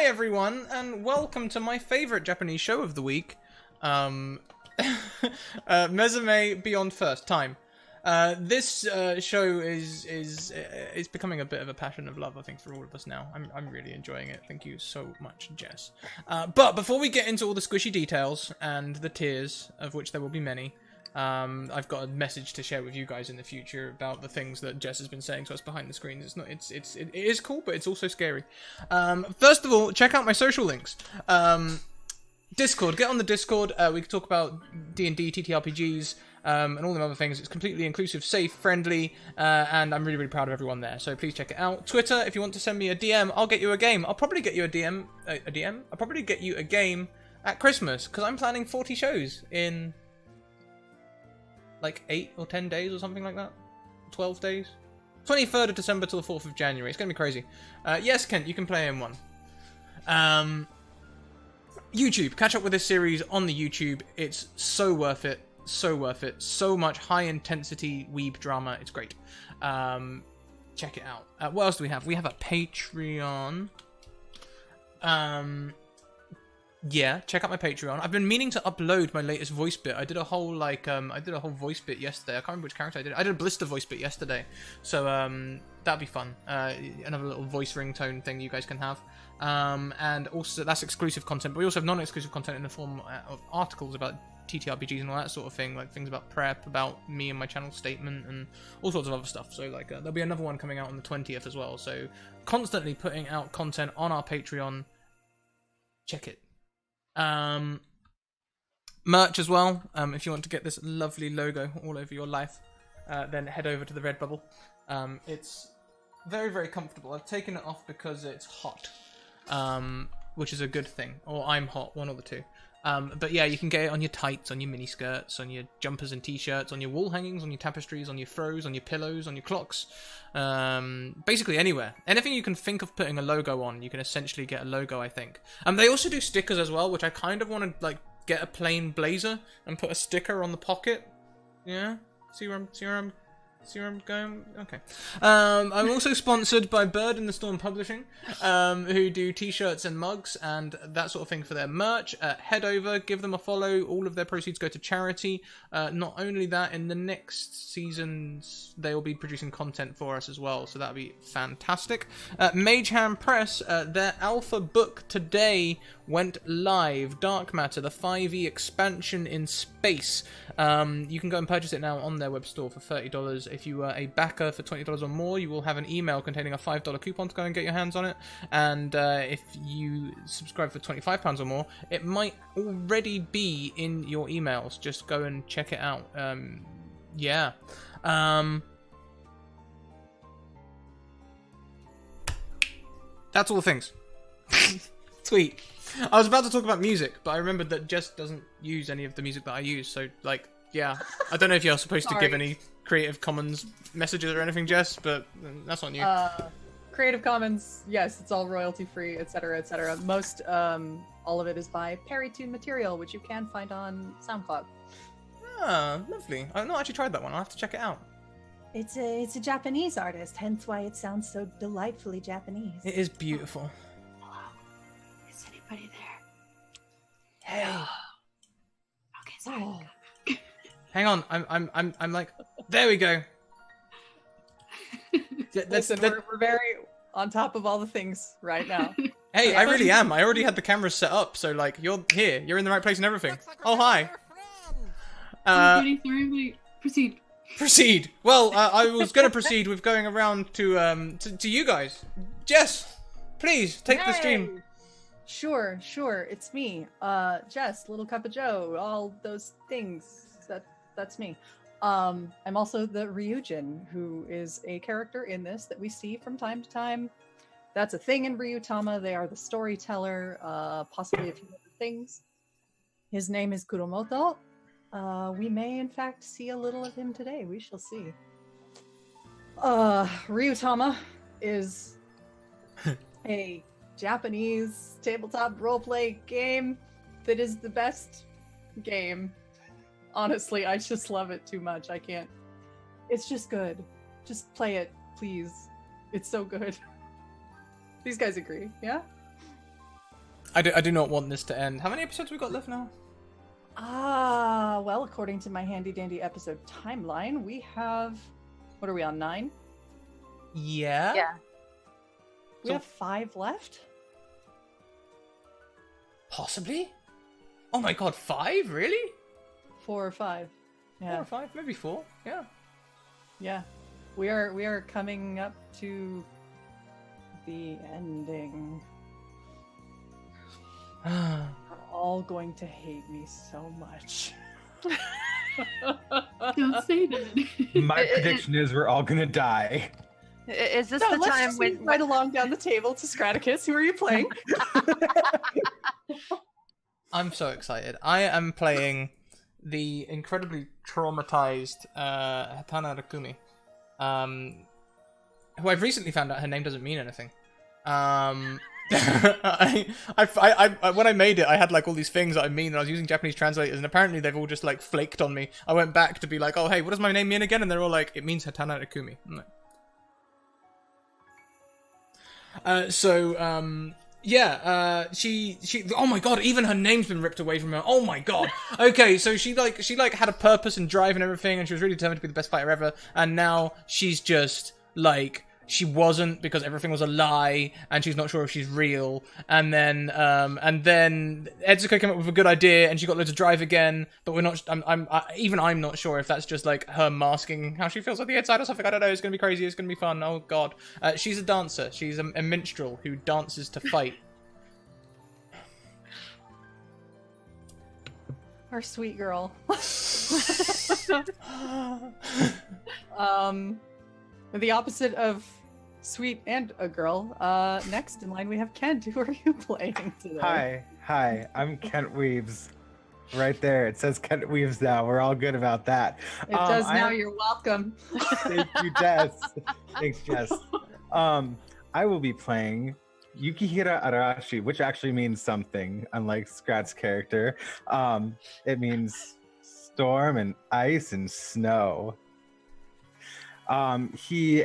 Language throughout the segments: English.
everyone, and welcome to my favorite Japanese show of the week, Mezame Beyond First Time. This show is becoming a bit of a passion of love, I think, for all of us now. I'm really enjoying it. Thank you so much, Jess. But before we get into all the squishy details and the tears, of which there will be many, I've got a message to share with you guys in the future about the things that Jess has been saying to us behind the screens. It is cool, but it's also scary. First of all, check out my social links. Discord, get on the Discord. We can talk about D&D, TTRPGs, and all the other things. It's completely inclusive, safe, friendly, and I'm really, really proud of everyone there. So please check it out. Twitter, if you want to send me a DM, I'll get you a game. I'll probably get you a DM. I'll probably get you a game at Christmas, because I'm planning 40 shows in like 8 or 10 days or something like that. 12 days. 23rd of December till the 4th of January. It's going to be crazy. Yes, Kent, you can play in one. YouTube. Catch up with this series on the YouTube. It's so worth it. So worth it. So much high-intensity weeb drama. It's great. Check it out. What else do we have? We have a Patreon. Yeah, check out my Patreon. I've been meaning to upload my latest voice bit. I did a whole voice bit yesterday. I can't remember which character I did. I did a blister voice bit yesterday. So that'd be fun. Another little voice ringtone thing you guys can have. And also that's exclusive content, but we also have non-exclusive content in the form of articles about TTRPGs and all that sort of thing, like things about prep, about me and my channel statement, and all sorts of other stuff. So like there'll be another one coming out on the 20th as well. So constantly putting out content on our Patreon. Check it. Merch as well. If you want to get this lovely logo all over your life, then head over to the Redbubble. It's very, very comfortable. I've taken it off because it's hot, which is a good thing. Or I'm hot, one or the two. But yeah, you can get it on your tights, on your mini skirts, on your jumpers and t-shirts, on your wall hangings, on your tapestries, on your throws, on your pillows, on your clocks. Basically anywhere. Anything you can think of putting a logo on, you can essentially get a logo, I think. They also do stickers as well, which I kind of want to like get a plain blazer and put a sticker on the pocket. Yeah? See where I'm going? Okay. I'm also sponsored by Bird in the Storm Publishing, who do t-shirts and mugs and that sort of thing for their merch. Head over, give them a follow. All of their proceeds go to charity. Not only that, in the next seasons, they will be producing content for us as well, so that'll be fantastic. Mage Hand Press, their alpha book today went live. Dark Matter, the 5e expansion in space. You can go and purchase it now on their web store for $30. If you are a backer for $20 or more, you will have an email containing a $5 coupon to go and get your hands on it. And if you subscribe for £25 or more, it might already be in your emails. Just go and check it out. Yeah. That's all the things. Sweet. I was about to talk about music, but I remembered that Jess doesn't use any of the music that I use, so, like, yeah. I don't know if you're supposed to give any Creative Commons messages or anything, Jess, but that's on you. Creative Commons, yes, it's all royalty-free, etc., etc. Most, all of it is by Perrytune material, which you can find on SoundCloud. Ah, lovely. I've not actually tried that one. I'll have to check it out. It's a Japanese artist, hence why it sounds so delightfully Japanese. It is beautiful. Is anybody there? Hey. Okay, sorry. Oh. Hang on. I'm like, there we go. Listen, we're very on top of all the things right now. Hey, I really am. I already had the cameras set up, so like, you're here. You're in the right place and everything. Oh, hi. Proceed. Proceed. Well, I was going to proceed with going around to you guys. Jess, please take the stream. Sure. It's me. Jess, Little Cup of Joe, all those things. That's me. I'm also the Ryujin, who is a character in this that we see from time to time. That's a thing in Ryutama. They are the storyteller, possibly a few other things. His name is Kuromoto. We may, in fact, see a little of him today. We shall see. Ryutama is a Japanese tabletop roleplay game that is the best game. Honestly, I just love it too much. I can't. It's just good. Just play it, please. It's so good. These guys agree, yeah? I do not want this to end. How many episodes we got left now? Well, according to my handy dandy episode timeline, we have, what are we on, 9? Yeah. Yeah. We So- have 5 left? Possibly. Oh my god, 5? Really? 4 or 5. 4 Yeah. or 5? Maybe 4. Yeah. Yeah. We are coming up to the ending. You're all going to hate me so much. Don't say that. My It- prediction is we're all gonna die. Is this No, the let's time just when move right along down the table to Straticus. Who are you playing? I'm so excited. I am playing the incredibly traumatized Hatana Rakumi, who I've recently found out her name doesn't mean anything. When I made it, I had like all these things that I mean, and I was using Japanese translators, and apparently they've all just like flaked on me. I went back to be like, oh hey, what does my name mean again? And they're all like, it means Hatana Rakumi. I'm like, she oh my god, even her name's been ripped away from her. Oh my god. Okay, so she had a purpose and drive and everything, and she was really determined to be the best fighter ever, and now she's just like, she wasn't, because everything was a lie, and she's not sure if she's real. And then Etsuko came up with a good idea, and she got loads of drive again. But we're not. I'm not sure if that's just like her masking how she feels on the inside or something. I don't know. It's gonna be crazy. It's gonna be fun. Oh god. She's a dancer. She's a minstrel who dances to fight. Our sweet girl. The opposite of sweet and a girl. Next in line we have Kent. Who are you playing today? Hi, I'm Kent Weaves. Right there, it says Kent Weaves now. We're all good about that. It does now. I- You're welcome. Thank you, Jess. Thanks, Jess. I will be playing Yukihira Arashi, which actually means something, unlike Scrat's character. It means storm and ice and snow. He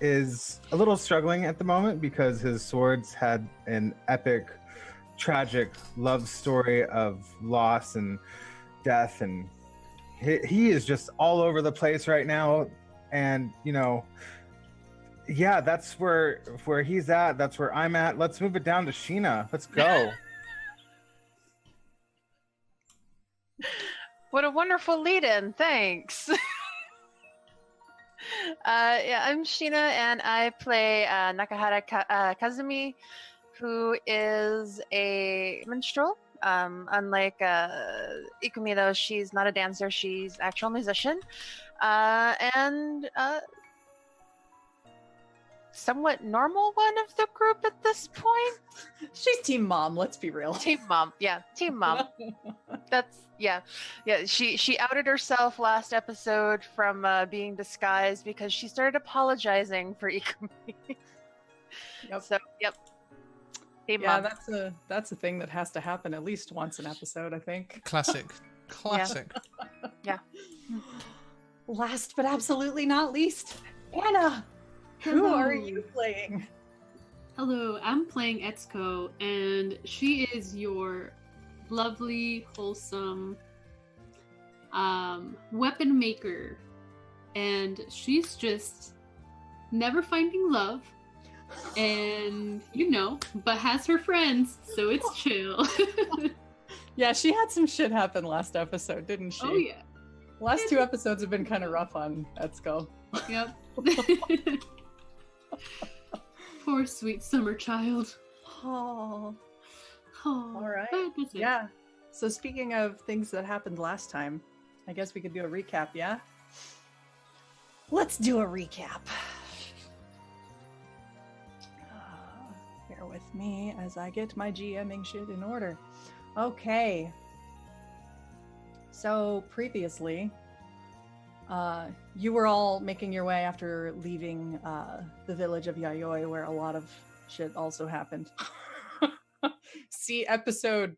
is a little struggling at the moment because his swords had an epic, tragic love story of loss and death, and he is just all over the place right now. And yeah, that's where he's at. That's where I'm at. Let's move it down to Sheena. Let's go. What a wonderful lead-in. Thanks. I'm Sheena, and I play Nakahara Kazumi, who is a minstrel. Unlike Ikumi, though, she's not a dancer. She's an actual musician. And somewhat normal one of the group at this point. She's team mom, let's be real. Team mom. Yeah, team mom. That's yeah. She outed herself last episode from being disguised because she started apologizing for Ikumi. Yep. So team Yeah, mom. that's a thing that has to happen at least once an episode, I think. Classic. Last but absolutely not least, Anna. Who are you playing? Hello, I'm playing Etsuko, and she is your lovely, wholesome weapon maker. And she's just never finding love, and but has her friends, so it's chill. Yeah, she had some shit happen last episode, didn't she? Oh, yeah. Last 2 episodes have been kind of rough on Etsuko. Yep. Poor sweet summer child. Oh. Oh, All right. but that's it. Yeah. So speaking of things that happened last time, I guess we could do a recap, yeah? Let's do a recap. Bear with me as I get my GMing shit in order. Okay. So previously, you were all making your way after leaving the village of Yayoi, where a lot of shit also happened. See episode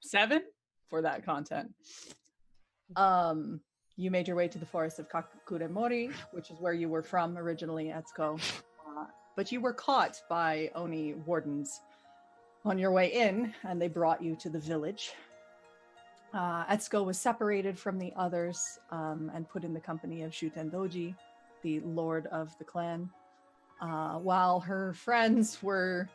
7 for that content. You made your way to the forest of Kakuremori, which is where you were from originally, Etsuko. But you were caught by Oni wardens on your way in, and they brought you to the village. Etsuko was separated from the others and put in the company of Shutendoji, the lord of the clan, while her friends were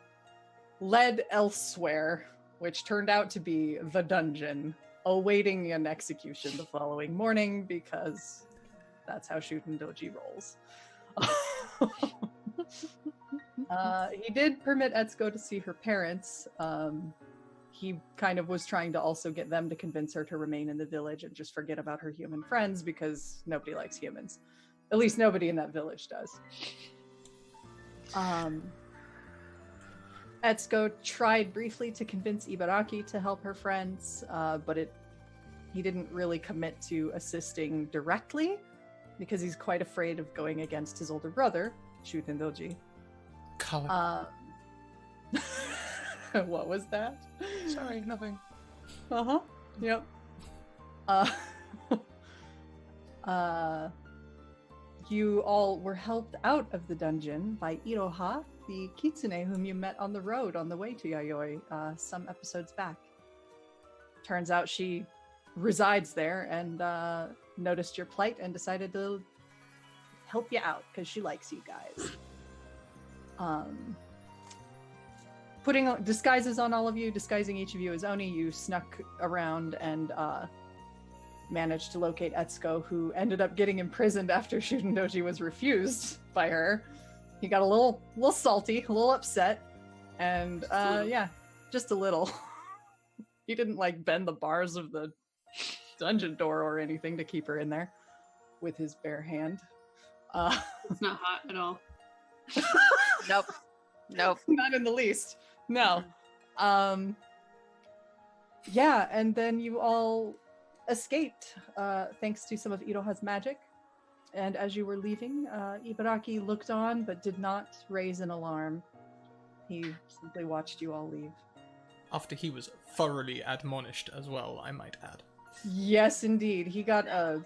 led elsewhere, which turned out to be the dungeon, awaiting an execution the following morning, because that's how Shutendoji rolls. He did permit Etsuko to see her parents. He kind of was trying to also get them to convince her to remain in the village and just forget about her human friends, because nobody likes humans. At least nobody in that village does. Etsuko tried briefly to convince Ibaraki to help her friends, but he didn't really commit to assisting directly, because he's quite afraid of going against his older brother, Shutendoji. Coward. What was that? Sorry, nothing. Uh-huh. Yep. You all were helped out of the dungeon by Iroha, the kitsune whom you met on the road on the way to Yayoi some episodes back. Turns out she resides there and noticed your plight and decided to help you out because she likes you guys. Putting disguises on all of you, disguising each of you as Oni, you snuck around and managed to locate Etsuko, who ended up getting imprisoned after Shutendoji was refused by her. He got a little salty, a little upset, and yeah, just a little. He didn't like bend the bars of the dungeon door or anything to keep her in there with his bare hand. It's not hot at all. Nope. Not in the least. No. Yeah, and then you all escaped thanks to some of Iroha's magic. And as you were leaving, Ibaraki looked on but did not raise an alarm. He simply watched you all leave. After he was thoroughly admonished as well, I might add. Yes, indeed. He got a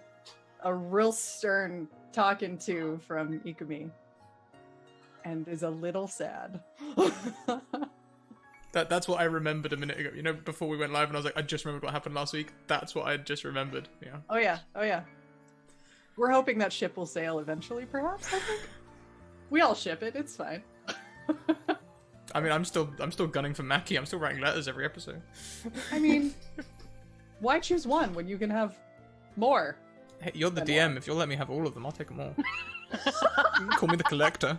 real stern talking to from Ikumi. And is a little sad. That's what I remembered a minute ago. You know, before we went live, and I was like, I just remembered what happened last week. That's what I just remembered. Yeah. Oh yeah. We're hoping that ship will sail eventually, perhaps. I think we all ship it. It's fine. I mean, I'm still gunning for Maki. I'm still writing letters every episode. I mean, why choose one when you can have more? Hey, you're the DM. If you'll let me have all of them, I'll take them all. You can call me the collector.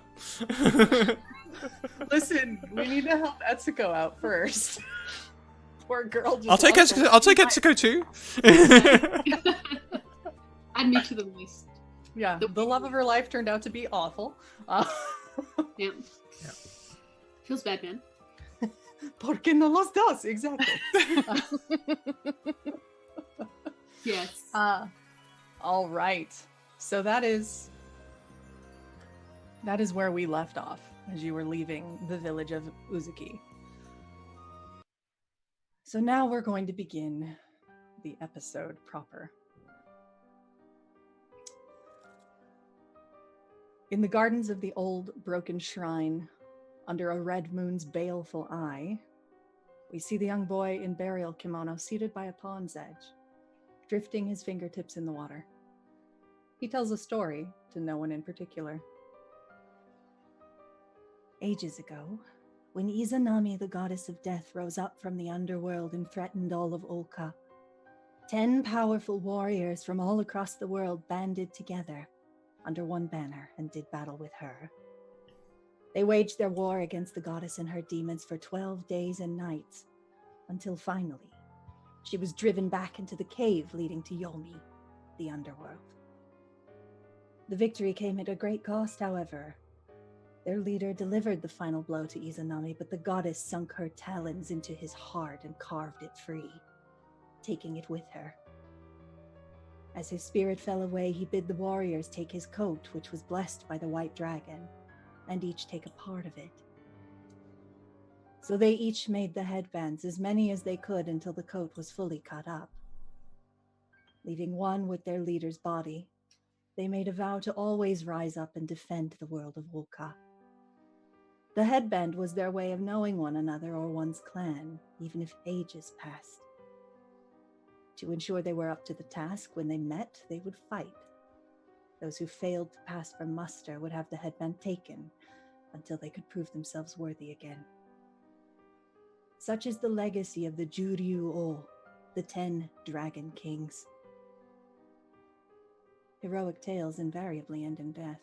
Listen, we need to help Etsuko out first. Poor girl. Just I'll take Etsuko too. Add me to the list. Yeah, the love of her life turned out to be awful. Yeah. Feels bad, man. Porque no los dos, exactly. Yes. All right. So that is where we left off as you were leaving the village of Uzuki. So now we're going to begin the episode proper. In the gardens of the old broken shrine, under a red moon's baleful eye, we see the young boy in burial kimono seated by a pond's edge, drifting his fingertips in the water. He tells a story to no one in particular. Ages ago, when Izanami, the goddess of death, rose up from the underworld and threatened all of Ulka, 10 powerful warriors from all across the world banded together under one banner and did battle with her. They waged their war against the goddess and her demons for 12 days and nights, until finally, she was driven back into the cave leading to Yomi, the underworld. The victory came at a great cost, however. Their leader delivered the final blow to Izanami, but the goddess sunk her talons into his heart and carved it free, taking it with her. As his spirit fell away, he bid the warriors take his coat, which was blessed by the white dragon, and each take a part of it. So they each made the headbands, as many as they could, until the coat was fully cut up. Leaving one with their leader's body, they made a vow to always rise up and defend the world of Wulka. The headband was their way of knowing one another or one's clan, even if ages passed. To ensure they were up to the task, when they met, they would fight. Those who failed to pass for muster would have the headband taken until they could prove themselves worthy again. Such is the legacy of the Juryu-O, the 10 Dragon Kings. Heroic tales invariably end in death.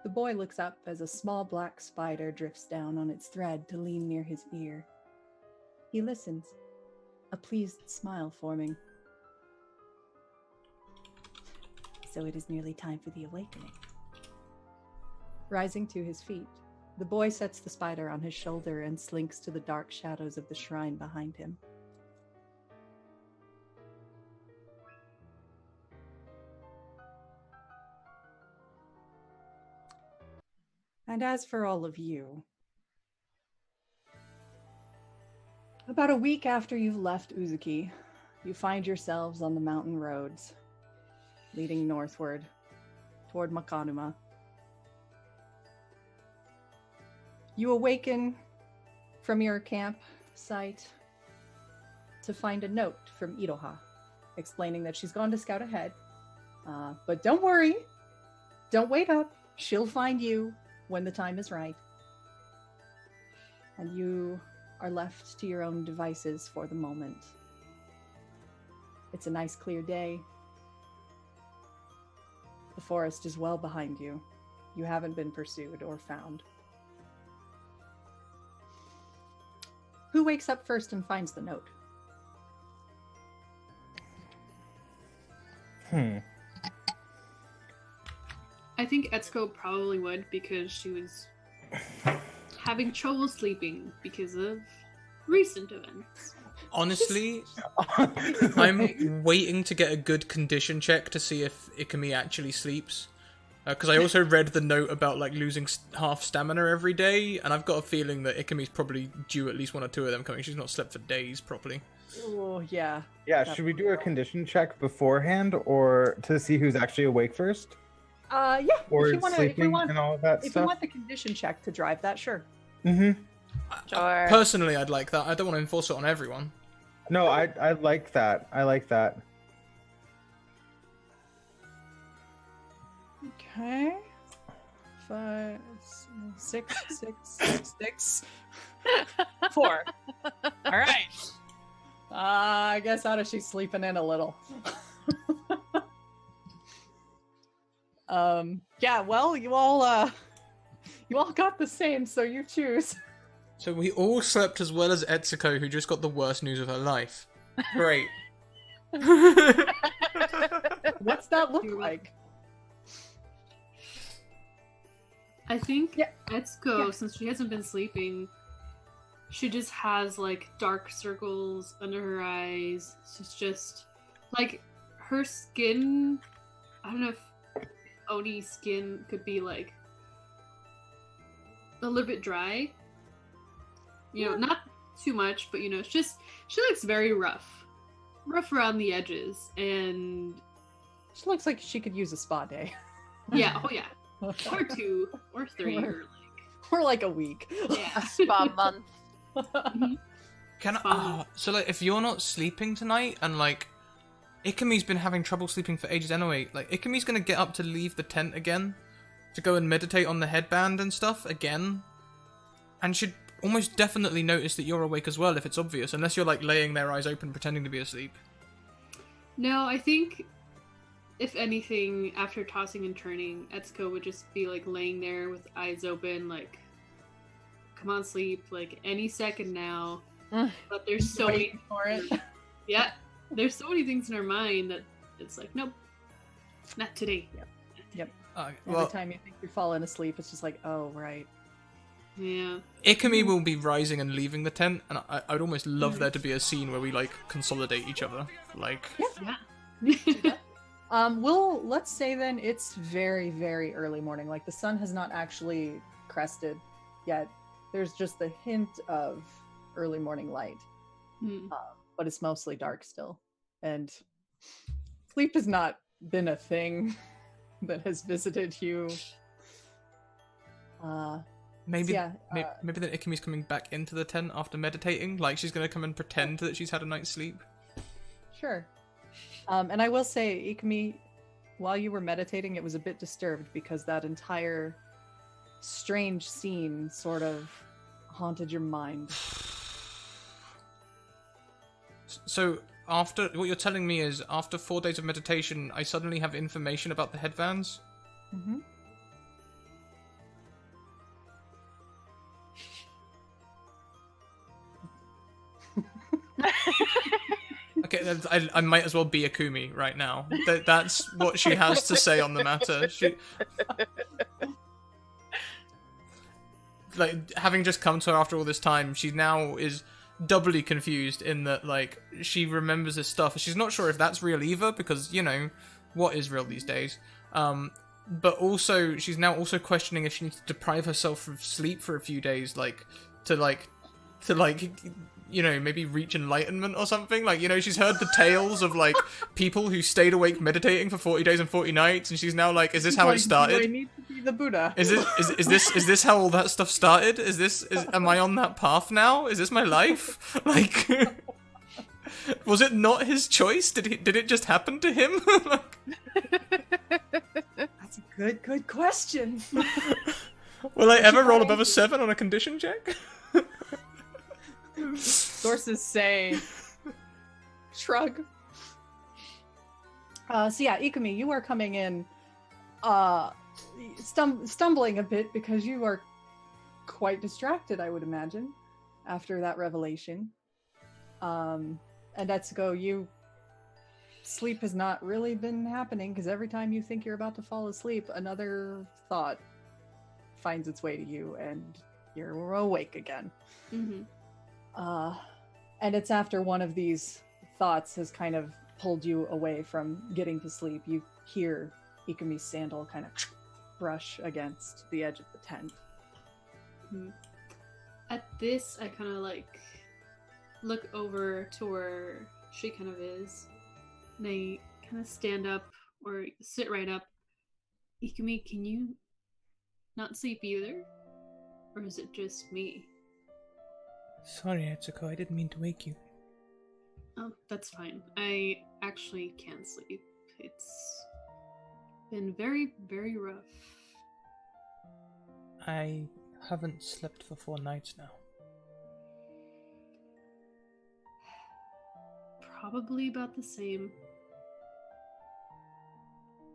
The boy looks up as a small black spider drifts down on its thread to lean near his ear. He listens, a pleased smile forming. So it is nearly time for the awakening. Rising to his feet, the boy sets the spider on his shoulder and slinks to the dark shadows of the shrine behind him. And as for all of you, about a week after you've left Uzuki, you find yourselves on the mountain roads, leading northward toward Makanuma. You awaken from your campsite to find a note from Iroha explaining that she's gone to scout ahead. But don't worry, don't wait up. She'll find you when the time is right. And you are left to your own devices for the moment. It's a nice clear day. The forest is well behind you. You haven't been pursued or found. Who wakes up first and finds the note? I think Etsuko probably would because she was having trouble sleeping because of recent events. Honestly, I'm waiting to get a good condition check to see if Ikumi actually sleeps. Because I also read the note about like losing half stamina every day, and I've got a feeling that Ikumi's probably due at least one or two of them coming. She's not slept for days properly. Oh, yeah. Yeah, should we do a condition check beforehand or to see who's actually awake first? Yeah. Or if you wanna, sleeping and all of that if stuff? you want the condition check to drive that, sure. Mm-hmm. Sure. Personally, I'd like that. I don't want to enforce it on everyone. No, I like that. I like that. Okay. 5, 6, 6, 4. All right. I guess Adashi's sleeping in a little. Yeah. Well, you all got the same, so you choose. So we all slept as well as Etsuko, who just got the worst news of her life. Great. What's that look like? I think Yeah. Etsuko, Yeah. since she hasn't been sleeping, she just has like dark circles under her eyes. She's just like her skin. I don't know if Oni's skin could be like a little bit dry. You know, not too much, but you know, it's just she looks very rough around the edges, and She looks like she could use a spa day. yeah, oh yeah, or 2 or 3 or Or like a week. yeah. Spa month. Can I? So like, if you're not sleeping tonight, and like, Ikumi's been having trouble sleeping for ages anyway. Like, Ikumi's gonna get up to leave the tent again, to go and meditate on the headband and stuff again, and should almost definitely notice that you're awake as well if it's obvious, unless you're like laying there eyes open pretending to be asleep. No, I think if anything, after tossing and turning, Etsuko would just be like laying there with eyes open, like, come on, sleep, like any second now. But there's so many Waiting for it. yeah, there's so many things in her mind that it's like, nope, not today. Every Well, time you think you're falling asleep, it's just like, oh, right. Yeah. Ikumi will be rising and leaving the tent, and I'd almost love there to be a scene where we like consolidate each other, like. Yeah. Let's say then it's very, very early morning. Like the sun has not actually crested yet. There's just the hint of early morning light, but it's mostly dark still. And sleep has not been a thing that has visited you. Maybe, yeah, maybe then Ikumi's coming back into the tent after meditating. Like she's gonna come and pretend that she's had a night's sleep. Sure. And I will say, Ikumi, while you were meditating, it was a bit disturbed because that entire strange scene sort of haunted your mind. So after what you're telling me is after 4 days of meditation, I suddenly have information about the headbands. Mm-hmm. Okay, I might as well be Akumi right now. That's what she has to say on the matter. She, like, having just come to her after all this time, she now is doubly confused in that, like, she remembers this stuff. She's not sure if that's real either, because, you know, what is real these days? But also, she's now also questioning if she needs to deprive herself of sleep for a few days, to you know, maybe reach enlightenment or something. Like, you know, she's heard the tales of, like, people who stayed awake meditating for 40 days and 40 nights, and she's now like, is this how it started? Do I need to be the Buddha? Is this how all that stuff started? Am I on that path now? Is this my life? Like, was it not his choice? Did it just happen to him? That's a good question. Will I ever roll above a 7 on a condition check? Sources say shrug. So yeah, Ikumi, you are coming in stumbling a bit because you are quite distracted, I would imagine, after that revelation. And Etsuko, sleep has not really been happening because every time you think you're about to fall asleep, another thought finds its way to you and you're awake again. Mm-hmm. And it's after one of these thoughts has kind of pulled you away from getting to sleep, you hear Ikumi's sandal kind of brush against the edge of the tent. Mm-hmm. At this, I kind of like look over to where she kind of is, and I kind of stand up or sit right up. Ikumi, can you not sleep either? Or is it just me? Sorry, Etsuko, I didn't mean to wake you. Oh, that's fine. I actually can't sleep. It's been very, very rough. I haven't slept for 4 nights now. Probably about the same.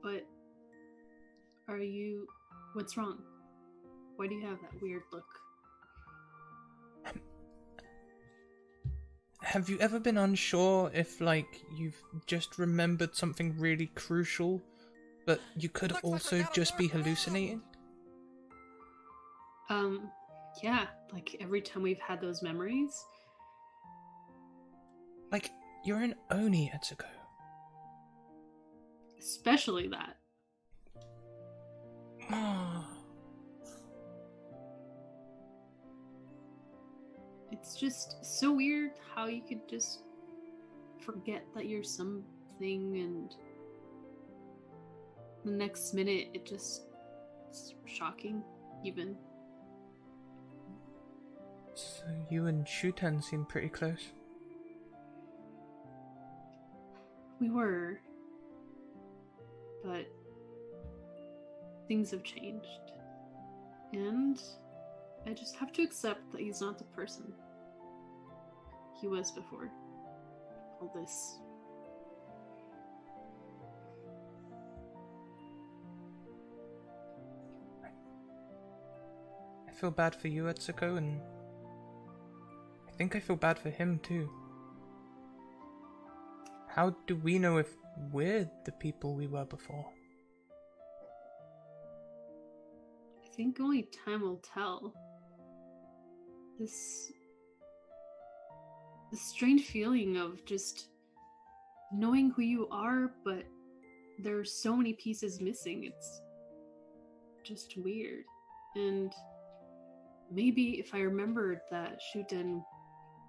But what's wrong? Why do you have that weird look? Have you ever been unsure if, like, you've just remembered something really crucial, but you could also just be hallucinating? Yeah, like every time we've had those memories. Like, you're an Oni, Etsuko. Especially that. It's just so weird how you could just forget that you're something and the next minute it's shocking even. So you and Shutan seem pretty close. We were, but things have changed, and I just have to accept that he's not the person he was before all this. I feel bad for you, Etsuko, and I think I feel bad for him too. How do we know if we're the people we were before? I think only time will tell. This strange feeling of just knowing who you are, but there are so many pieces missing. It's just weird. And maybe if I remembered that Shuten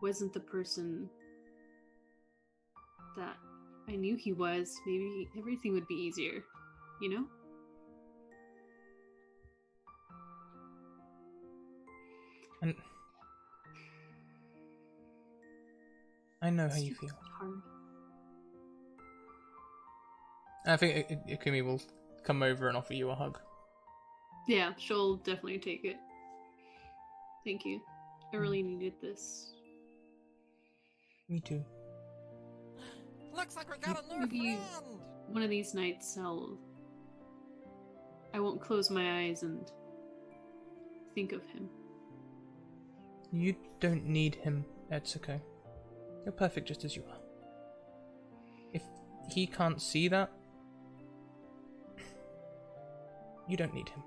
wasn't the person that I knew he was, maybe everything would be easier, you know? And I know how you feel. Hard. I think Ikumi will come over and offer you a hug. Yeah, she'll definitely take it. Thank you. I really needed this. Me too. Looks like we got a new Maybe friend. one of these nights I won't close my eyes and think of him. You don't need him, Etsuko. You're perfect just as you are. If he can't see that, you don't need him.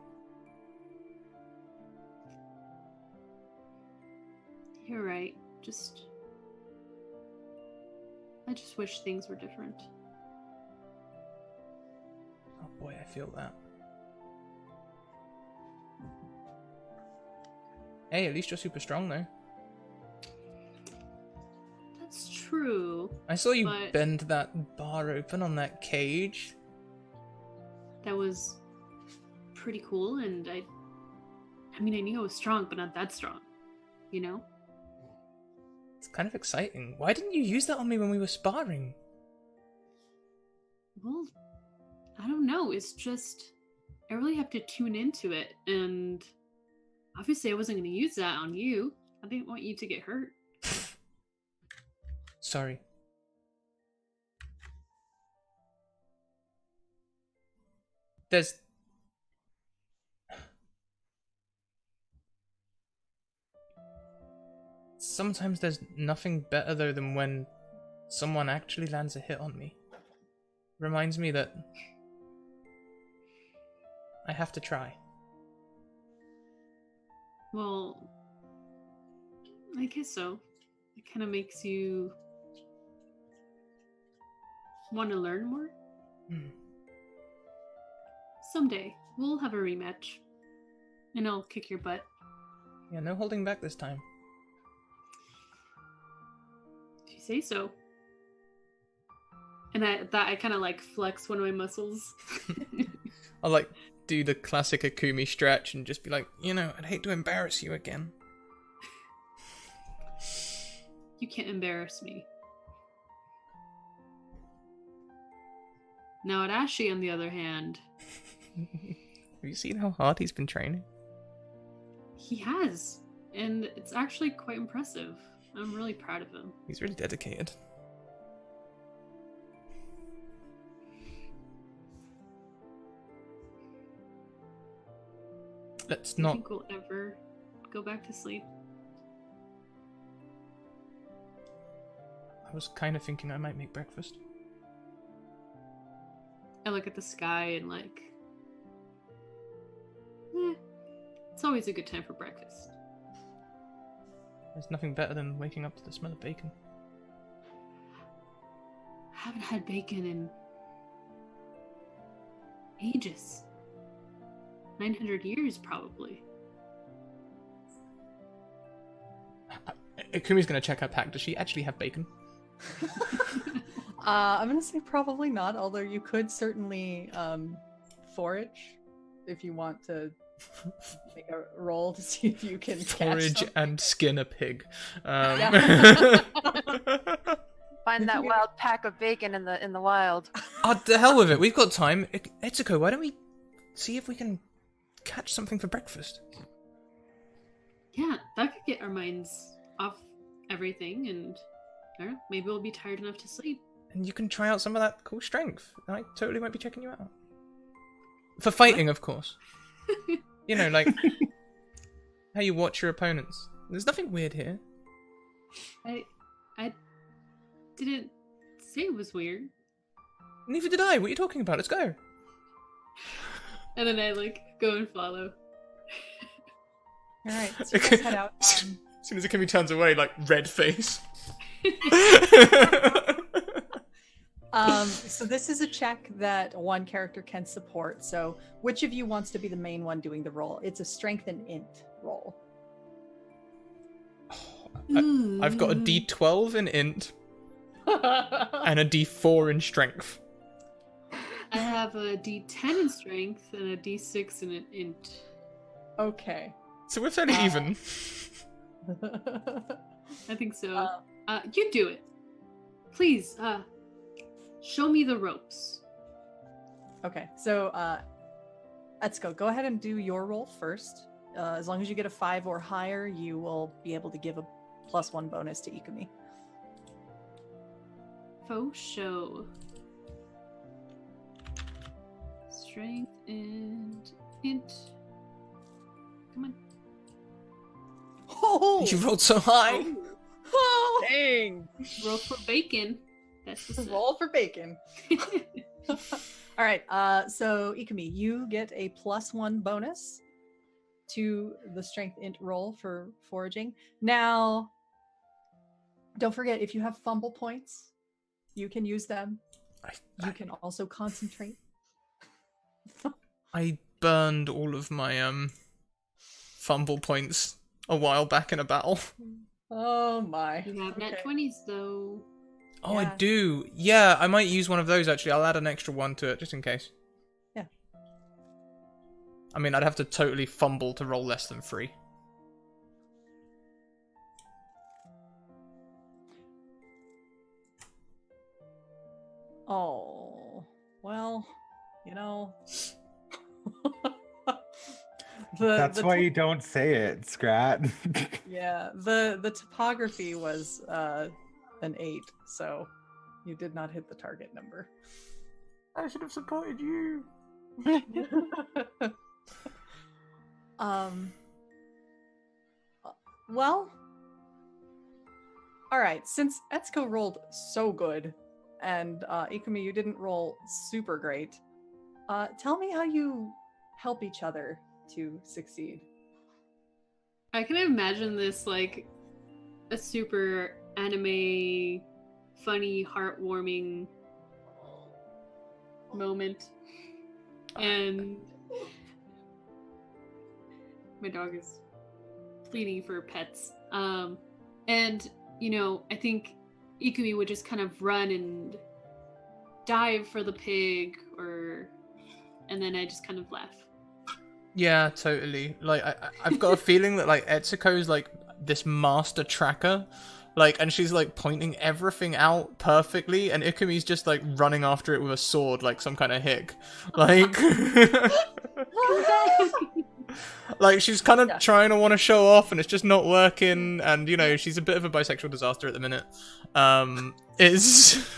You're right. I just wish things were different. Oh boy, I feel that. Hey, at least you're super strong though. That's true. I saw you But- bend that bar open on that cage. That was pretty cool, and I mean, I knew I was strong, but not that strong. You know? It's kind of exciting. Why didn't you use that on me when we were sparring? Well, I don't know. It's just I really have to tune into it, and obviously I wasn't going to use that on you. I didn't want you to get hurt. Sorry. There's... Sometimes there's nothing better though than when someone actually lands a hit on me. Reminds me that I have to try. Well, I guess so. It kind of makes you want to learn more. Hmm. Someday, we'll have a rematch. And I'll kick your butt. Yeah, no holding back this time. If you say so. And I kind of like flex one of my muscles. I'll like do the classic Akumi stretch and just be like, you know, I'd hate to embarrass you again. You can't embarrass me. Now at Ashy, on the other hand, Have you seen how hard he's been training? he has. And it's actually quite impressive. I'm really proud of him. He's really dedicated. Let's Do you not... think we'll ever go back to sleep? I was kind of thinking I might make breakfast. I look at the sky and like, it's always a good time for breakfast. There's nothing better than waking up to the smell of bacon. I haven't had bacon in ages. 900 years, probably. Akumi's gonna check her pack. Does she actually have bacon? I'm gonna say probably not, although you could certainly forage if you want to make a roll to see if you can catch Forage something. and skin a pig. Yeah. Find that wild pack of bacon in the wild. Oh, the hell with it. We've got time. Etsuko, why don't we see if we can catch something for breakfast? Yeah, that could get our minds off everything, and I don't know, maybe we'll be tired enough to sleep. And you can try out some of that cool strength. I totally might be checking you out. For fighting, of course. You know, like how you watch your opponents. There's nothing weird here. I didn't say it was weird. Neither did I. What are you talking about? Let's go. And then I like go and follow. All right, so you guys head out. As soon as Akumi turns away, like red face. So this is a check that one character can support. So which of you wants to be the main one doing the roll? It's a strength and int roll. I've got a D12 in int and a D4 in strength. I have a D10 in strength and a D6 in an int. Okay. So we're fairly even. I think so. Uh, You do it. Please, show me the ropes. Okay, so Etsuko, go ahead and do your roll first. As long as you get a 5 or higher, you will be able to give a +1 bonus to Ikumi. Faux show. Strength and int. Come on. Oh, You rolled so high. oh dang! Roll for bacon. That's the Roll for bacon. All right, so Ikumi, you get a +1 bonus to the strength int roll for foraging. Now, don't forget, if you have fumble points, you can use them. You can also concentrate. I burned all of my fumble points a while back in a battle. Oh my. You have net Okay. 20s though. Oh, I Yeah. do. Yeah, I might use one of those actually. I'll add an extra one to it just in case. Yeah. I mean, I'd have to totally fumble to roll less than 3. Oh, well, you know. That's why you don't say it, Scrat. Yeah, the topography was an 8, so you did not hit the target number. I should have supported you. Well, all right, since Etsuko rolled so good and Ikumi, you didn't roll super great, tell me how you help each other to succeed. I can imagine this like a super anime, funny, heartwarming moment. And my dog is pleading for pets. And, you know, I think Ikumi would just kind of run and dive for the pig, and then I just kind of laugh. Yeah, totally. Like, I've got a feeling that, like, Etsuko's, like, this master tracker. Like, and she's, like, pointing everything out perfectly, and Ikumi's just, like, running after it with a sword, like some kind of hick. Like... Like, she's kind of trying to want to show off, and it's just not working, and, you know, she's a bit of a bisexual disaster at the minute. It's...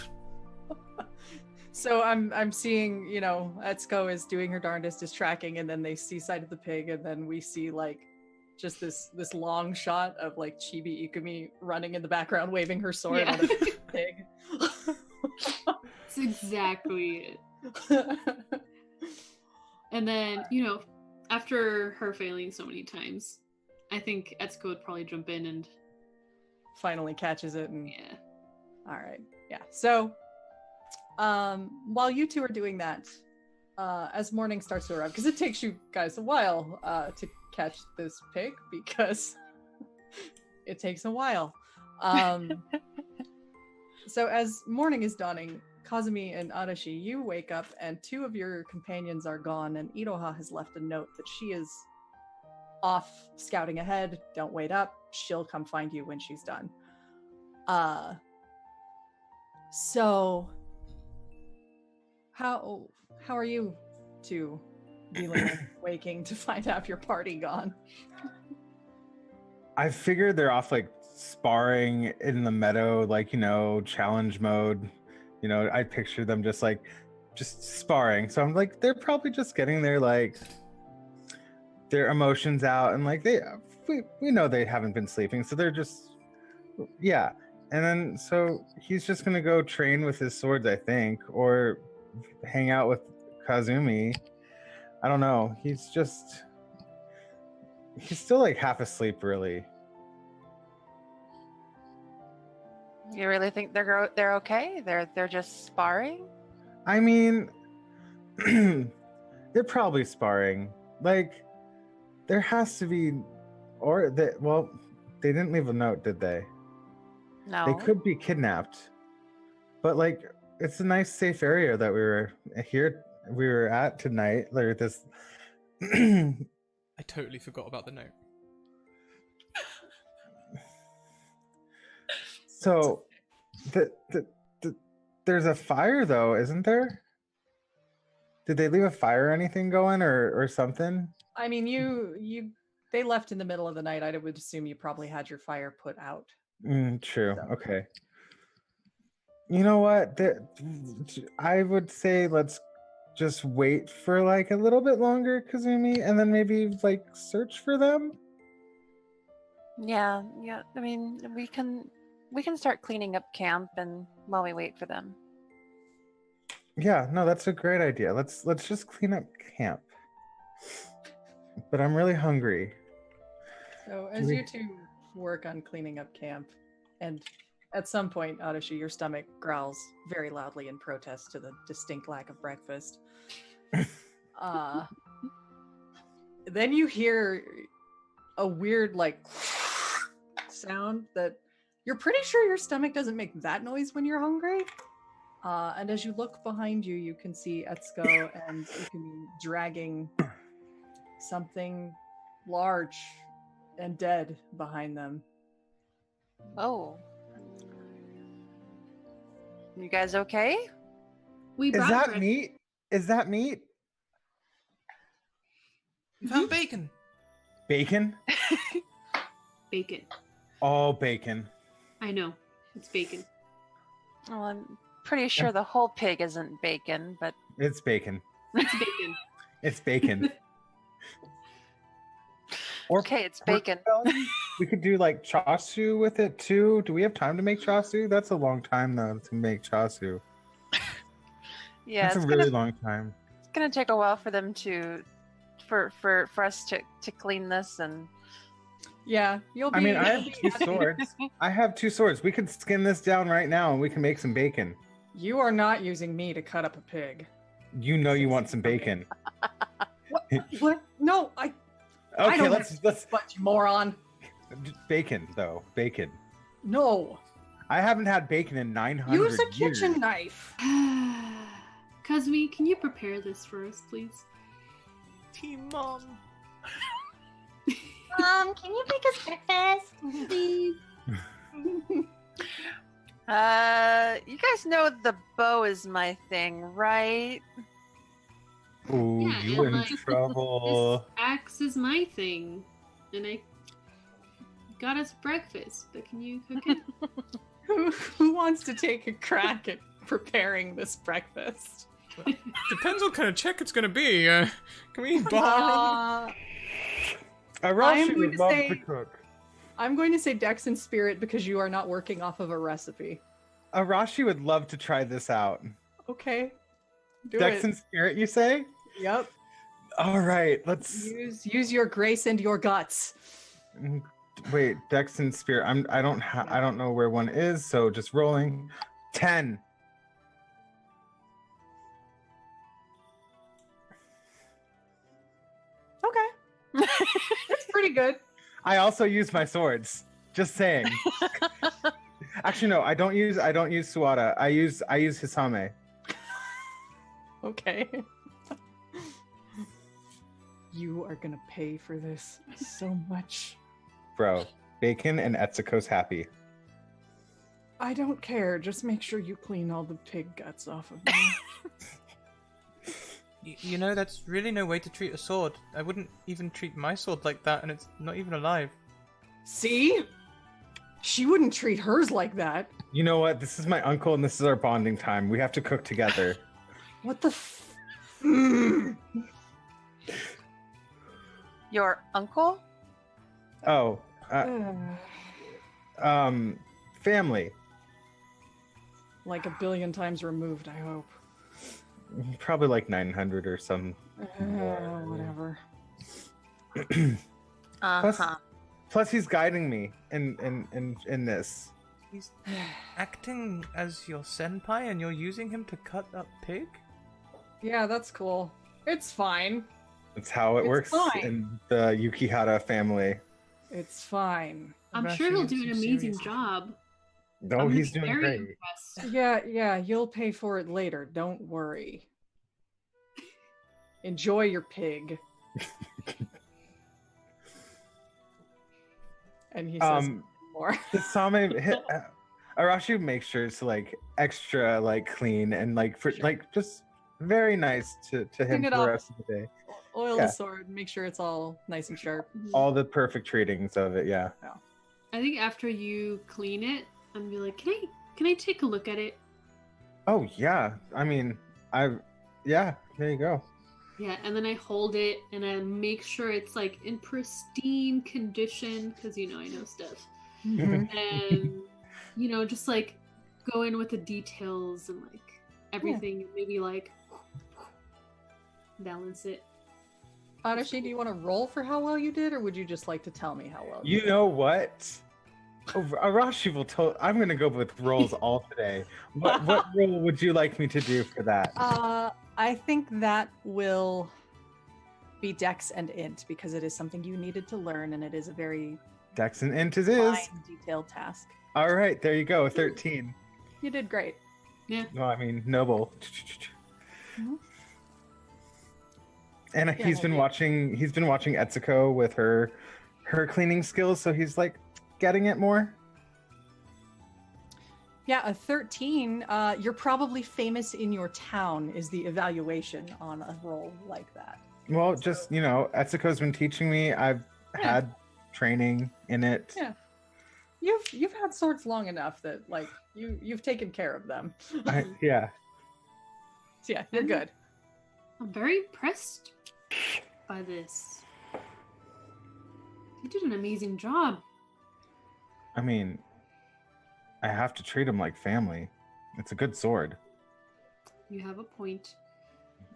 So I'm seeing, you know, Etsuko is doing her darndest, is tracking, and then they see sight of the pig, and then we see like just this long shot of like Chibi Ikumi running in the background, waving her sword at a pig. That's exactly it. And then, you know, after her failing so many times, I think Etsuko would probably jump in and Finally catches it, and yeah. all right, yeah. So, while you two are doing that, as morning starts to arrive, because it takes you guys a while to catch this pig, because it takes a while. So as morning is dawning, Kazumi and Arashi, you wake up and 2 of your companions are gone, and Iroha has left a note that she is off scouting ahead. Don't wait up. She'll come find you when she's done. So how are you two dealing with waking to find out your party gone? I figured they're off like sparring in the meadow, like, you know, challenge mode. You know, I picture them just sparring. So I'm like, they're probably just getting their like their emotions out, and like we know they haven't been sleeping, so they're just yeah. And then so he's just gonna go train with his swords, I think, or hang out with Kazumi. I don't know. He's still like half asleep, really. You really think they're okay? They're just sparring? I mean, they're probably sparring. Like, there has to be, or they didn't leave a note, did they? No. They could be kidnapped, but like, it's a nice, safe area that we were at tonight. Like this. I totally forgot about the note. So, there's a fire though, isn't there? Did they leave a fire or anything going, or something? I mean, they left in the middle of the night. I would assume you probably had your fire put out. True. So. Okay. You know what? I would say let's just wait for like a little bit longer, Kazumi, and then maybe like search for them. Yeah. I mean, we can start cleaning up camp and while we wait for them. Yeah, no, that's a great idea. Let's just clean up camp. But I'm really hungry. So as you two work on cleaning up camp, and at some point, Adashi, your stomach growls very loudly in protest to the distinct lack of breakfast. Then you hear a weird, like, sound that you're pretty sure your stomach doesn't make that noise when you're hungry. And as you look behind you, you can see Etsuko and Ikumi dragging something large and dead behind them. Oh. You guys okay? We Is brought that bread- meat? Is that meat? Found bacon. Bacon? bacon. All bacon. I know. It's bacon. Well, I'm pretty sure the whole pig isn't bacon, but It's bacon. It's bacon. It's bacon. Or okay, it's pork bacon. belly? We could do like chasu with it too. Do we have time to make chasu? That's a long time though to make chasu. Yeah, That's it's a really gonna, long time. it's gonna take a while for them for us to clean this and Yeah, you'll be. I mean, I have two swords. I have two swords. We could skin this down right now and we can make some bacon. You are not using me to cut up a pig. You know you want some bacon. What? What? No, I Okay, don't let's but you moron. bacon though. Bacon. No. I haven't had bacon in 900 Use a years. kitchen knife. Kazumi, can you prepare this for us, please? Team Mom. Can you make us breakfast, please? you guys know the bow is my thing, right? Ooh, Yeah, you and, in like, trouble. This axe is my thing, and I got us breakfast. But can you cook it? Who wants to take a crack at preparing this breakfast? Depends what kind of check it's gonna be. Can we borrow? Arashi going would to love say- to cook. I'm going to say Dex and Spirit because you are not working off of a recipe. Arashi would love to try this out. Okay. Do Dex it. and Spirit, you say? Yep. All right, let's Use your grace and your guts. wait. Dex and Spirit. I don't know where one is, so just rolling. 10. Okay. That's pretty good. I also use my swords. Just saying. Actually, no. I don't use Suwata. I use Hisame. Okay. You are gonna pay for this so much. Bro, bacon and Etsuko's happy. I don't care. Just make sure you clean all the pig guts off of me. You know, that's really no way to treat a sword. I wouldn't even treat my sword like that, and it's not even alive. See? She wouldn't treat hers like that. You know what? This is my uncle, and this is our bonding time. We have to cook together. What the Mm. Your uncle? Oh, family. Like a billion times removed, I hope. Probably like 900 or some. Whatever. Uh-huh. Plus, he's guiding me in this. He's acting as your senpai, and you're using him to cut up pig? Yeah, that's cool. It's fine. That's how it It's works fine. in the Yukihara family. It's fine. I'm Arashi sure he'll is do an so amazing serious. job. No, I'm he's very doing great. impressed. Yeah, you'll pay for it later. Don't worry. Enjoy your pig. And he says more. Hisame, Arashi makes sure it's like extra like clean and like for Sure. like just very nice to him Clean for it the up. rest of the day. Oil Yeah. the sword, make sure it's all nice and sharp. All the perfect treatings of it, yeah. I think after you clean it, I'm gonna be like, can I take a look at it? Oh yeah. I mean, yeah, there you go. Yeah, and then I hold it and I make sure it's like in pristine condition because I know stuff. Mhm. And just like go in with the details and like everything, and maybe like balance it. Adashi, do you want to roll for how well you did, or would you just like to tell me how well You did? know what? Oh, Arashi will I'm gonna go with rolls all today. What roll would you like me to do for that? I think that will be Dex and Int because it is something you needed to learn, and it is a very Dex and Int is. fine, detailed task. All right, there you go. 13. You did great. Yeah. No, I mean noble. Mhm. And Yeah, he's been yeah. watching Etsuko with her cleaning skills, so he's like getting it more. Yeah, a 13. You're probably famous in your town is the evaluation on a roll like that. Well, just Etsuko's been teaching me. I've Yeah. had training in it. Yeah. You've had swords long enough that like you've taken care of them. Yeah. So yeah, you're good. I'm very impressed by this. You did an amazing job. I mean, I have to treat him like family. It's a good sword. You have a point.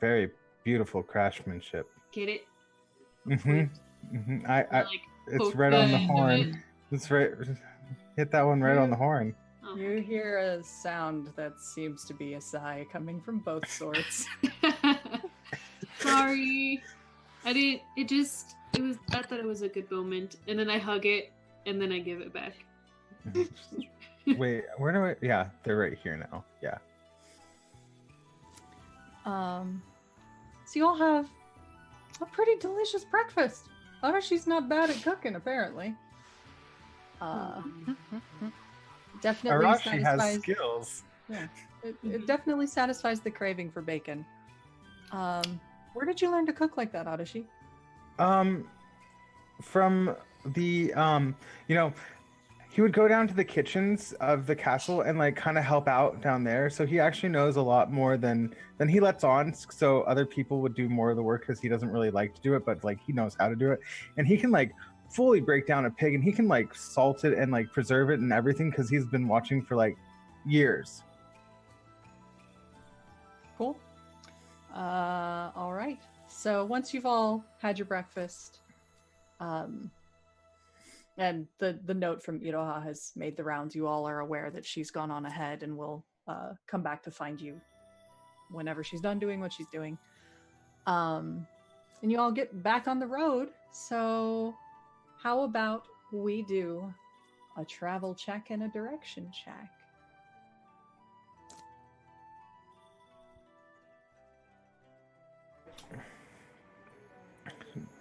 Very beautiful craftsmanship. Get it? Mm-hmm. I Like, it's poke right on the end of horn. it. It's right. Hit that one right on the horn. Oh. You hear a sound that seems to be a sigh coming from both swords. Sorry. I thought it was a good moment. And then I hug it and then I give it back. Wait, where do I? Yeah, they're right here now. Yeah. So you all have a pretty delicious breakfast. Arashi's not bad at cooking, apparently. Definitely Arashi has satisfies. skills. It definitely satisfies the craving for bacon. Where did you learn to cook like that, Adashi? From the he would go down to the kitchens of the castle and like kind of help out down there. So he actually knows a lot more than he lets on. So other people would do more of the work because he doesn't really like to do it, but like he knows how to do it. And he can like fully break down a pig, and he can like salt it and like preserve it and everything because he's been watching for like years. Cool. All right. So once you've all had your breakfast, and the note from Iroha has made the rounds, you all are aware that she's gone on ahead and will come back to find you whenever she's done doing what she's doing. And you all get back on the road. So how about we do a travel check and a direction check?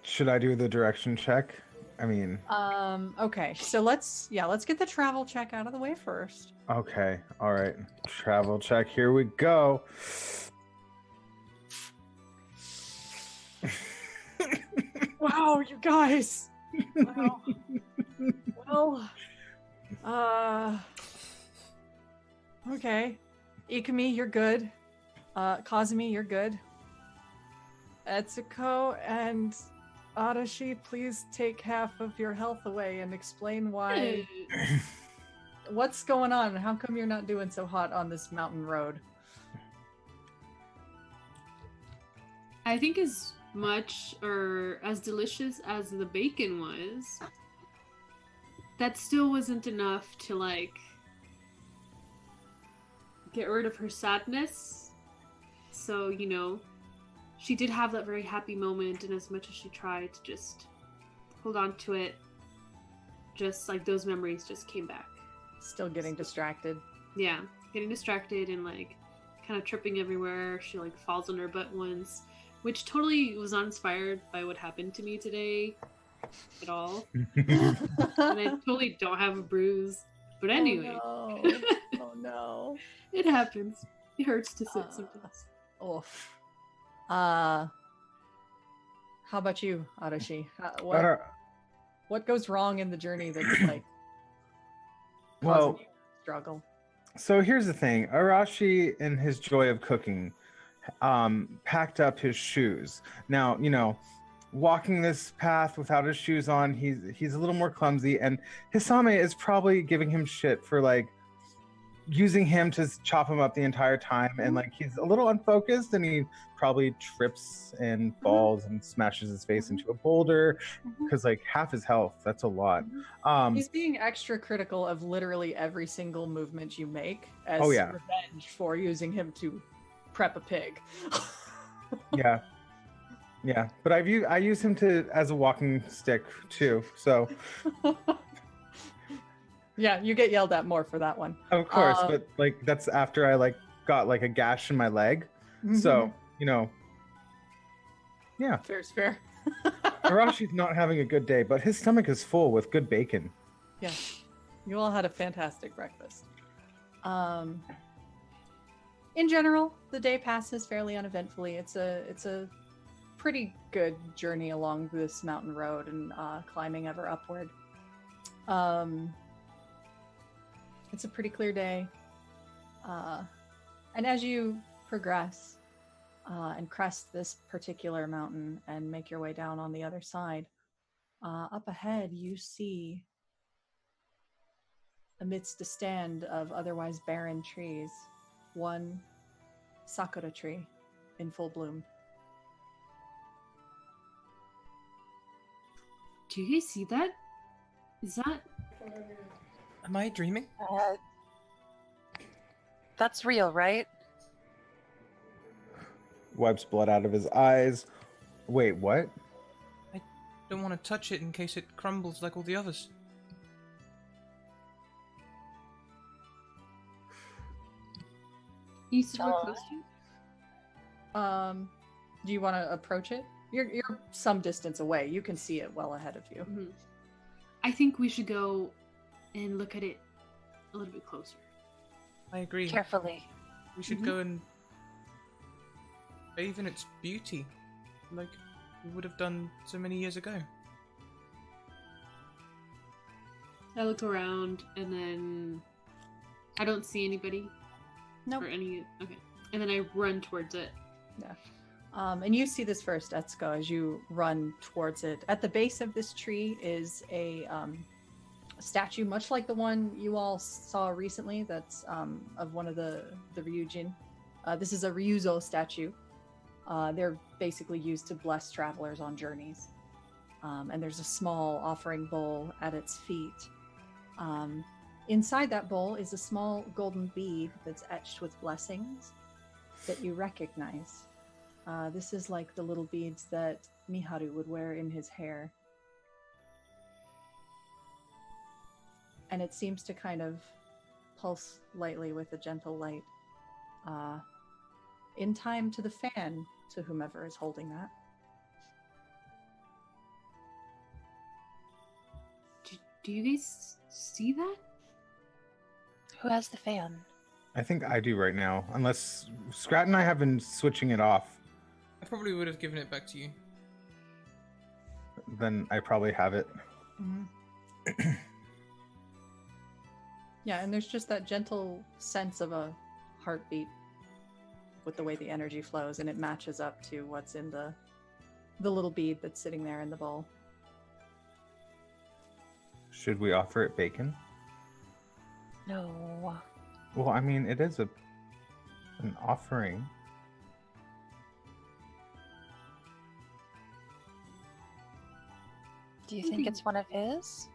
Should I do the direction check? I mean, Okay, so let's get the travel check out of the way first. okay, all right. Travel check. Here we go. Wow, you guys. Wow. Well, okay. Ikumi, you're good. Kazumi, you're good. Etsuko and Adashi, please take half of your health away and explain why. What's going on? How come you're not doing so hot on this mountain road? I think as much or as delicious as the bacon was, that still wasn't enough to like get rid of her sadness. So, she did have that very happy moment, and as much as she tried to just hold on to it, just like those memories just came back. Still getting distracted. Yeah, getting distracted and like kind of tripping everywhere. She like falls on her butt once, which totally was not inspired by what happened to me today at all. And I totally don't have a bruise. But anyway, Oh no. Oh, no. it happens. It hurts to sit sometimes. Oof. How about you, Arashi? What goes wrong in the journey that's like causing Well, you to struggle? so here's the thing. Arashi, in his joy of cooking, packed up his shoes. Now, walking this path without his shoes on, he's a little more clumsy, and Hisame is probably giving him shit for like using him to chop him up the entire time, and like he's a little unfocused, and he probably trips and falls and smashes his face into a boulder because like half his health. That's a lot. He's being extra critical of literally every single movement you make as Oh, yeah. revenge for using him to prep a pig. Yeah. But I use him as a walking stick too. So Yeah, you get yelled at more for that one. of course, but like that's after I like got like a gash in my leg. So yeah. Fair's fair. Arashi's not having a good day, but his stomach is full with good bacon. Yeah, you all had a fantastic breakfast. In general, the day passes fairly uneventfully. It's a pretty good journey along this mountain road and climbing ever upward. It's a pretty clear day, and as you progress and crest this particular mountain and make your way down on the other side, up ahead you see, amidst a stand of otherwise barren trees, one sakura tree in full bloom. Do you guys see that? Is that? Am I dreaming? That's real, right? Wipes blood out of his eyes. Wait, what? Don't want to touch it in case it crumbles like all the others. You still Tell close us. to? Do you want to approach it? You're some distance away. You can see it well ahead of you. Mhm. I think we should go and look at it a little bit closer. I agree. Carefully. We should go and bathe in its beauty, like we would have done so many years ago. I look around and then I don't see anybody. Nope. Or any. Okay. And then I run towards it. Yeah. And you see this first, Etsuko, as you run towards it. At the base of this tree is a statue, much like the one you all saw recently. That's of one of the Ryujin. This is a Ryuzo statue. They're basically used to bless travelers on journeys. And there's a small offering bowl at its feet. Inside that bowl is a small golden bead that's etched with blessings that you recognize. This is like the little beads that Miharu would wear in his hair. And it seems to kind of pulse lightly with a gentle light. In time to the fan, to whomever is holding that. Do you guys see that? Who has the fan? I think I do right now, unless Scrat and I have been switching it off. I probably would have given it back to you. Then I probably have it. Mm-hmm. Yeah, and there's just that gentle sense of a heartbeat with the way the energy flows, and it matches up to what's in the little bead that's sitting there in the bowl. Should we offer it bacon? No. Well, I mean, it is an offering. Do you think it's one of his?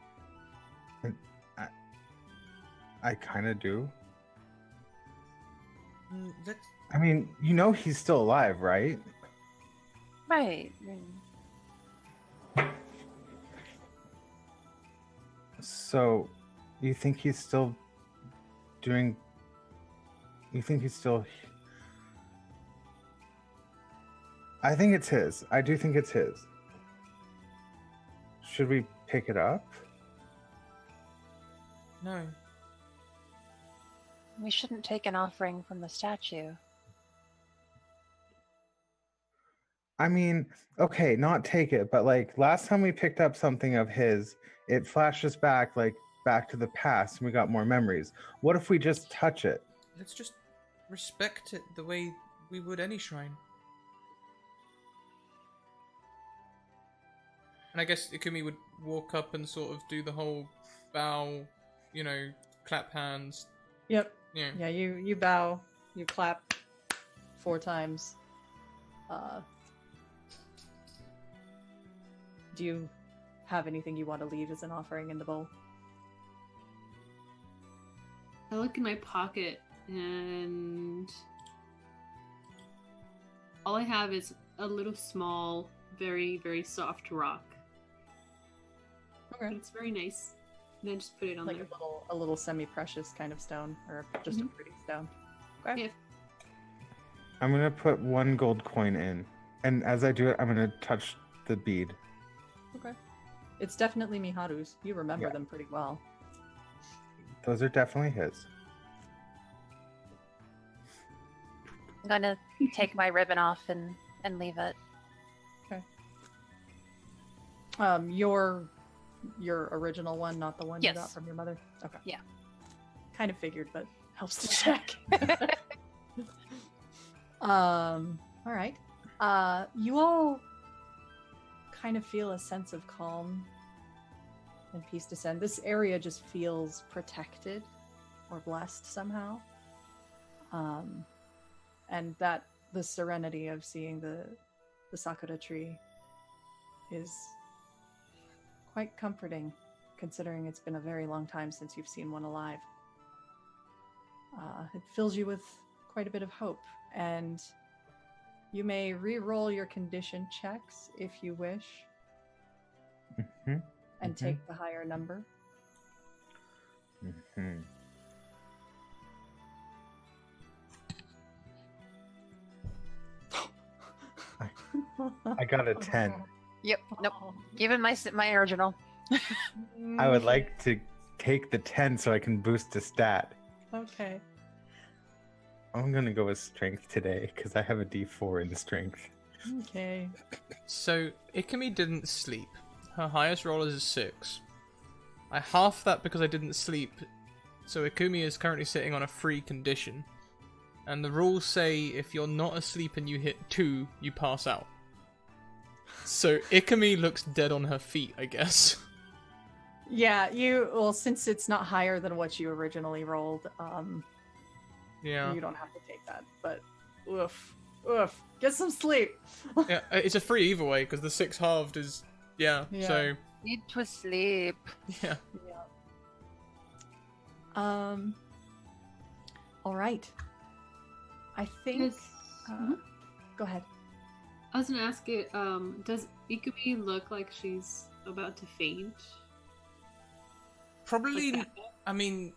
I kind of do. Let's I mean, he's still alive, right? Right. So, you think he's still doing... You think he's still... I think it's his. I do think it's his. Should we pick it up? no. We shouldn't take an offering from the statue. I mean, okay, not take it, but like last time we picked up something of his, it flashed us back like back to the past and we got more memories. What if we just touch it? Let's just respect it the way we would any shrine. And I guess Ikumi would walk up and sort of do the whole bow, you know, clap hands. Yep. Yeah. Yeah, you bow, you clap 4 times. Do you have anything you want to leave as an offering in the bowl? I look in my pocket and all I have is a little small, very, very soft rock. Okay. But it's very nice. And then just put it on Like there. a little semi-precious kind of stone, or just a pretty stone. Okay. Yeah. I'm gonna put 1 gold coin in, and as I do it, I'm gonna touch the bead. Okay. It's definitely Miharu's. You remember Yeah. them pretty well. Those are definitely his. I'm gonna take my ribbon off and leave it. Your original one, not the one you got Yes. from your mother? Okay. Yeah. Kind of figured, but helps to check. All right. You all kind of feel a sense of calm and peace descend. This area just feels protected or blessed somehow. And that the serenity of seeing the sakura tree is quite comforting, considering it's been a very long time since you've seen one alive. It fills you with quite a bit of hope, and you may re-roll your condition checks if you wish, Mhm, and mhm. take the higher number. Mhm. I got a 10. Yep. Nope. Even my original. I would like to take the 10 so I can boost a stat. Okay. I'm gonna go with strength today because I have a D4 in strength. Okay. So, Ikumi didn't sleep. Her highest roll is a 6. I half that because I didn't sleep, so Ikumi is currently sitting on a free condition. And the rules say if you're not asleep and you hit 2, you pass out. So, Ikumi looks dead on her feet, I guess. Yeah, well, since it's not higher than what you originally rolled, Yeah. you don't have to take that. But oof, get some sleep. Yeah, it's a free either way because the 6 halved is. Yeah, Yeah. so. Need to sleep. Yeah. Yeah. All right. I think. Yes. Go ahead. I was gonna ask it, does Ikumi look like she's about to faint? Probably. Like that? I mean,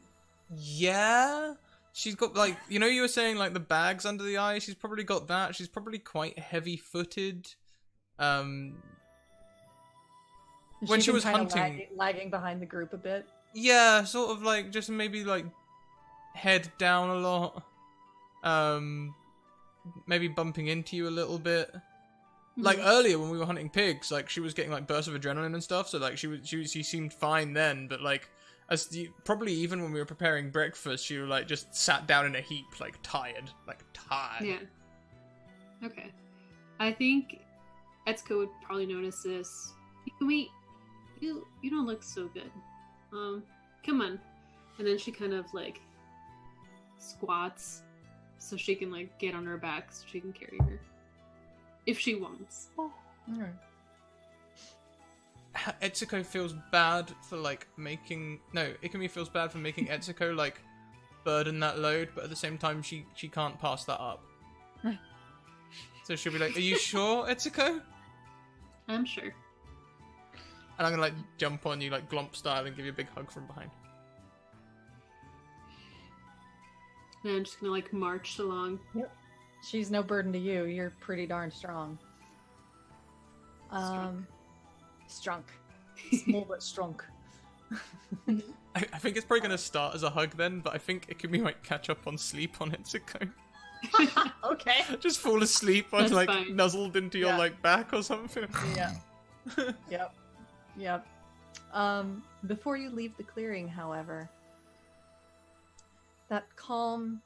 yeah. She's got, like, you know, you were saying, like, the bags under the eye? She's probably got that. She's probably quite heavy-footed. When She's she been was kinda hunting. lagging behind the group a bit. Yeah, sort of, like, just maybe, like, head down a lot. Maybe bumping into you a little bit. Like, earlier when we were hunting pigs, like, she was getting, like, bursts of adrenaline and stuff, so, like, she seemed fine then, but, like, probably even when we were preparing breakfast, she was, like, just sat down in a heap, like, tired. Yeah. Okay. I think Etsuko would probably notice this. Ikumi, you don't look so good. Come on. And then she kind of like squats so she can like get on her back so she can carry her. If she wants. Alright. Etsuko feels bad for, like, making... No, Ikumi feels bad for making Etsuko, like, burden that load, but at the same time, she can't pass that up. So she'll be like, are you sure, Etsuko? I'm sure. And I'm gonna, like, jump on you, like, glomp style, and give you a big hug from behind. And I'm just gonna like march along. She's no burden to you. You're pretty darn strong. Strunk. Strunk. Small but strong. I think it's probably going to start as a hug then, but I think Ikumi might catch up on sleep on Etsuko. Okay. Just fall asleep on That's like fine. nuzzled into your Yeah. like back or something. Yeah. Yep. Before you leave the clearing, however, that calm,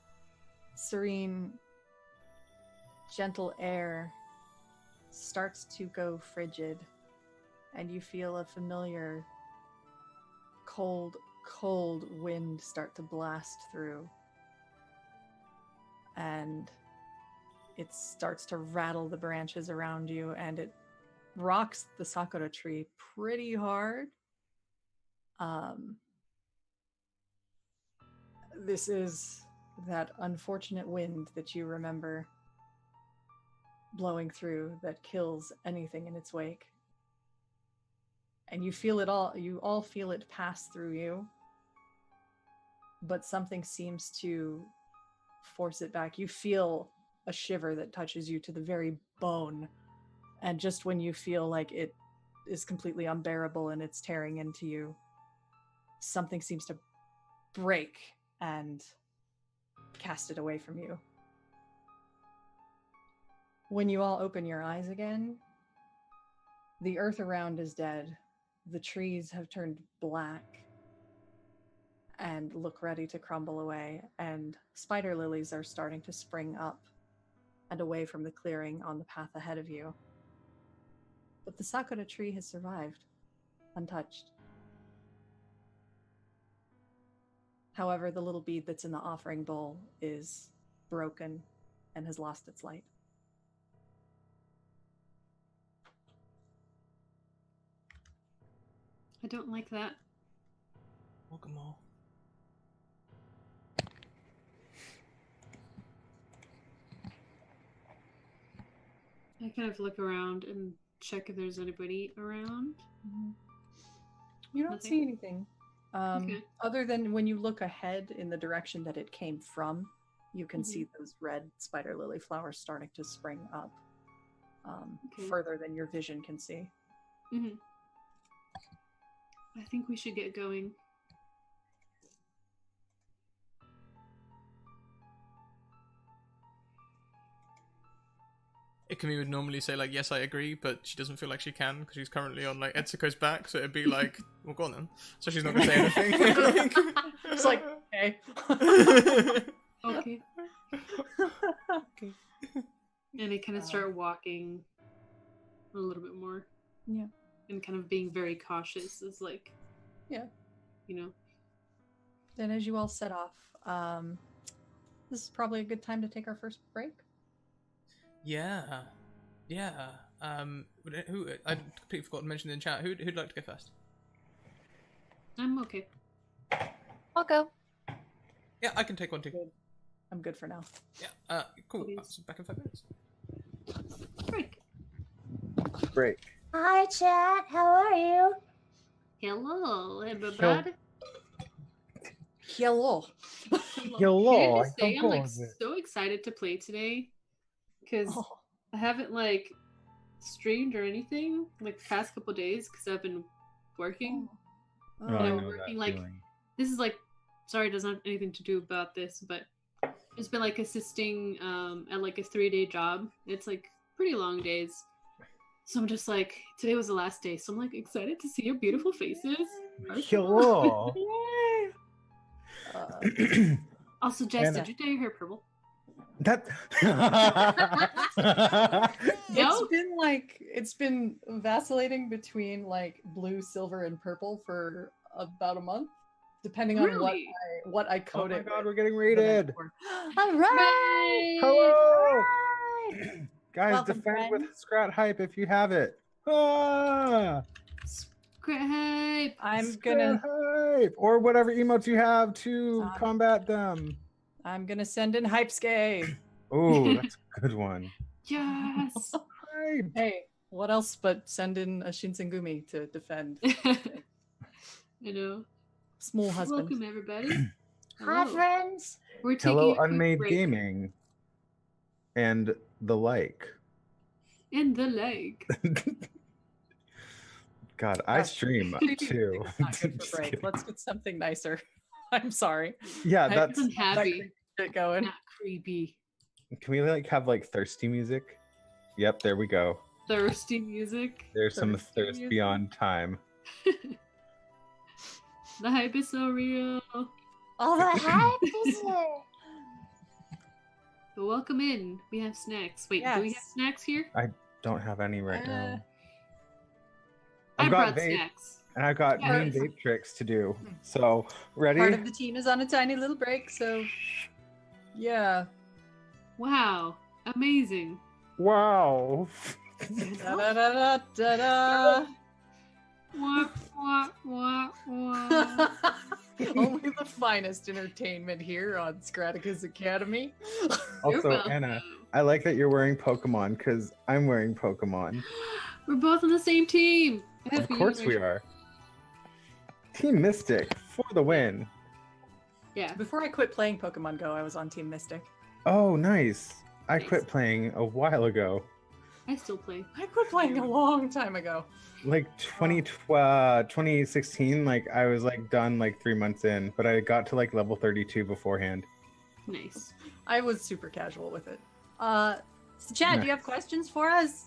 serene, gentle air starts to go frigid, and you feel a familiar cold wind start to blast through. And it starts to rattle the branches around you, and it rocks the sakura tree pretty hard. This is that unfortunate wind that you remember blowing through that kills anything in its wake. And you feel it all, you all feel it pass through you, but something seems to force it back. You feel a shiver that touches you to the very bone, and just when you feel like it is completely unbearable and it's tearing into you, something seems to break and cast it away from you. When you all open your eyes again, the earth around is dead. The trees have turned black and look ready to crumble away, and spider lilies are starting to spring up and away from the clearing on the path ahead of you. But the sakura tree has survived, untouched. However, the little bead that's in the offering bowl is broken and has lost its light. I don't like that. Welcome all. I kind of look around and check if there's anybody around. You don't Nothing? see anything. Okay. Other than when you look ahead in the direction that it came from, you can Mhm. see those red spider lily flowers starting to spring up Okay. further than your vision can see. Hmm. I think we should get going. Ikumi would normally say like, yes, I agree, but she doesn't feel like she can because she's currently on like Etsuko's back, so it'd be like, well, go on then. So she's not gonna say anything. It's like, okay. Okay. Okay. And I kind of start walking a little bit more. Yeah. And kind of being very cautious is like, Yeah. you know. Then as you all set off, this is probably a good time to take our first break. Yeah. Who? I completely forgot to mention in chat. Who'd like to go first? I'm okay. I'll go. Yeah, I can take one too. I'm good for now. Yeah. Cool. Please. So back in 5 minutes. Break. Break. Hi, chat. How are you? Hello, everybody. Hello. Hello, Can I I just say I'm like suppose it- so excited to play today because Oh, I haven't like streamed or anything like the past couple days because I've been working. Oh, And I I'm know working that like feeling. this is like sorry, it doesn't have anything to do about this, but it's been like assisting at like a 3-day job. It's like pretty long days. So I'm just like today was the last day, so I'm like excited to see your beautiful faces. Hello. Also, Jess, And, did you dye your hair purple? that. No? it's been vacillating between like blue, silver, and purple for about a month, depending on Really? what I Oh code my it. god, with we're getting the night rated. before. All right. Hello. Right. Guys, Welcome, defend with friends. Scrat Hype if you have it. Ah, Great hype. I'm Scrat gonna Hype. Or whatever emotes you have to Um, combat them. send in Hypeske. Oh, that's a good one. Yes. Hype. Hey, what else but send in a Shinsengumi to defend? I know. Small husband. Welcome, everybody. Hi, Hello. friends. We're taking Hello, a quick Unmade break. Gaming. And the like. And the leg. God, I Gosh, stream creepy too. music's not good for Just break. kidding. Let's get something nicer. I'm sorry. Yeah, I- that's. I'm That happy. creepy shit going. Not creepy. Can we like have like thirsty music? Yep, there we go. Thirsty music. There's some Thirsty thirst music. beyond time. The hype is so real. All the hype is here. But welcome in. We have snacks. Wait, do we have Yes. snacks here? Don't have any right now. I I've got brought vape, snacks. and I've got Yeah. mean vape tricks to do. So ready? Part of the team is on a tiny little break, so yeah. Wow. Amazing. Wow. Da da da da da. Wah, wah, wah, wah. Only the finest entertainment here on Scratica's Academy. Also, welcome. Anna, I like that you're wearing Pokemon because I'm wearing Pokemon. We're both on the same team. Of course we are. Team Mystic for the win. Yeah. Before I quit playing Pokemon Go, I was on Team Mystic. Oh, nice. I Nice. quit playing a while ago. I still play. I quit playing a long time ago. Like 2012, 2016, like I was like done like 3 months in, but I got to like level 32 beforehand. Nice. I was super casual with it. So Chad, do you have questions for us?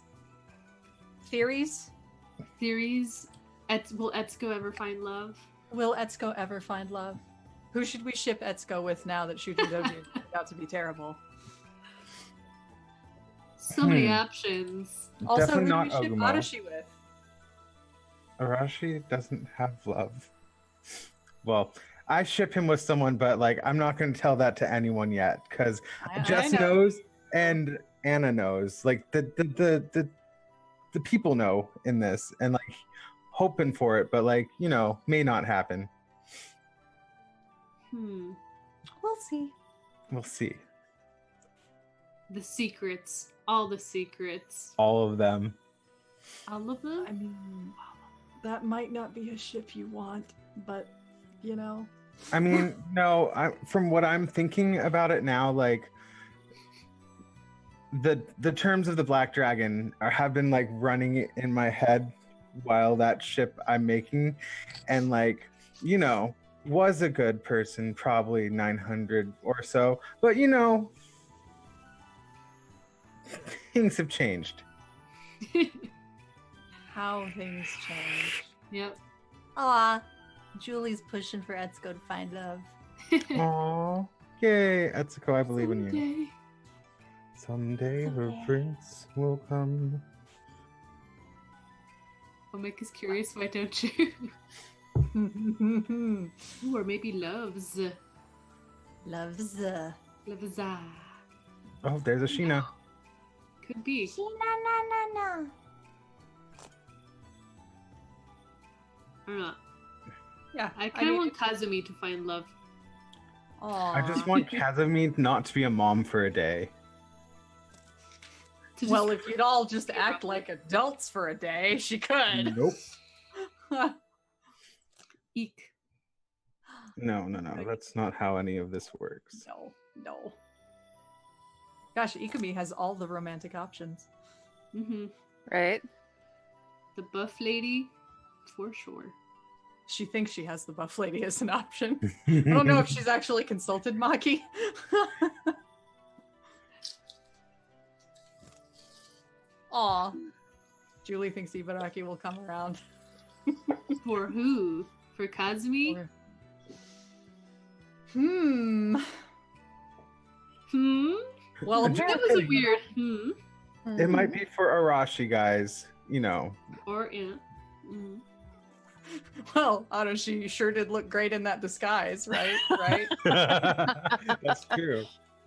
Theories? Theories. Will Etsuko ever find love? Will Etsuko ever find love? Who should we ship Etsuko with now that Shooting Doji is about to be terrible? So many options. Also, Definitely who not do we ship Agumon. Adachi with? Arashi doesn't have love. Well, I ship him with someone, but like I'm not going to tell that to anyone yet because Jess know. knows and Anna knows. Like the people know in this and like hoping for it, but like may not happen. We'll see. We'll see. The secrets. All the secrets. All of them. All of them? I mean, that might not be a ship you want, but I mean, no. From what I'm thinking about it now, like the terms of the Black Dragon have been like running in my head while that ship I'm making, and like was a good person, probably 900 or so, but things have changed. how things change. Yep. Aw, Julie's pushing for Etsuko to find love. Aww. Yay, Etsuko, I believe in you. Someday. Someday the Someday. prince will come. I'll make us curious, why don't you? Ooh, or maybe loves. Loves. Loves. Oh, there's a Sheena. Could be. Na. I don't know. Yeah, I kind of want Kazumi to find love. I just want Kazumi not to be a mom for a day. To Well, just- if you'd all just act like adults for a day, she could. Nope. Eek. No. That's not how any of this works. No. Gosh, Ikumi has all the romantic options. Mm-hmm. Right? The buff lady, for sure. She thinks she has the buff lady as an option. I don't know if she's actually consulted Maki. Aw. Julie thinks Ibaraki will come around. For who? For Kazumi? Or- Hmm. Well, That That was a weird It might be for Arashi, guys. Or yeah. Mhm. Well, Adachi sure did look great in that disguise, right? Right? That's true.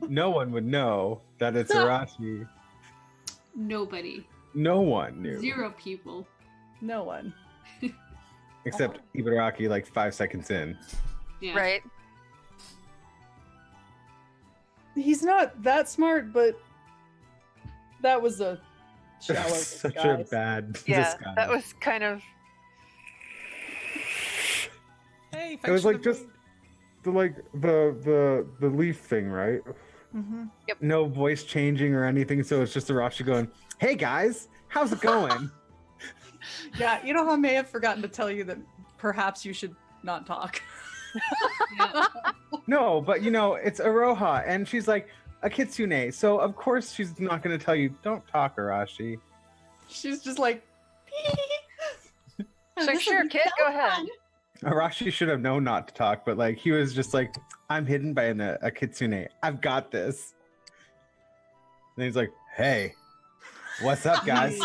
No one would know that it's Arashi. Nobody. No one knew. 0 people. No one. Except Ibaraki, like 5 seconds in. Yeah. Right? He's not that smart, but that was a shallow Such a disguise. bad Yeah, disguise. that was kind of. Hey, It was like just the leaf thing, right? Mm-hmm. No voice changing or anything, so it's just Arashi going, "Hey guys, how's it going?" Yeah, I may have forgotten to tell you that perhaps you should not talk. Yeah. No, but it's Aroha, and she's like a kitsune, so of course she's not going to tell you, don't talk, Arashi. She's just like, So sure, kid, go ahead. Arashi should have known not to talk, but like he was just like, I'm hidden by a kitsune. I've got this. And he's like, hey, what's up, guys?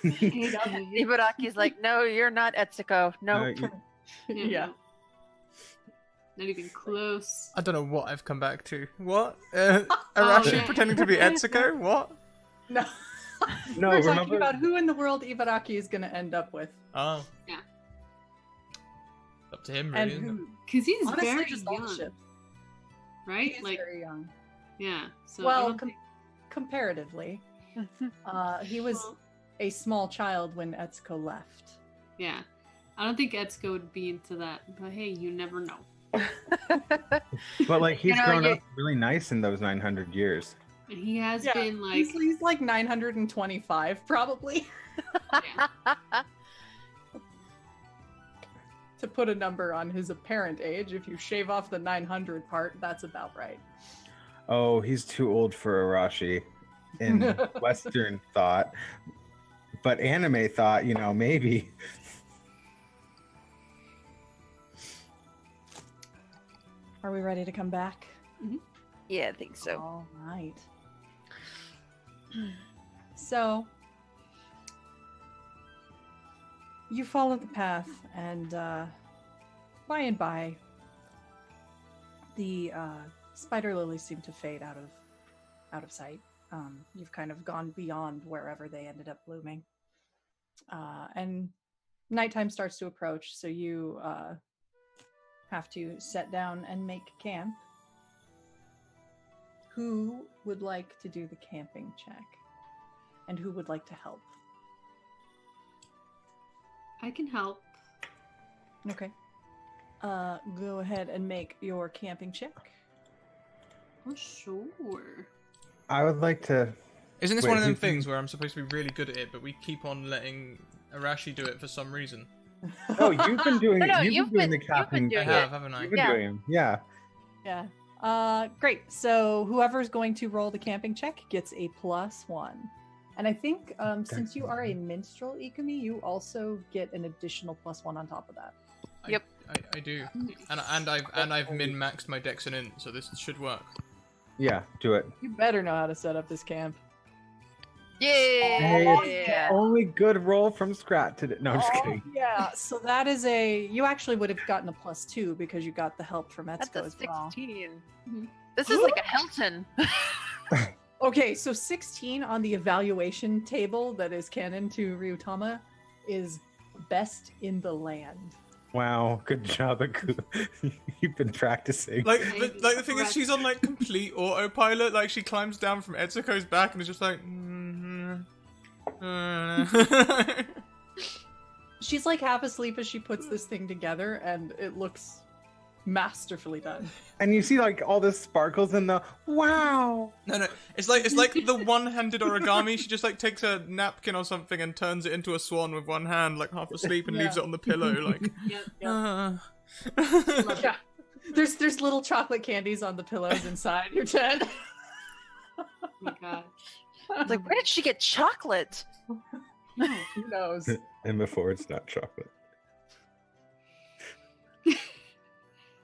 Ibaraki's like, no, you're not Etsuko. No. yeah. Not even close. I don't know what I've come back to. What? Arashi yeah. pretending to be Etsuko? What? No. No, We're talking remember? about who in the world Ibaraki is going to end up with. Oh. Yeah. Up to him, And really. isn't it? who, Because he's honestly, very just all the young, shit. He right? is Like, very young. yeah. So I Well, don't think- comparatively. He was well, a small child when Etsuko left. yeah. I don't think Etsuko would be into that. But hey, you never know. But like he's You know, grown you- up really nice in those 900 years. And he has Yeah, been like, he's like 925 probably. yeah. To put a number on his apparent age, if you shave off the 900 part, that's about right. Oh, he's too old for Arashi in Western thought. But anime thought, maybe. Are we ready to come back? Yeah, I think so. All right. So, you follow the path, and by and by, the spider lilies seem to fade out of sight. You've kind of gone beyond wherever they ended up blooming, and nighttime starts to approach. So you have to set down and make camp. Who would like to do the camping check? And who would like to help? I can help. Okay. Go ahead and make your camping check. Oh, sure. I would like to. Isn't this Wait, one of them who- things where I'm supposed to be really good at it, but we keep on letting Arashi do it for some reason? Oh, you've been doing No, you've been doing the capping. doing I it. have, haven't I? You've been Yeah. doing them. Yeah. Yeah. Great. So whoever's going to roll the camping check gets a +1. And I think since you are a minstrel, Ikumi, you also get an additional +1 on top of that. I do. And I've min-maxed my dex and int, so this should work. Yeah, do it. You better know how to set up this camp. Hey, it's Yeah. the only good roll from Scrat today. No, I'm just kidding. Yeah, so that is you actually would have gotten a +2 because you got the help from That's Etsuko a as well. 16. Mhm. This is like a Hilton. Okay, so 16 on the evaluation table that is canon to Ryutama is best in the land. Wow, good job, Aku. You've been practicing. Like, Maybe the thing is, correct. she's on like complete autopilot. Like, she climbs down from Etsuko's back and is just like. She's like half asleep as she puts this thing together, and it looks masterfully done. And you see like all the sparkles in the wow. No, it's like the one-handed origami. She just like takes a napkin or something and turns it into a swan with one hand, like half asleep, and leaves it on the pillow. Like, Yep. Yeah. There's little chocolate candies on the pillows inside your tent. Oh my god. It's like, where did she get chocolate? Who knows? And before it's not chocolate.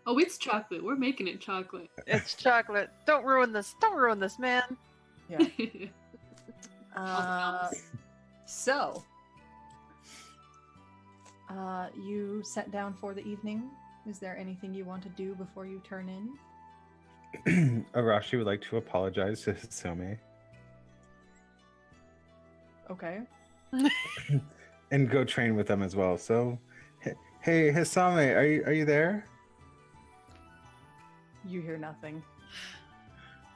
Oh, it's chocolate. We're making it chocolate. It's chocolate. Don't ruin this. Don't ruin this, man. Yeah. All So, you set down for the evening. Is there anything you want to do before you turn in? Arashi would like to apologize to Hisome Okay. and go train with them as well. So, hey Hisame, are you there? You hear nothing.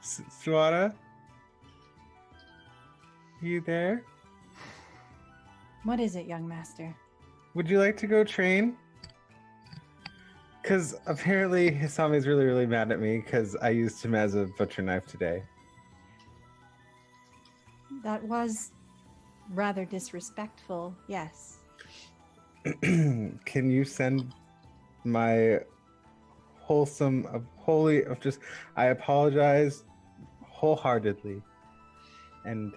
Suara? You there? What is it, young master? Would you like to go train? Because apparently Hisame's really, really mad at me because I used him as a butcher knife today. That was rather disrespectful, yes. Can you send my I apologize wholeheartedly, and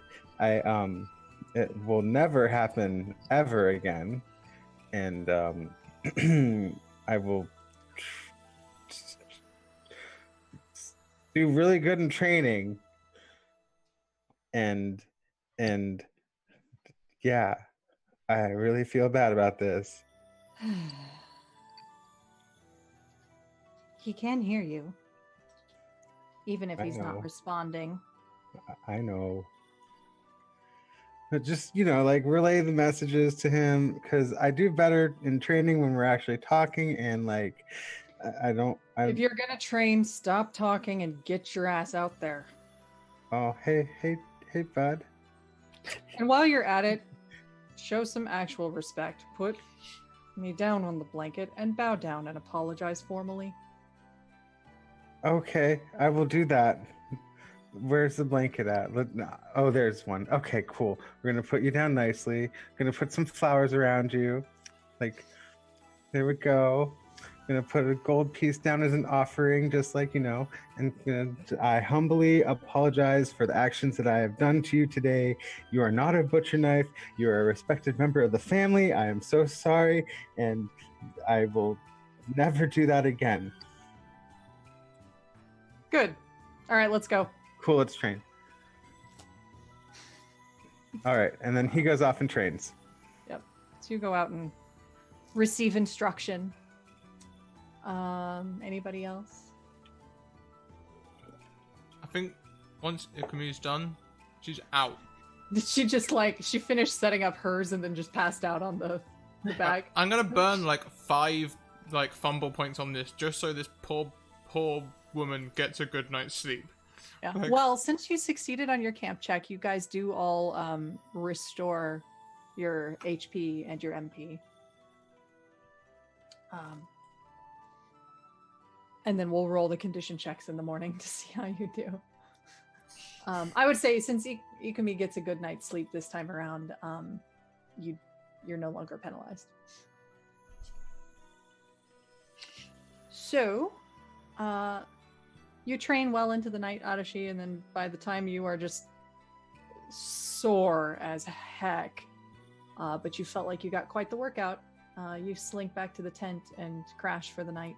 it will never happen ever again, and I will do really good in training, and yeah, I really feel bad about this. He can hear you, even if I he's know. not responding. I know. But just, like relay the messages to him, because I do better in training when we're actually talking, and like If you're gonna train, stop talking and get your ass out there. Oh, hey, bud. And while you're at it, show some actual respect. Put me down on the blanket and bow down and apologize formally. Okay, I will do that. Where's the blanket at? Oh, there's one. Okay, cool. We're gonna put you down nicely. Gonna put some flowers around you. Like, there we go. Gonna put a gold piece down as an offering, just like, and I humbly apologize for the actions that I have done to you today. You are not a butcher knife. You are a respected member of the family. I am so sorry, and I will never do that again. Good. All right, let's go. Cool, let's train. All right, and then he goes off and trains. Yep. So you go out and receive instruction. Anybody else? I think once Ikumi's done, she's out. Did she just she finished setting up hers and then just passed out on the bag? I'm gonna burn like 5 fumble points on this just so this poor woman gets a good night's sleep. Yeah. Well, since you succeeded on your camp check, you guys do all restore your HP and your MP. And then we'll roll the condition checks in the morning to see how you do. I would say since Ikumi gets a good night's sleep this time around, you're no longer penalized. So, you train well into the night, Adashi, and then by the time you are just sore as heck, but you felt like you got quite the workout, you slink back to the tent and crash for the night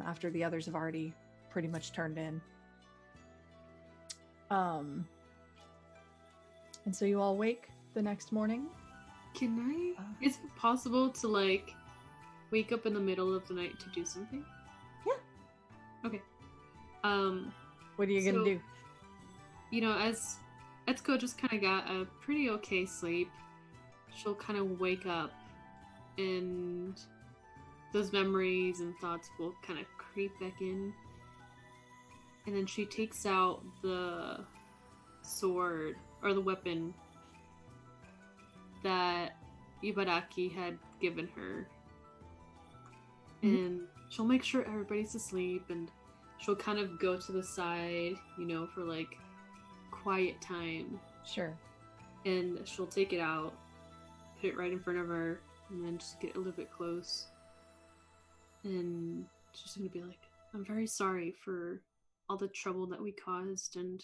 after the others have already pretty much turned in. And so you all wake the next morning. Can I? Is it possible to wake up in the middle of the night to do something? Yeah. Okay. What are you gonna do? As Etsuko just kind of got a pretty okay sleep, she'll kind of wake up, and those memories and thoughts will kind of creep back in. And then she takes out the sword, or the weapon, that Ibaraki had given her. And she'll make sure everybody's asleep, and she'll kind of go to the side, for quiet time. Sure. And she'll take it out, put it right in front of her, and then just get a little bit close. And she's gonna be like, I'm very sorry for all the trouble that we caused, and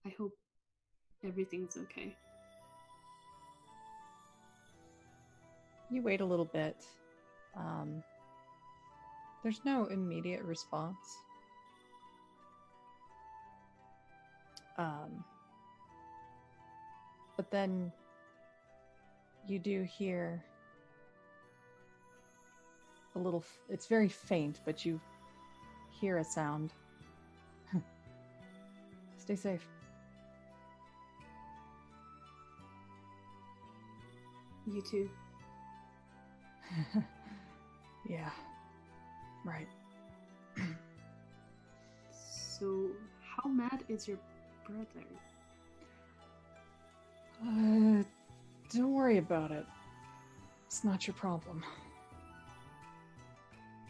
I hope everything's okay. You wait a little bit. There's no immediate response. But then you do hear a little, it's very faint, but you hear a sound. Stay safe. You too. Yeah. Right. So, how mad is your brother? Don't worry about it. It's not your problem.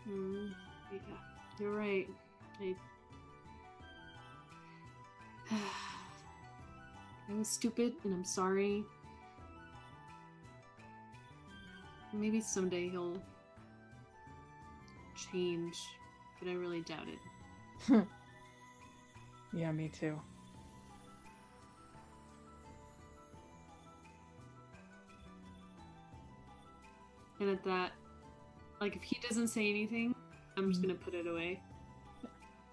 Yeah, you're right. I was stupid and I'm sorry. Maybe someday he'll change, but I really doubt it. Yeah, me too. And at that, like, if he doesn't say anything, I'm just gonna put it away.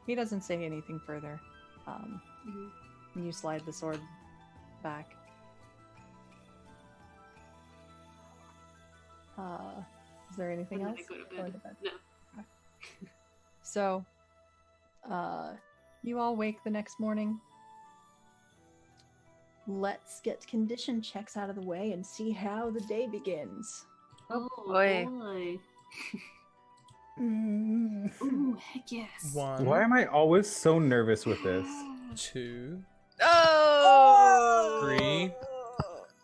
He doesn't say anything further. Mhm. And you slide the sword back. Is there anything And then else? I go to Or bed. to bed? No. So, you all wake the next morning. Let's get condition checks out of the way and see how the day begins. Oh boy. boy. Mm. Ooh, heck yes. 1, Why am I always so nervous with this? 2, Oh! 3,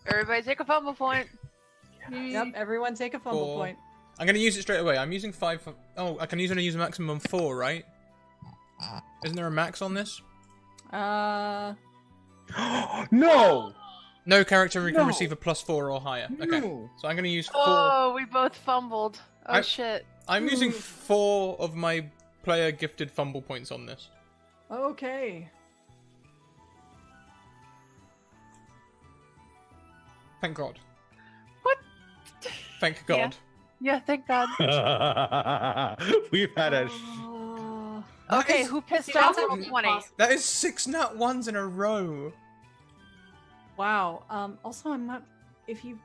Everybody take a fumble point. Yep, everyone take a fumble 4. point. I'm gonna use it straight away. I'm using 5. Oh, I can only use a maximum 4, right? Isn't there a max on this? No! No character can No. receive a +4 or higher. Okay, No. so I'm gonna use 4. Oh, we both fumbled. Oh shit. I'm using 4 of my player gifted fumble points on this. Okay. Thank God. What? Thank God. Yeah, thank God. We've had a. Okay, is- who pissed See, off that's roll 20? That is 6 nat 1s in a row. Wow. Also, I'm not. If you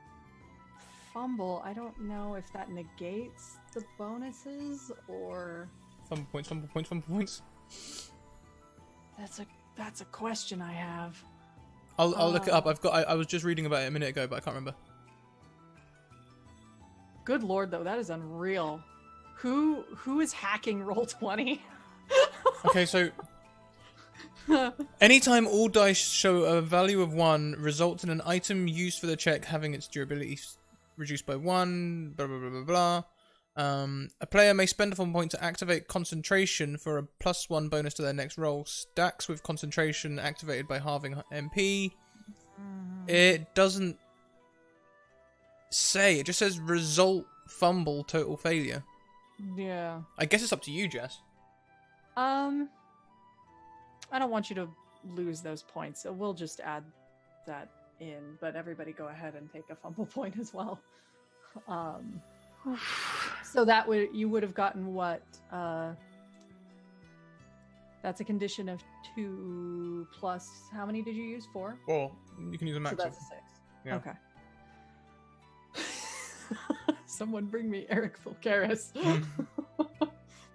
fumble, I don't know if that negates the bonuses or. Fumble points, fumble points, fumble points. That's a question I have. I'll look it up. I was just reading about it a minute ago, but I can't remember. Good lord, though, that is unreal. Who is hacking Roll20? Okay, so anytime all dice show a value of 1 results in an item used for the check having its durability reduced by 1, blah blah blah blah blah. A player may spend a fumble point to activate concentration for a +1 bonus to their next roll. Stacks with concentration activated by halving MP. It doesn't say. It just says result fumble total failure. Yeah. I guess it's up to you, Jess. I don't want you to lose those points, so we'll just add that in. But everybody go ahead and take a fumble point as well. So that you would have gotten what? That's a condition of 2 plus. How many did you use? 4. Or you can use a So max. that's a 6. Yeah. Okay. Someone bring me Eric Fulcaris.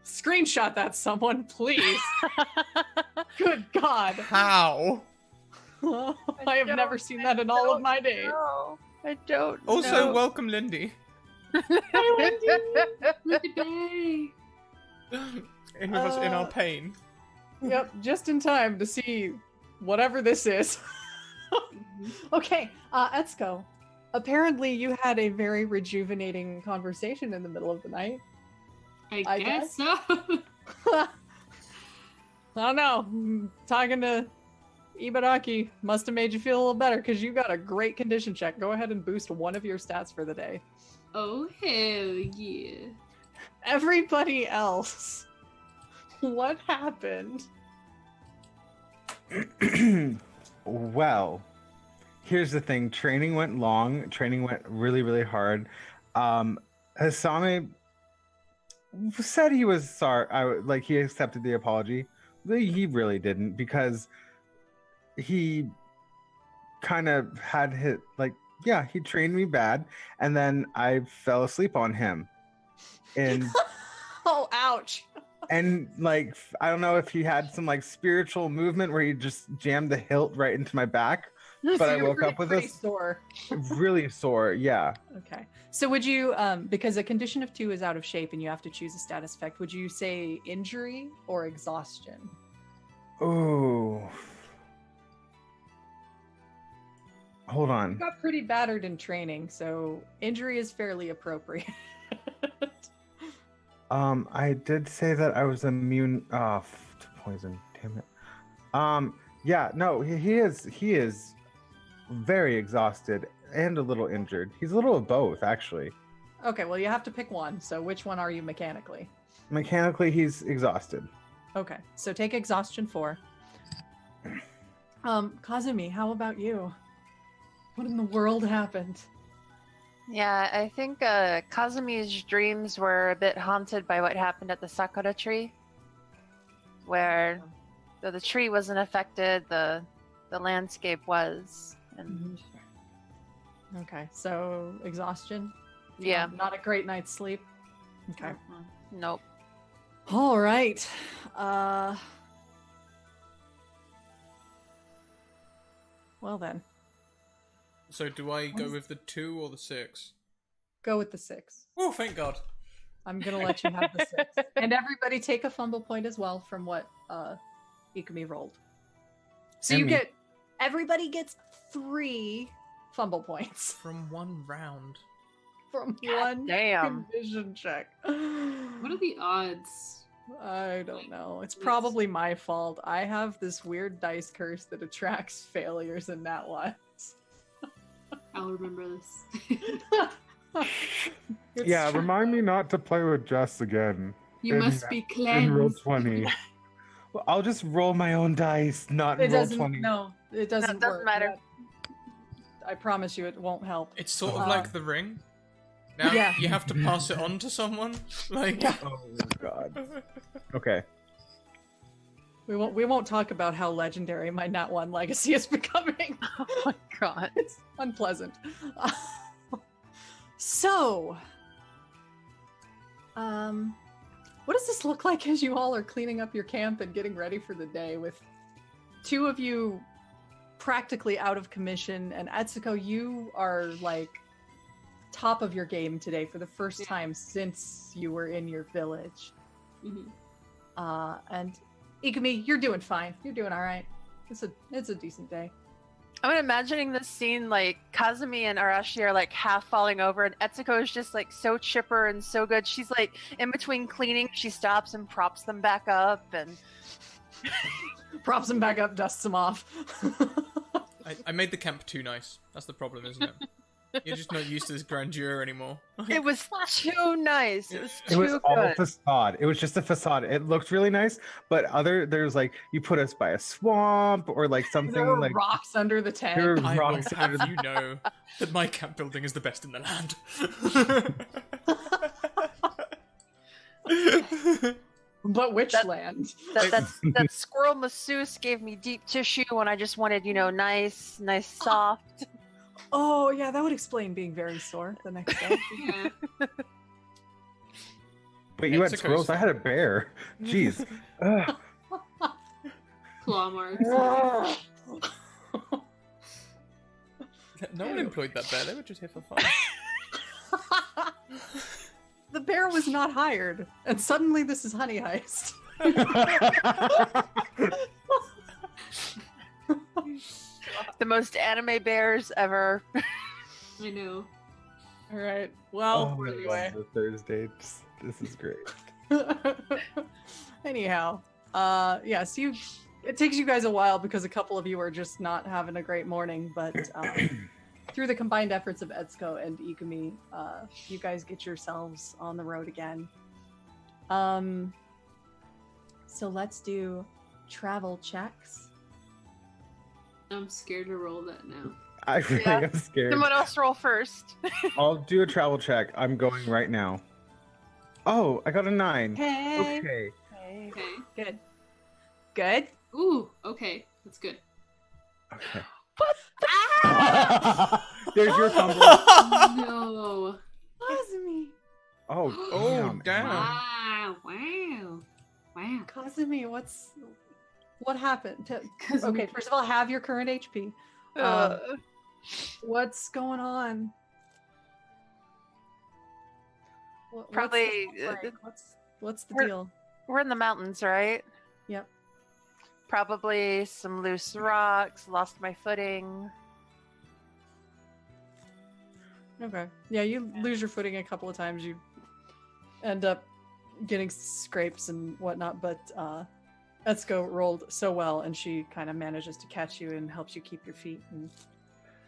Screenshot that, someone, please. Good God. How? I have never seen that in all of my days. No, I don't Also, know. welcome, Lindy. Look at day. In with us in our pain. Yep, just in time to see whatever this is. Okay, Etsuko. Apparently, you had a very rejuvenating conversation in the middle of the night. I guess so. I don't know. Talking to Ibaraki must have made you feel a little better because you got a great condition check. Go ahead and boost one of your stats for the day. Oh, hell yeah. Everybody else, what happened? Well, here's the thing. Training went long. Training went really, really hard. Hasame said he was sorry. Like he accepted the apology. But he really didn't, because he kind of had hit like, yeah, he trained me bad, and then I fell asleep on him. And Oh, ouch. and like I don't know if he had some like spiritual movement where he just jammed the hilt right into my back, but So I you're woke up with pretty this sore. really sore. Yeah. Okay. So would you, because a condition of 2 is out of shape and you have to choose a status effect, would you say injury or exhaustion? Oh. Hold You on. got pretty battered in training, so injury is fairly appropriate. I did say that I was immune to poison. Damn it. Yeah, no, he is very exhausted and a little injured. He's a little of both, actually. Okay, well, you have to pick one. So which one are you mechanically? Mechanically, he's exhausted. Okay, so take exhaustion 4. Kazumi, how about you? What in the world happened? Yeah, I think Kazumi's dreams were a bit haunted by what happened at the Sakura tree, where though the tree wasn't affected, the landscape was. And Okay, so exhaustion? yeah, Not a great night's sleep? Okay. nope. All right. Well then, So do I go with the 2 or the 6? go with the 6. Oh, thank God. I'm gonna let you have the 6. And everybody take a fumble point as well from what Ikumi rolled. So And you me. get everybody gets 3 fumble points From 1 round. from one Damn. condition check. What are the odds? I don't know. It's probably my fault. I have this weird dice curse that attracts failures and nat ones. I'll remember this. It's Yeah, true. remind me not to play with Jess again. You must be In roll cleansed. 20. Well, I'll just roll my own dice, not It roll doesn't. 20. No, it doesn't. doesn't work. matter. I promise you, it won't help. It's sort of Uh, like the ring. Now yeah. you have to pass it on to someone. Like, Yeah. Oh, God. Okay. We won't talk about how legendary my Nat 1 legacy is becoming. Oh my god. It's unpleasant. So, what does this look like as you all are cleaning up your camp and getting ready for the day with 2 of you practically out of commission, and Etsuko, you are like top of your game today for the first Yeah. time since you were in your village. Mhm. And Ikumi, you're doing fine. You're doing all right. It's a decent day. I'm imagining this scene like Kazumi and Arashi are like half falling over, and Etsuko is just like so chipper and so good. She's like in between cleaning, she stops and props them back up, and Props him back up, dusts him off. I made the camp too nice. That's the problem, isn't it? You're just not used to this grandeur anymore. it was too nice. It was It too was all good. facade. It was just a facade. It looked really nice, but there's like, you put us by a swamp or like something There were like. rocks under the There tent. were I will rocks have under you know that my camp building is the best in the land. But which That- land? That squirrel masseuse gave me deep tissue when I just wanted, nice, soft. Oh, yeah, that would explain being very sore the next day. Yeah. But you had Etsuko's squirrels. I had a bear. Jeez. Ugh. Claw marks. No one employed that bear. They were just here for fun. The bear was not hired, and suddenly this is Honey Heist. The most anime bears ever. I know. All right. Well, Oh, I anyway. love the Thursday. This is great. Anyhow, yes, it takes you guys a while because a couple of you are just not having a great morning, but through the combined efforts of Etsuko and Ikumi, you guys get yourselves on the road again. So let's do travel checks. I'm scared to roll that now. I really Yeah. am scared. Someone else roll first. I'll do a travel check. I'm going right now. Oh, I got a 9. Hey. Okay. Okay. Good. Good. Ooh, okay. That's good. Okay. Ah! There's your fumble. No. Kazumi. Oh, Oh, damn. damn. Wow. Kazumi, what happened? Because Okay, first of all, have your current HP. Uh, What's going on? What's the Probably, deal like? What's the we're- deal? we're in the mountains, right? Yep. Probably some loose rocks, lost my footing. Okay. Yeah, you lose your footing a couple of times. You end up getting scrapes and whatnot, but Etsuko rolled so well, and she kind of manages to catch you and helps you keep your feet. And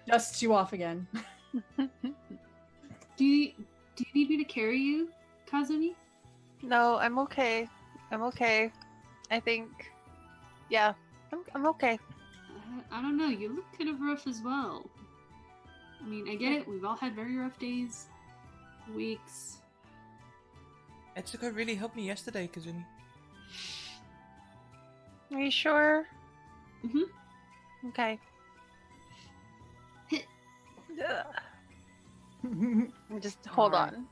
dusts you off again. Do you need me to carry you, Kazumi? No, I'm okay. I'm okay. I think, yeah, I'm okay. I don't know. You look kind of rough as well. I mean, I get it. We've all had very rough days, weeks. Etsuko really helped me yesterday, Kazumi. Are you sure? Mhm. Okay. Just hold Alright. on.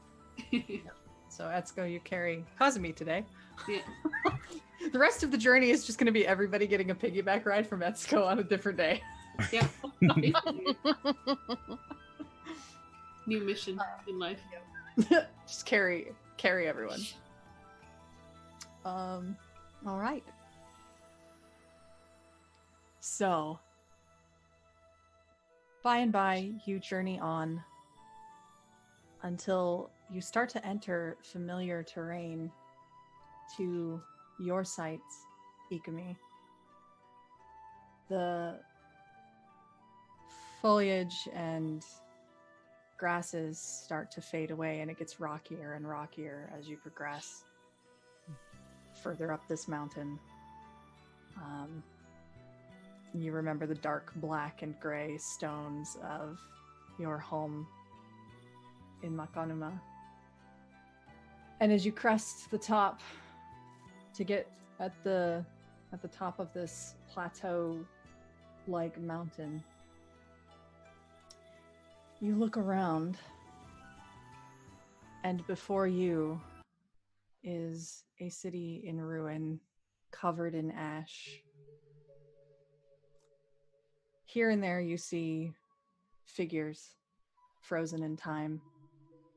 So Etsuko, you carry Kazumi today. Yeah. The rest of the journey is just going to be everybody getting a piggyback ride from Etsuko on a different day. Yeah. New mission in life. Just carry everyone. All right. So, by and by, you journey on until you start to enter familiar terrain to your sights, Ikumi. The foliage and grasses start to fade away, and it gets rockier and rockier as you progress further up this mountain. You remember the dark black and gray stones of your home in Makanuma. And as you crest the top to get at the top of this plateau-like mountain, you look around, and before you is a city in ruin, covered in ash. Here and there you see figures frozen in time,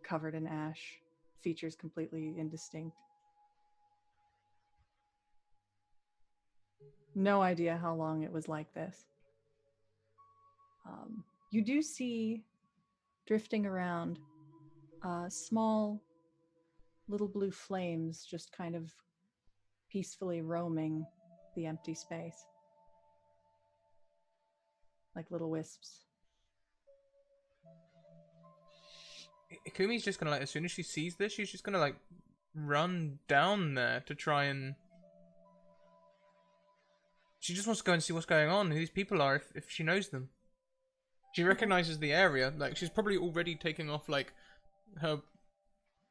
covered in ash, features completely indistinct. No idea how long it was like this. You do see drifting around small little blue flames just kind of peacefully roaming the empty space. Like little wisps. Ikumi's just gonna, like, as soon as she sees this, she's just gonna, like, run down there to try and... She just wants to go and see what's going on, who these people are, if she knows them. She recognizes the area. Like, she's probably already taking off, like, her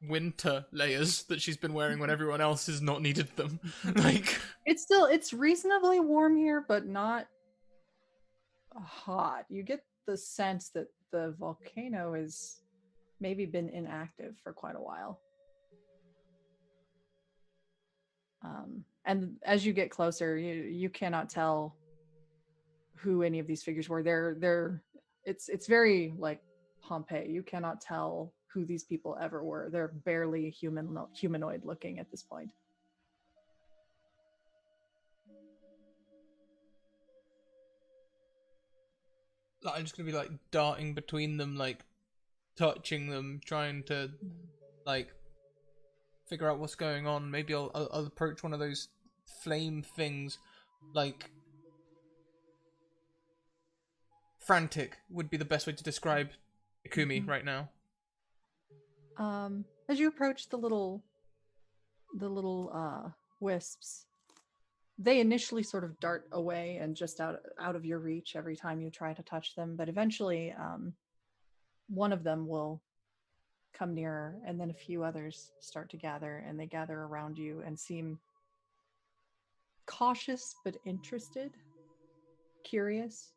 winter layers that she's been wearing when everyone else has not needed them. Like, It's reasonably warm here, but not hot. You get the sense that the volcano has maybe been inactive for quite a while. And as you get closer, you cannot tell who any of these figures were. It's very like Pompeii. You cannot tell who these people ever were. They're barely humanoid looking at this point. I'm just gonna be, like, darting between them, like, touching them, trying to, like, figure out what's going on. Maybe I'll approach one of those flame things, like, frantic would be the best way to describe Ikumi right now. As you approach the little wisps, they initially sort of dart away and just out of your reach every time you try to touch them, but eventually one of them will come nearer, and then a few others start to gather, and they gather around you and seem cautious but interested, curious.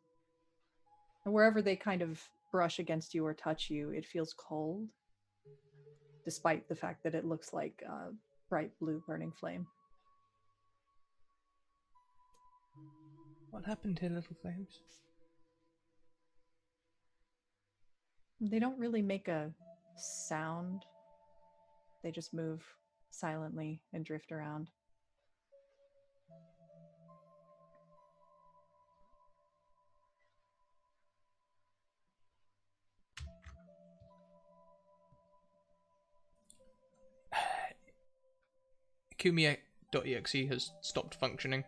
And wherever they kind of brush against you or touch you, it feels cold, despite the fact that it looks like a bright blue burning flame. What happened here, little flames? They don't really make a sound. They just move silently and drift around. Ikumi.exe has stopped functioning.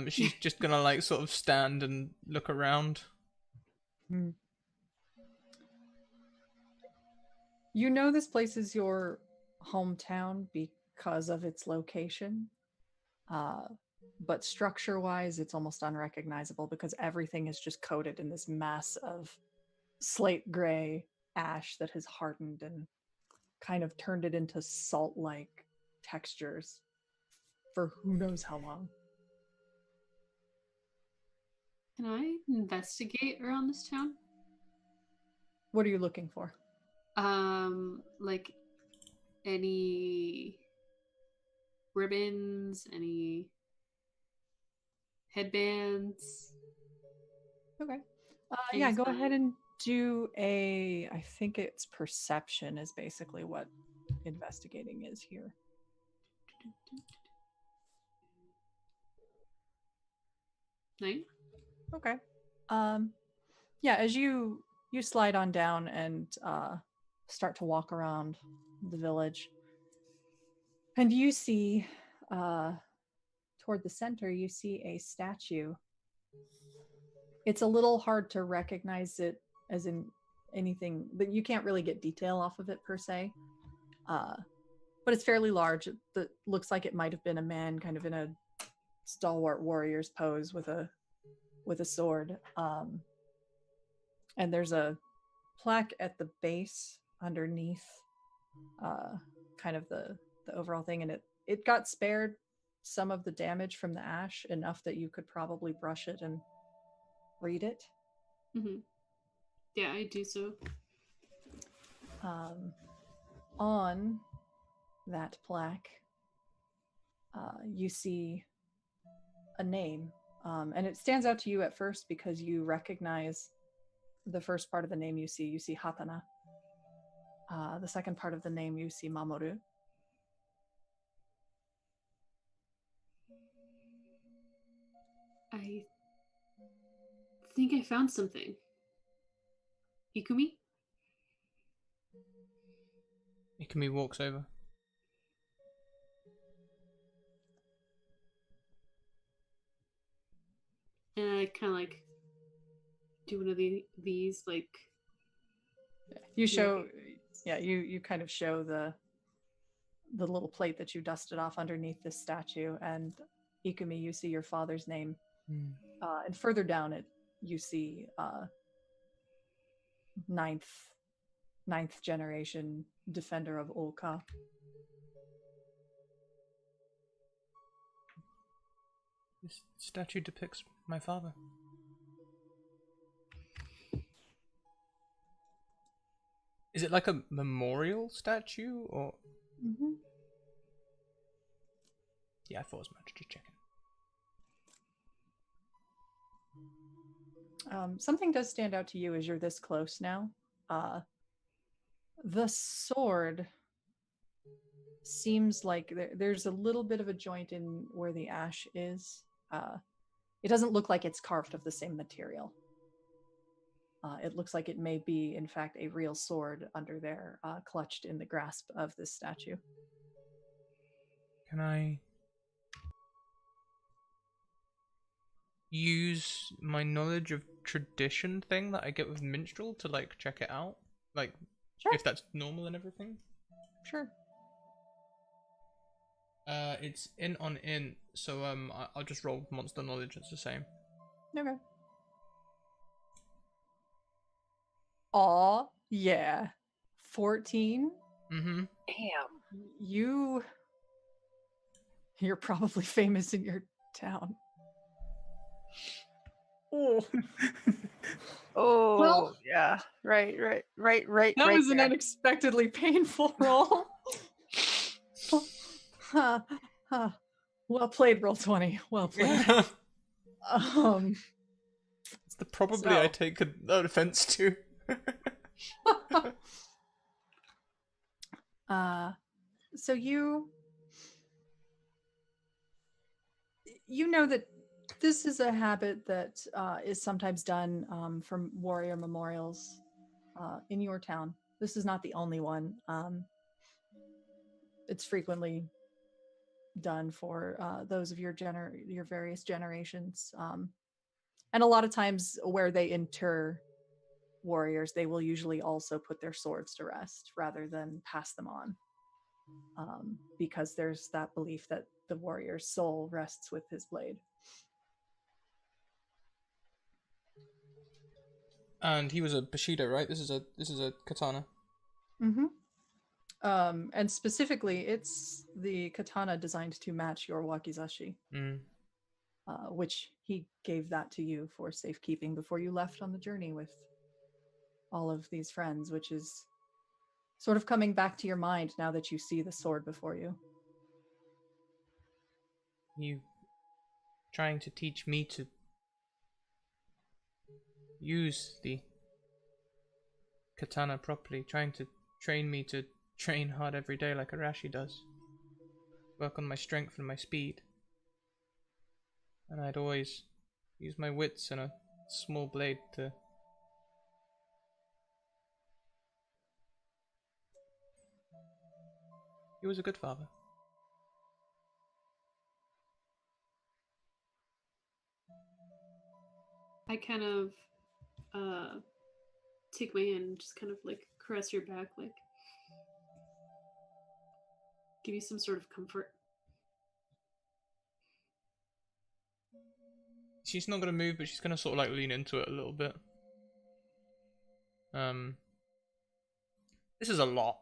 She's just gonna, like, sort of stand and look around. You know this place is your hometown because of its location. Uh, but structure-wise, it's almost unrecognizable because everything is just coated in this mass of slate gray ash that has hardened and kind of turned it into salt-like textures for who knows how long. Can I investigate around this town? What are you looking for? Like any ribbons, any headbands. Okay. Any Yeah, go ahead sign? and do a. I think it's perception is basically what investigating is here. 9. Okay. Yeah, as you slide on down and start to walk around the village, and you see toward the center, you see a statue. It's a little hard to recognize it as in anything, but you can't really get detail off of it per se. But it's fairly large. It looks like it might have been a man, kind of in a stalwart warrior's pose with a sword. And there's a plaque at the base underneath, kind of the overall thing, and it got spared some of the damage from the ash enough that you could probably brush it and read it. Mm-hmm. Yeah, I do so. On that plaque, you see a name, and it stands out to you at first because you recognize the first part of the name you see. You see Hatana. The second part of the name you see Mamoru. I think I found something. Ikumi? Ikumi walks over. And I kind of like do one of these like. You show, yeah, you kind of show the little plate that you dusted off underneath this statue, and Ikumi, you see your father's name, and further down it, you see ninth generation defender of Ulka. This statue depicts my father. Is it like a memorial statue, or? Mm-hmm. Yeah, I thought as much. Just checking. Something does stand out to you as you're this close now. The sword seems like there's a little bit of a joint in where the ash is. It doesn't look like it's carved of the same material. It looks like it may be, in fact, a real sword under there, clutched in the grasp of this statue. Can I use my knowledge of tradition thing that I get with minstrel to like check it out? Like, Sure. if that's normal and everything? Sure. It's in, so I'll just roll monster knowledge. It's the same. Okay. Aw, yeah. 14. Mm-hmm. Damn. You're probably famous in your town. Oh, Oh, Well- yeah. Right. that right was an there. unexpectedly painful roll. Huh, huh. Well played, roll 20. Well played. It's the probably I So- take no offense to. So you know that this is a habit that is sometimes done from warrior memorials in your town. This is not the only one. It's frequently done for those of your various generations, and a lot of times where they inter warriors, they will usually also put their swords to rest rather than pass them on. Because there's that belief that the warrior's soul rests with his blade. And he was a Bushido, right? This is a katana. Mm-hmm. And specifically, it's the katana designed to match your wakizashi, which he gave that to you for safekeeping before you left on the journey with all of these friends, which is sort of coming back to your mind now that you see the sword before you. You trying to teach me to use the katana properly, trying to train me to train hard every day like Arashi does. Work on my strength and my speed. And I'd always use my wits and a small blade to... He was a good father. I kind of take my hand and just kind of like caress your back, like give you some sort of comfort. She's not gonna move, but she's gonna sort of like lean into it a little bit. This is a lot.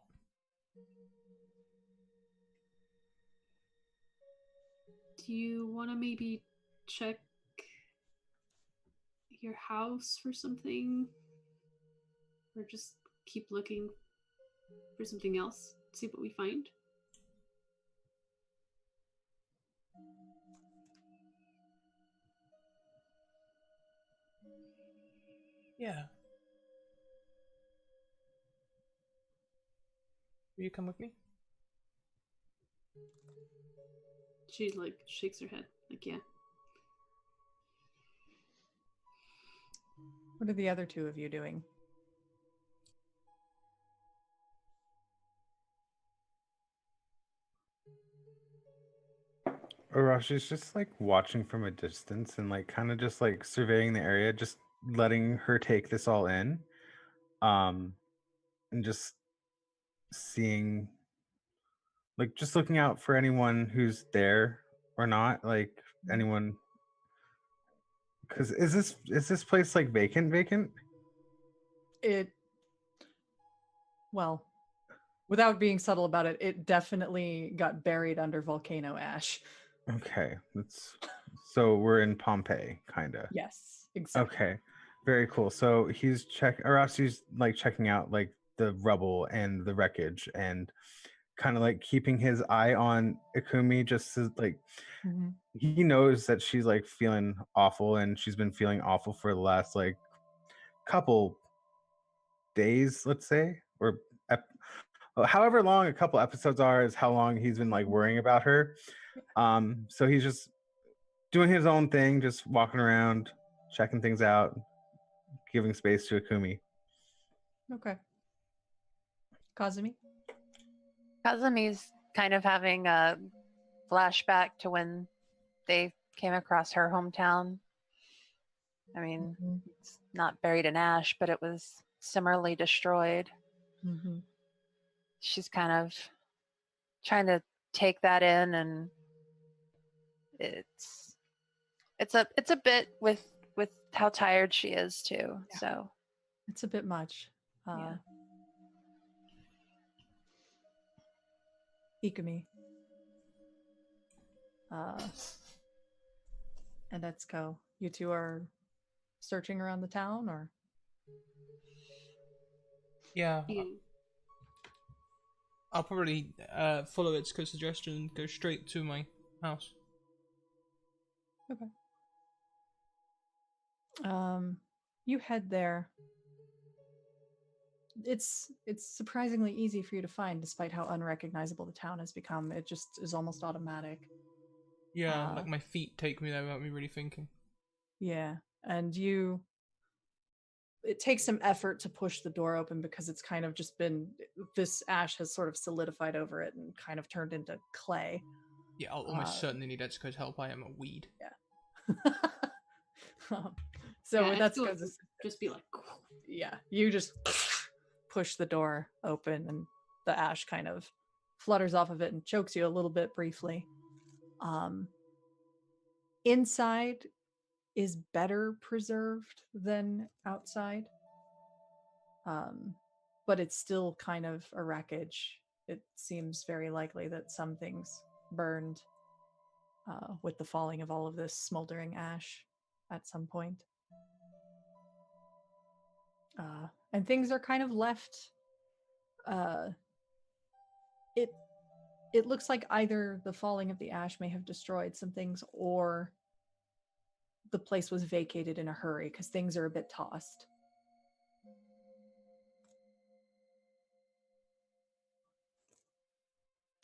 Do you want to maybe check your house for something? Or just keep looking for something else? See what we find? Yeah. Will you come with me? She like shakes her head, like, yeah. What are the other two of you doing? Arashi's just like watching from a distance and like kind of just like surveying the area, just letting her take this all in. And just seeing, like, just looking out for anyone who's there or not, like anyone. Because is this place like vacant? Well, without being subtle about it, it definitely got buried under volcano ash. Okay, so we're in Pompeii, kind of. Yes, exactly. Okay, very cool. So Arasi's like checking out like the rubble and the wreckage and kind of like keeping his eye on Ikumi just to, like, he knows that she's like feeling awful and she's been feeling awful for the last like couple days, let's say, or however long a couple episodes are is how long he's been like worrying about her. So he's just doing his own thing, just walking around, checking things out, giving space to Ikumi. Okay. Kazumi? Kazumi's kind of having a flashback to when they came across her hometown. I mean, it's not buried in ash, but it was similarly destroyed. Mm-hmm. She's kind of trying to take that in, and it's a bit with how tired she is too. Yeah. So it's a bit much. Yeah. Ikumi. And Etsuko. You two are searching around the town, or? Yeah. Yeah. I'll probably follow Itsuko's suggestion and go straight to my house. Okay. You head there. It's surprisingly easy for you to find, despite how unrecognizable the town has become. It just is almost automatic. Yeah, like my feet take me there without me really thinking. Yeah, and it takes some effort to push the door open because it's kind of just been, this ash has sort of solidified over it and kind of turned into clay. Yeah, I'll almost certainly need Etsuko's help. I am a weed. Yeah. So with Etsuko's assistance, just be like, Yeah, you just push the door open and the ash kind of flutters off of it and chokes you a little bit briefly. Inside is better preserved than outside. But it's still kind of a wreckage. It seems very likely that some things burned with the falling of all of this smoldering ash at some point. And things are kind of left. It looks like either the falling of the ash may have destroyed some things, or the place was vacated in a hurry because things are a bit tossed.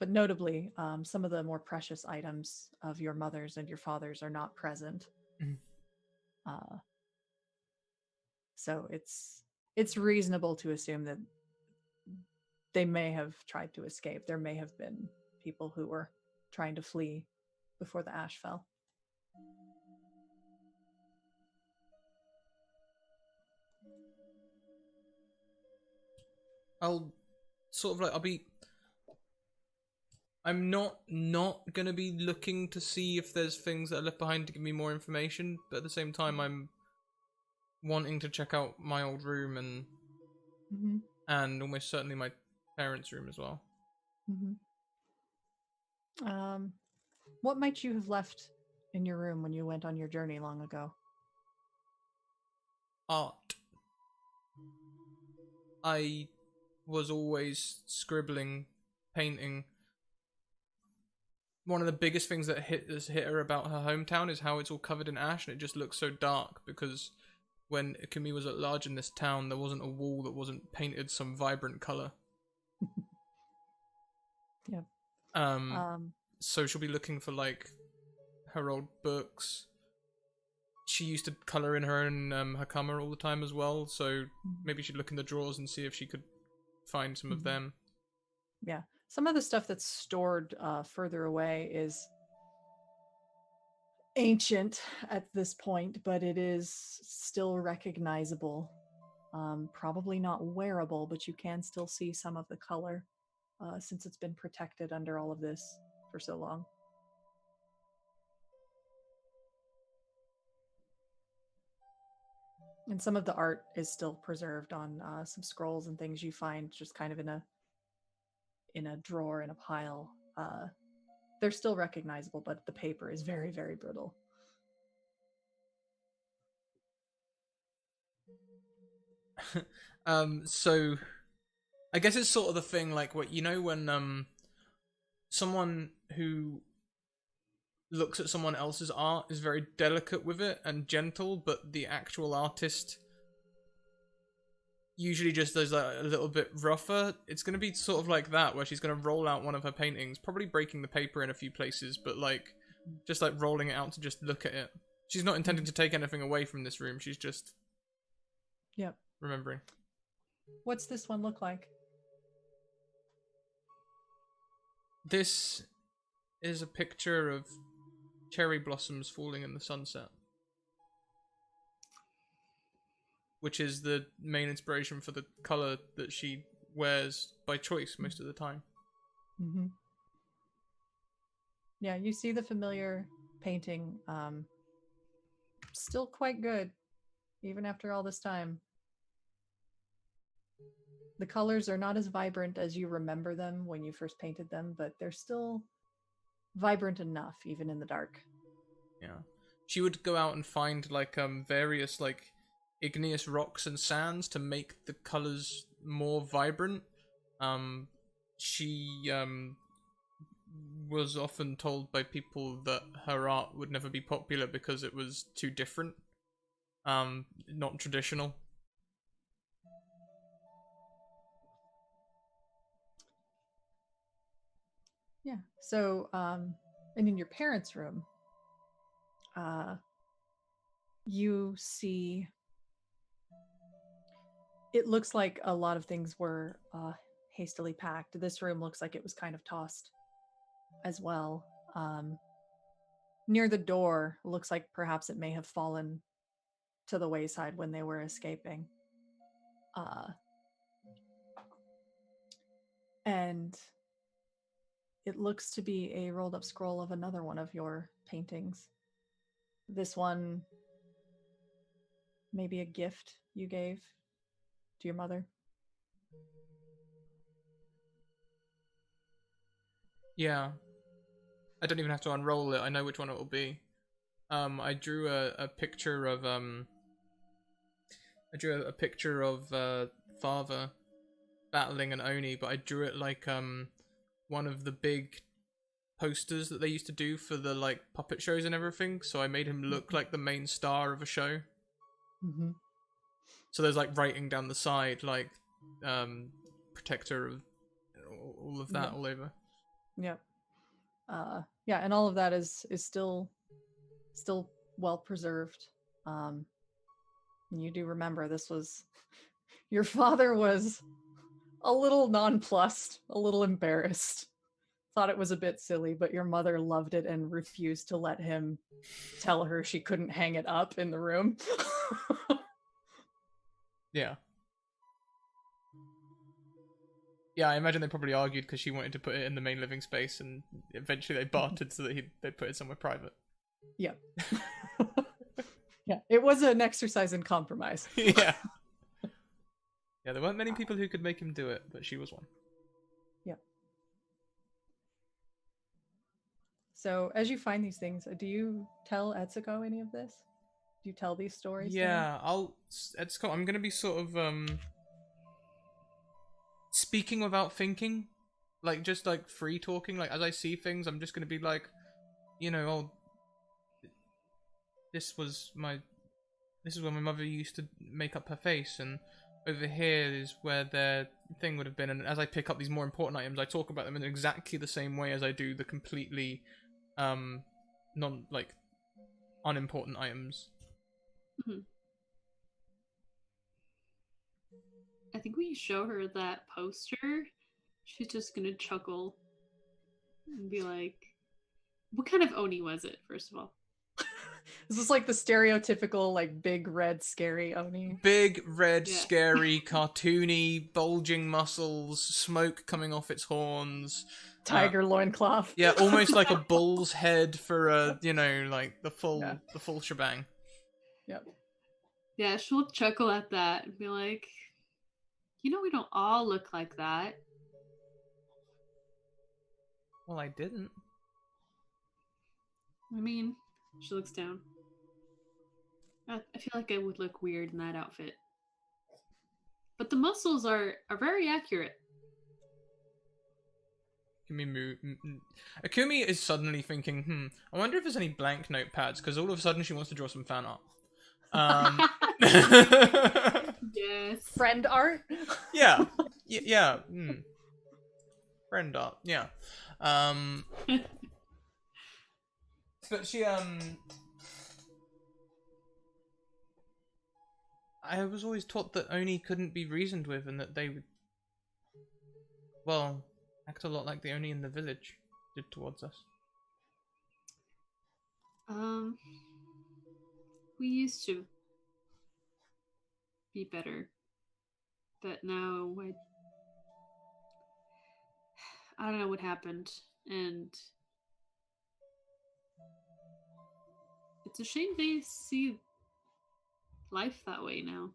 But notably, some of the more precious items of your mother's and your father's are not present. Mhm. So it's reasonable to assume that they may have tried to escape. There may have been people who were trying to flee before the ash fell. I'll sort of like I'm not gonna be looking to see if there's things that are left behind to give me more information, but at the same time I'm wanting to check out my old room and almost certainly my parents' room as well. What might you have left in your room when you went on your journey long ago? Art. I was always scribbling, painting. One of the biggest things that hit her about her hometown is how it's all covered in ash and it just looks so dark, because when Ikumi was at large in this town, there wasn't a wall that wasn't painted some vibrant color. Yep. So she'll be looking for like her old books. She used to color in her own hakama all the time as well, so maybe she'd look in the drawers and see if she could find some of them. Yeah. Some of the stuff that's stored further away is ancient at this point, but it is still recognizable. Probably not wearable, but you can still see some of the color since it's been protected under all of this for so long. And some of the art is still preserved on some scrolls and things you find just kind of in a drawer in a pile. They're still recognizable, but the paper is very, very brittle. So I guess it's sort of the thing like what when someone who looks at someone else's art is very delicate with it and gentle, but the actual artist usually just does a little bit rougher. It's going to be sort of like that, where she's going to roll out one of her paintings, probably breaking the paper in a few places, but like just like rolling it out to just look at it. She's not intending to take anything away from this room. She's just remembering. What's this one look like? This is a picture of cherry blossoms falling in the sunset, which is the main inspiration for the color that she wears by choice most of the time. Yeah, you see the familiar painting. Still quite good, even after all this time. The colors are not as vibrant as you remember them when you first painted them, but they're still vibrant enough, even in the dark. Yeah. She would go out and find like various like igneous rocks and sands to make the colors more vibrant. She was often told by people that her art would never be popular because it was too different, not traditional. Yeah. So, and in your parents' room, you see, it looks like a lot of things were hastily packed. This room looks like it was kind of tossed as well. Near the door, looks like perhaps it may have fallen to the wayside when they were escaping. And it looks to be a rolled up scroll of another one of your paintings. This one, maybe a gift you gave to your mother. Yeah. I don't even have to unroll it. I know which one it will be. I drew a picture of father battling an Oni, but I drew it like one of the big posters that they used to do for the like puppet shows and everything. So I made him look like the main star of a show. Mm-hmm. So there's like writing down the side, like protector of all of that all over. Yep. Yeah, and all of that is still well preserved. You do remember this was your father was a little nonplussed, a little embarrassed. Thought it was a bit silly, but your mother loved it and refused to let him tell her she couldn't hang it up in the room. Yeah. Yeah, I imagine they probably argued because she wanted to put it in the main living space, and eventually they bartered so that they put it somewhere private. Yeah. Yeah, it was an exercise in compromise. Yeah. Yeah, there weren't many people who could make him do it, but she was one. Yeah. So as you find these things, do you tell Etsuko any of this? Do you tell these stories? Yeah, I'm gonna be sort of speaking without thinking, like just like free talking. Like as I see things, I'm just gonna be like, this is where my mother used to make up her face, and over here is where their thing would have been. And as I pick up these more important items, I talk about them in exactly the same way as I do the completely unimportant items. Mm-hmm. I think when you show her that poster, she's just gonna chuckle and be like, what kind of Oni was it, first of all? This is like the stereotypical, like, big, red, scary Oni. Big, red, scary, cartoony, bulging muscles, smoke coming off its horns. Tiger loincloth. Yeah, almost like a bull's head for like the full shebang. Yep. Yeah, she'll chuckle at that and be like, we don't all look like that. Well, I didn't. I mean, she looks down. I feel like I would look weird in that outfit. But the muscles are very accurate. Akumi is suddenly thinking, I wonder if there's any blank notepads, because all of a sudden she wants to draw some fan art. Yes. Friend art? Yeah. Yeah. Friend art, yeah. But she, I was always taught that Oni couldn't be reasoned with, and that they would, well, act a lot like the Oni in the village did towards us. We used to be better, but now I don't know what happened, and it's a shame they see life that way now,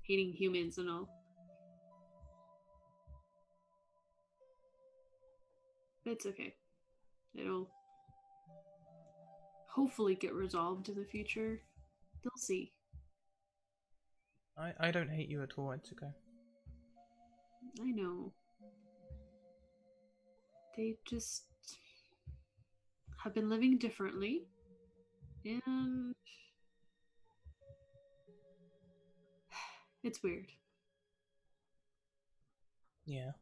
hating humans and all. It's okay. It'll hopefully get resolved in the future. They'll see. I don't hate you at all, Etsuko. I know. They just have been living differently, and it's weird. Yeah.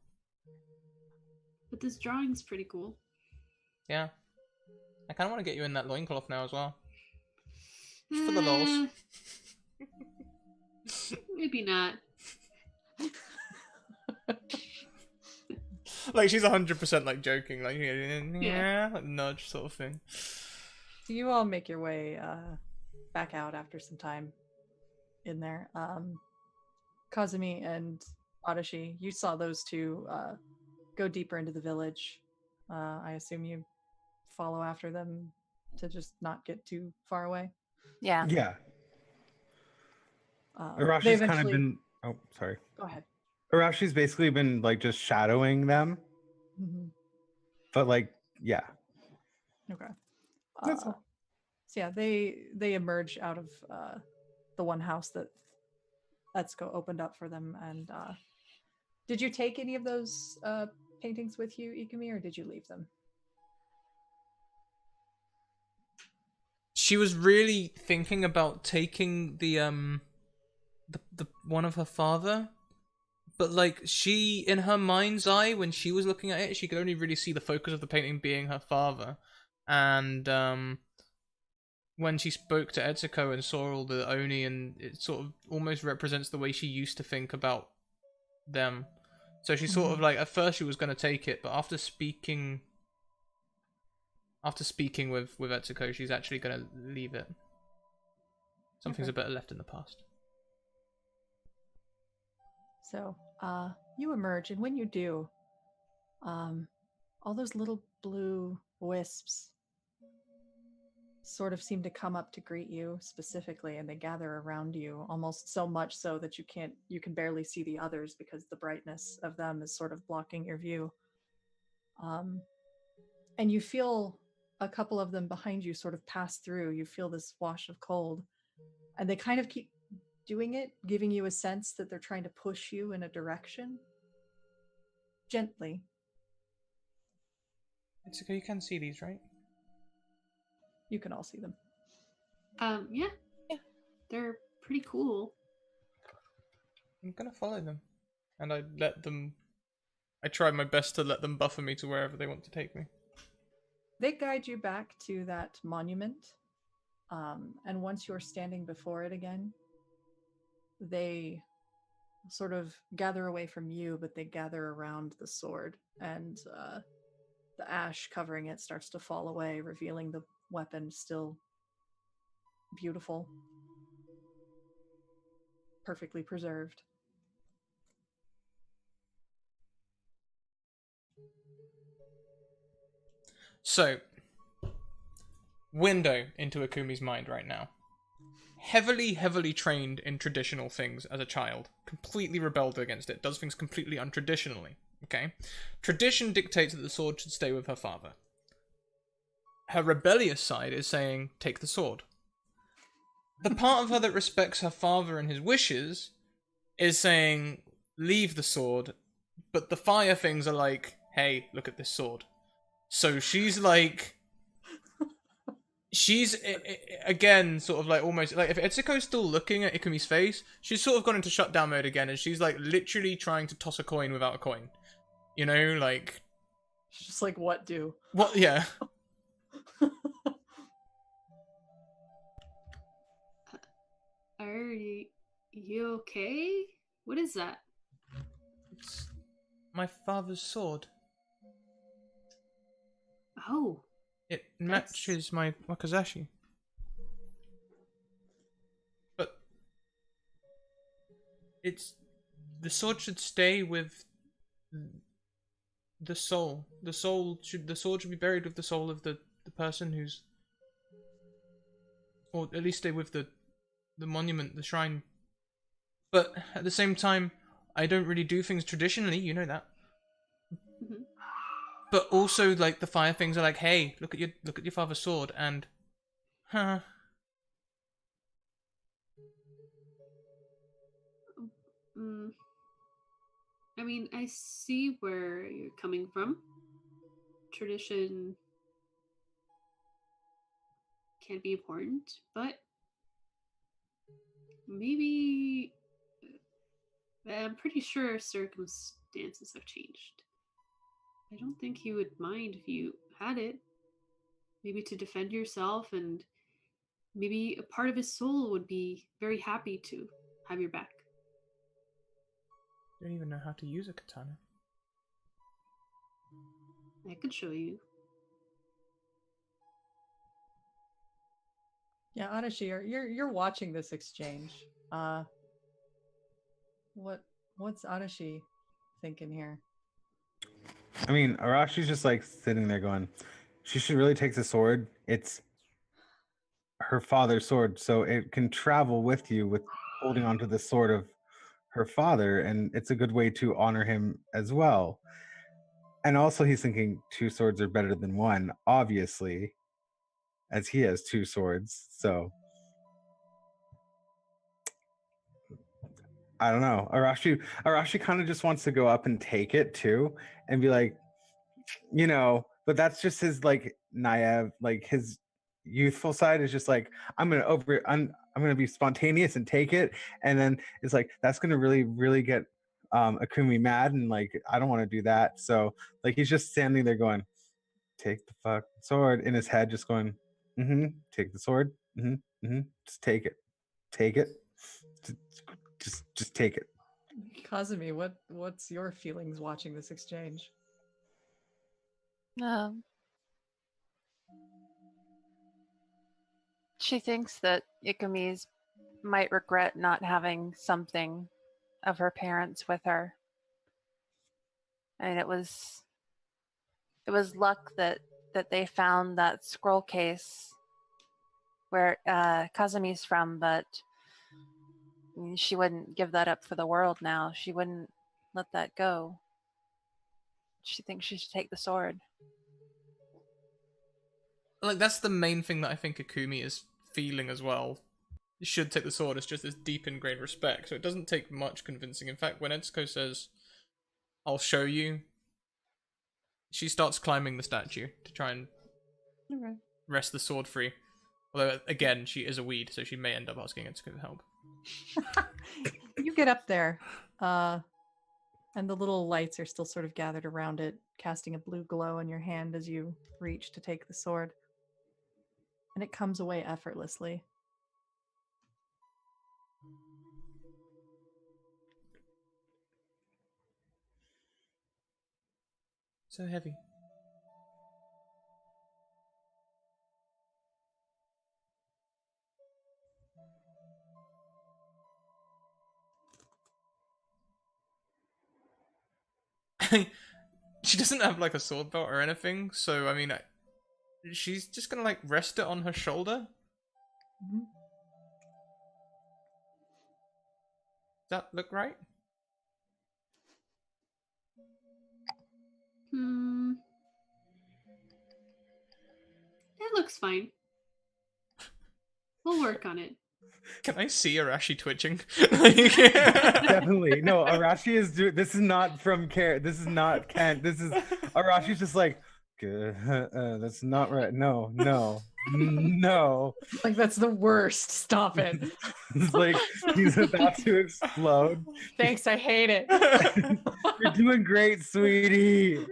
But this drawing's pretty cool. Yeah. I kind of want to get you in that loincloth now as well. Just for the lols. Maybe not. Like she's 100% like joking, like like nudge sort of thing. So you all make your way back out after some time. in there. Kazumi and Adachi, you saw those two go deeper into the village. I assume you follow after them to just not get too far away. Yeah. Yeah. They Arashi's kind of eventually been. Oh, sorry. go ahead. Arashi's basically been like just shadowing them, Hmm. but like, yeah. Okay. That's all. So yeah, they emerge out of the one house that Etsuko opened up for them. And did you take any of those paintings with you, Ikumi, or did you leave them? She was really thinking about taking the one of her father, but like she, in her mind's eye, when she was looking at it, she could only really see the focus of the painting being her father, and when she spoke to Etsuko and saw all the Oni, and it sort of almost represents the way she used to think about them. So she sort of like, at first she was going to take it, but after speaking with Etsuko, she's actually going to leave it. Something's Okay. a better left in the past. So you emerge, and when you do, all those little blue wisps sort of seem to come up to greet you specifically, and they gather around you, almost so much so that you can barely see the others because the brightness of them is sort of blocking your view. And you feel a couple of them behind you sort of pass through. You feel this wash of cold, and they kind of keep doing it, giving you a sense that they're trying to push you in a direction gently. Etsuko, you can see these, right? You can all see them. Yeah. Yeah. They're pretty cool. I'm gonna follow them, and I try my best to let them buffer me to wherever they want to take me. They guide you back to that monument, and once you're standing before it again, they sort of gather away from you, but they gather around the sword, and the ash covering it starts to fall away, revealing the weapon still beautiful, perfectly preserved. So, window into Akumi's mind right now. Heavily trained in traditional things as a child. Completely rebelled against it. Does things completely untraditionally. Okay? Tradition dictates that the sword should stay with her father. Her rebellious side is saying, take the sword. The part of her that respects her father and his wishes is saying, leave the sword. But the fire things are like, hey, look at this sword. So she's like... She's, again, sort of like almost... Like, if Etsuko's still looking at Ikumi's face, she's sort of gone into shutdown mode again, and she's like literally trying to toss a coin without a coin. You know, like... She's just like, what do? What? Yeah. Are you okay? What is that? It's my father's sword. Oh, It matches my wakizashi. But it's... The sword should stay with the soul. The sword should be buried with the soul of the person who's... Or at least stay with the monument, the shrine. But at the same time, I don't really do things traditionally, you know that. Mhm. But also, like, the fire things are like, hey, look at your father's sword, and... Huh. Mm, I mean, I see where you're coming from. Tradition can be important, but maybe I'm pretty sure circumstances have changed. I don't think he would mind if you had it. Maybe to defend yourself, and maybe a part of his soul would be very happy to have your back. I don't even know how to use a katana. I could show you. Yeah, Adashi, you're watching this exchange. What's Adashi thinking here? I mean, Arashi's just like sitting there going, she should really take the sword. It's her father's sword, so it can travel with you with holding onto the sword of her father, and it's a good way to honor him as well. And also, he's thinking two swords are better than one, obviously, as he has two swords. So I don't know. Arashi kind of just wants to go up and take it too, and be like, but that's just his like naive, like his youthful side is just like I'm gonna be spontaneous and take it, and then it's like that's gonna really really get Akumi mad, and like I don't want to do that. So like he's just standing there going, take the fuck sword in his head, just going, take the sword, just take it, just take it. Kazumi, what's your feelings watching this exchange? She thinks that Ikumi's might regret not having something of her parents with her. And it was luck that they found that scroll case where Kazumi's from, but she wouldn't give that up for the world now. She wouldn't let that go. She thinks she should take the sword. Like, that's the main thing that I think Akumi is feeling as well. You should take the sword. It's just this deep ingrained respect. So it doesn't take much convincing. In fact, when Etsuko says, I'll show you, she starts climbing the statue to try and wrest the sword free. Although, again, she is a weed, so she may end up asking Etsuko to help. You get up there, and the little lights are still sort of gathered around it, casting a blue glow on your hand as you reach to take the sword. And it comes away effortlessly. So heavy. She doesn't have like a sword belt or anything, so I mean, she's just gonna like rest it on her shoulder. Mm-hmm. Does that look right? It looks fine. We'll work on it. Can I see Arashi twitching? Definitely. No, Arashi is doing. This is not from Care. This is not Kent. This is Arashi's just like, that's not right. No. Like, that's the worst. Stop it. It's like he's about to explode. Thanks, I hate it. You're doing great, sweetie.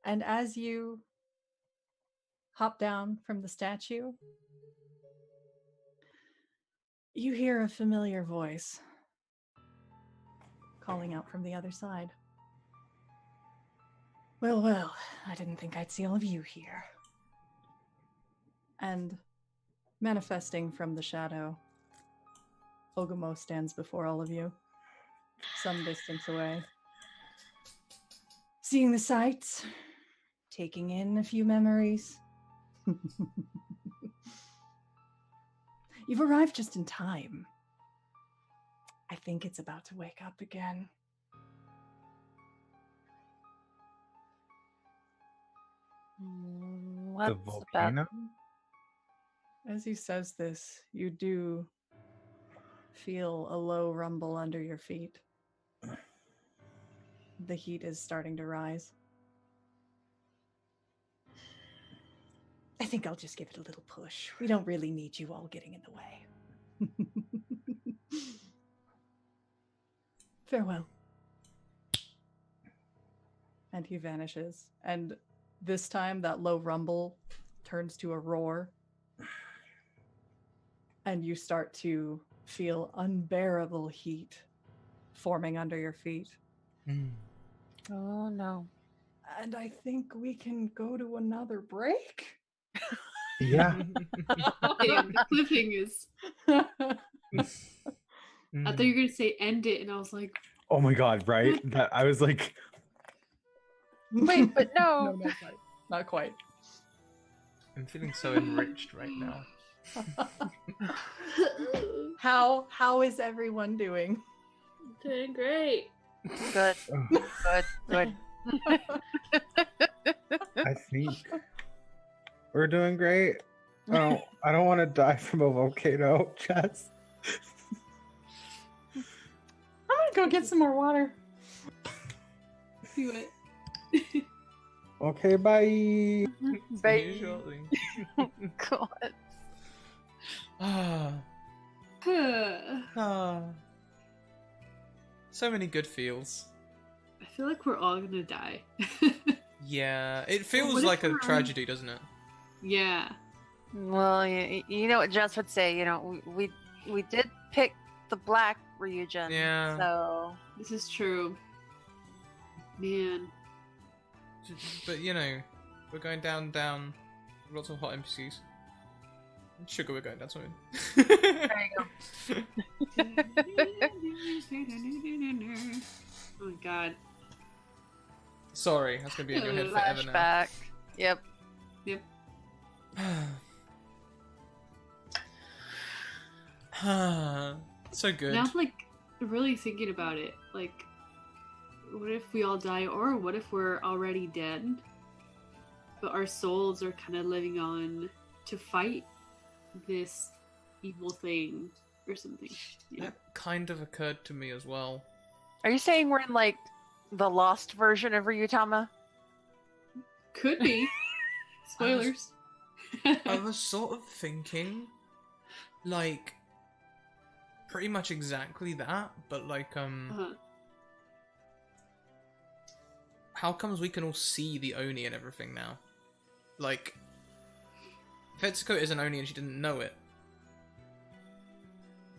And as you hop down from the statue, you hear a familiar voice calling out from the other side. Well, I didn't think I'd see all of you here. And manifesting from the shadow, Ogamo stands before all of you, some distance away. Seeing the sights, taking in a few memories. You've arrived just in time. I think it's about to wake up again. What's The volcano? As he says this, you do feel a low rumble under your feet. The heat is starting to rise. I think I'll just give it a little push. We don't really need you all getting in the way. Farewell. And he vanishes. And this time, that low rumble turns to a roar. And you start to feel unbearable heat forming under your feet. Oh no. And I think we can go to another break. Yeah. Damn, the cliffhangers. I thought you were gonna say end it, and I was like, Oh my god, right? That I was like, Wait, but No, no. not quite. Not quite. I'm feeling so enriched right now. How is everyone doing? doing great. Good, good, good. I think we're doing great. Oh, I don't want to die from a volcano, Jess. I'm gonna go get some more water. Do it. Okay, bye. See you Baby. shortly. God. Ah, ah. So many good feels. I feel like we're all gonna die. Yeah, it feels what if like a we're- tragedy, doesn't it? Yeah. Well, you know what Jess would say. You know, we did pick the black Ryujin. Yeah. So This is true. Man. But you know, we're going down, lots of hot NPCs. Sugar, we're going down swimming. there you go. Oh my god. Sorry, that's gonna be in your head forever now. Flashback. Yep. Yep. So good. Now I'm like really thinking about it. Like, what if we all die, or what if we're already dead, but our souls are kind of living on to fight this evil thing or something? Yeah. That kind of occurred to me as well. Are you saying we're in like the lost version of Ryutama? Could be. Spoilers. I was sort of thinking, like, pretty much exactly that, but like, Uh-huh. how comes we can all see the Oni and everything now? Like, Vetsuko is an Oni and she didn't know it.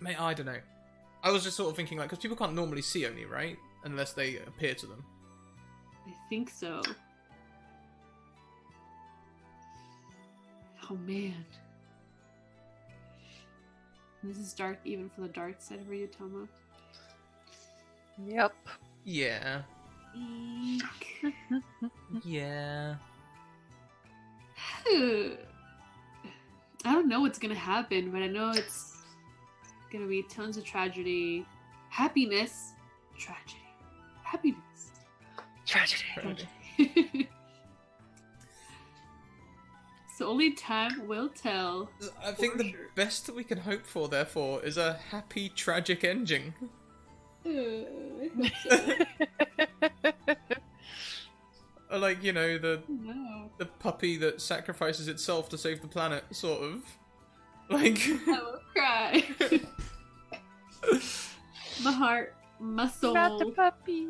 I don't know. I was just sort of thinking, like, because people can't normally see Oni, right? Unless they appear to them. I think so. Oh man. This is dark even for the dark side of Ryutama. Yep. Yeah. Eek. Yeah. I don't know what's gonna happen, but I know it's gonna be tons of tragedy, happiness, tragedy, happiness. Tragedy. So only time will tell. I think For the sure. best that we can hope for, therefore, is a happy, tragic ending. Or like, you know, No, the puppy that sacrifices itself to save the planet, sort of. Like... I will cry. My heart, my soul. Not the puppy.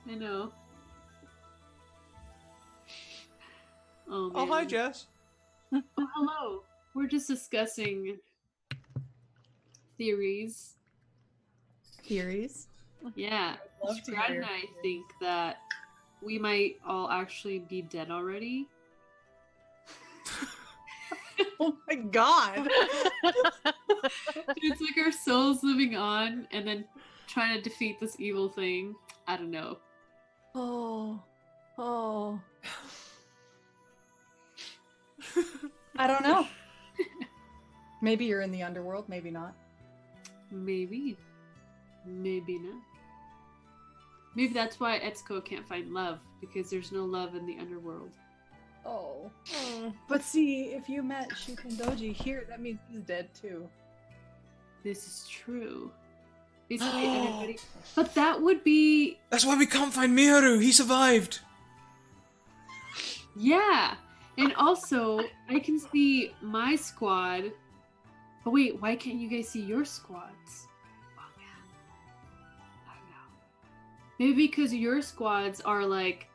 I know. Oh, Oh, man. hi, Jess. Oh, hello. We're just discussing theories. Theories. Yeah. Love to Brad hear. and I think that we might all actually be dead already. Oh my god. It's like our souls living on and then trying to defeat this evil thing. I don't know. Oh. Oh. I don't know. Maybe you're in the underworld, maybe not. Maybe. Maybe not. Maybe that's why Etsuko can't find love, because there's no love in the underworld. Oh. But see, if you met Shukendoji here, that means he's dead too. This is true. Basically everybody. But that would be. That's why we can't find Miharu. He survived. Yeah! And also, I can see my squad. But wait, why can't you guys see your squads? Oh, man. I don't know. Maybe because your squads are like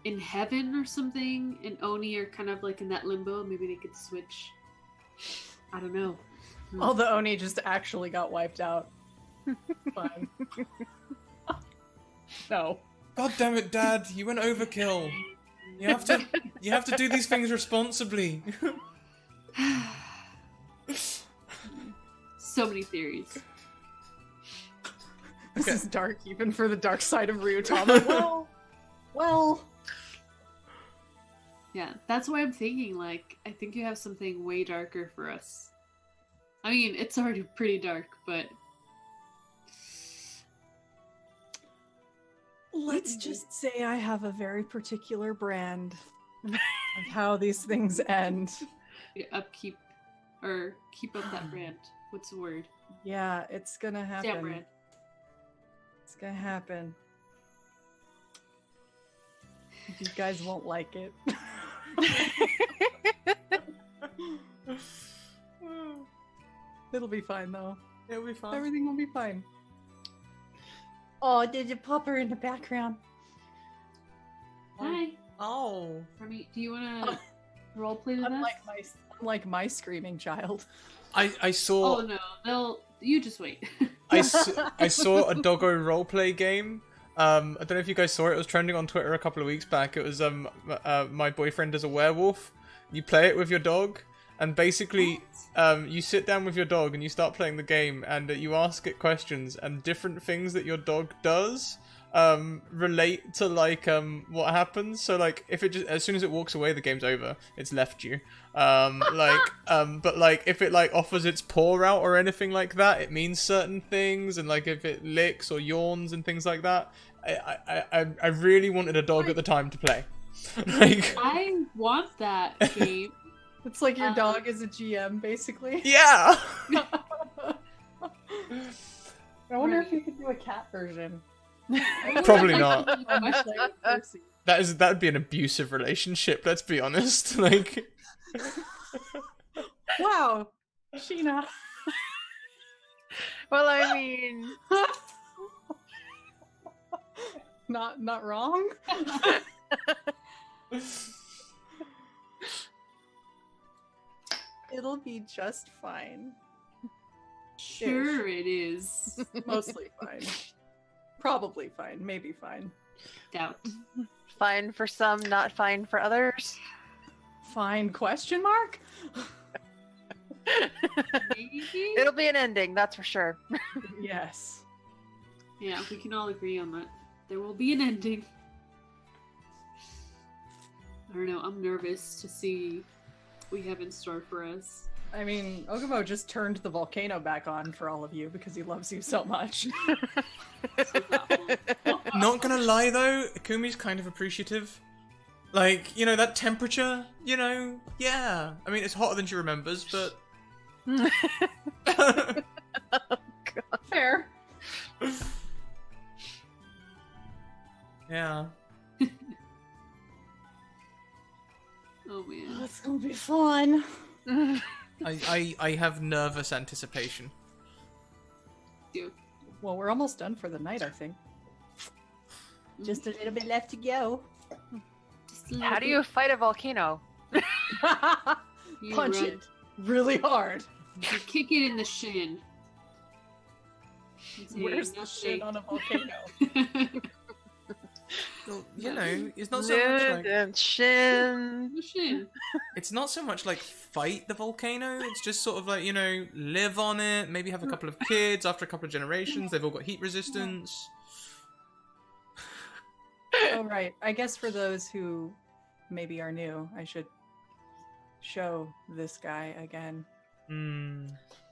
in heaven or something, and Oni are kind of like in that limbo. Maybe they could switch. I don't know. All the Oni just actually got wiped out. Fine. No. God damn it, Dad! You went overkill. You have to do these things responsibly. So many theories. This Okay. is dark, even for the dark side of Ryutama. well. Yeah, that's why I'm thinking, like, I think you have something way darker for us. I mean, it's already pretty dark, but... Let's just say I have a very particular brand of how these things end. Upkeep, or keep up that brand. What's the word? Yeah, it's gonna happen. Stamp brand. It's gonna happen. You guys won't like it. It'll be fine though. It'll be fine. Everything will be fine. Oh, did you pop her in the background? Hi. Oh. Remy, do you want to roleplay with us? Unlike my screaming child. I saw. Oh no, you just wait. I saw a doggo roleplay game. I don't know if you guys saw it. It was trending on Twitter a couple of weeks back. It was my boyfriend is a werewolf. You play it with your dog, and basically you sit down with your dog and you start playing the game, and you ask it questions, and different things that your dog does relate to like what happens. So like if it just, as soon as it walks away, the game's over. It's left you. But like if it like offers its paw out or anything like that, it means certain things. And like if it licks or yawns and things like that, I really wanted a dog at the time to play. Like I want that game. It's like your dog is a GM, basically. yeah. I wonder if you could do a cat version. Probably not. Like, That'd be an abusive relationship. Let's be honest. Like. wow, Sheena. Well, I mean, not wrong. It'll be just fine. Sure, it is. Mostly fine. Probably fine. Maybe fine. Doubt. fine for some, not fine for others. Fine? Question mark? Maybe? It'll be an ending, that's for sure. Yes. Yeah, we can all agree on that. There will be an ending. I don't know, I'm nervous to see what we have in store for us. I mean, Ogamo just turned the volcano back on for all of you because he loves you so much. Not gonna lie though, Akumi's kind of appreciative. Like, you know, that temperature, you know, yeah. I mean, it's hotter than she remembers, but... Fair. yeah. Oh man. It's gonna be fun. I have nervous anticipation. Dude. Well, we're almost done for the night, I think. Just a little bit left to go. Just a little How do bit. you fight a volcano? You Punch run. it really hard. You kick it in the shin. It's a Where's the nothing. shit on a volcano? Well, you know, it's not so much like... And shin. The shin. It's not so much like fight the volcano, it's just sort of like, you know, live on it, maybe have a couple of kids after a couple of generations, they've all got heat resistance. Oh, right. I guess for those who maybe are new, I should show this guy again.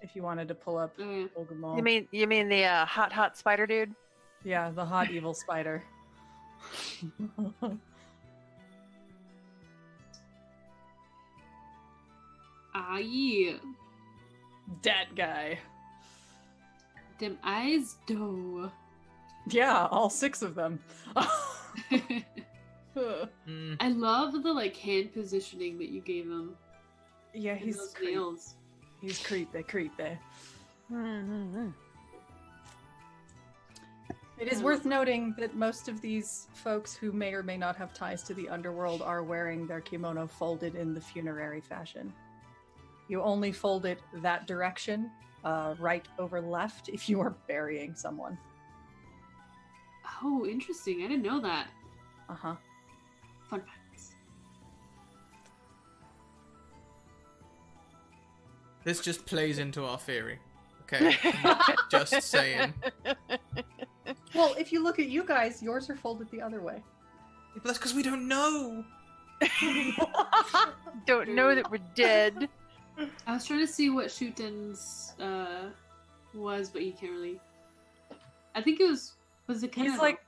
If you wanted to pull up Oh, yeah. Ogamo. You mean the hot spider dude? Yeah, the hot evil spider. Ah, yeah. That guy. Them eyes, though. Yeah, all 6 of them. I love the like hand positioning that you gave him. Yeah, And he's those creepy. nails. He's creepy. It is worth noting that most of these folks who may or may not have ties to the underworld are wearing their kimono folded in the funerary fashion. You only fold it that direction, right over left, if you are burying someone. Oh, interesting. I didn't know that. Uh-huh. Fun facts. This just plays into our theory. Okay, just saying. Well, if you look at you guys, yours are folded the other way. But that's because we don't know. Don't know that we're dead. I was trying to see what Shuten's was, but you can't really. I think it was it kind He's of like,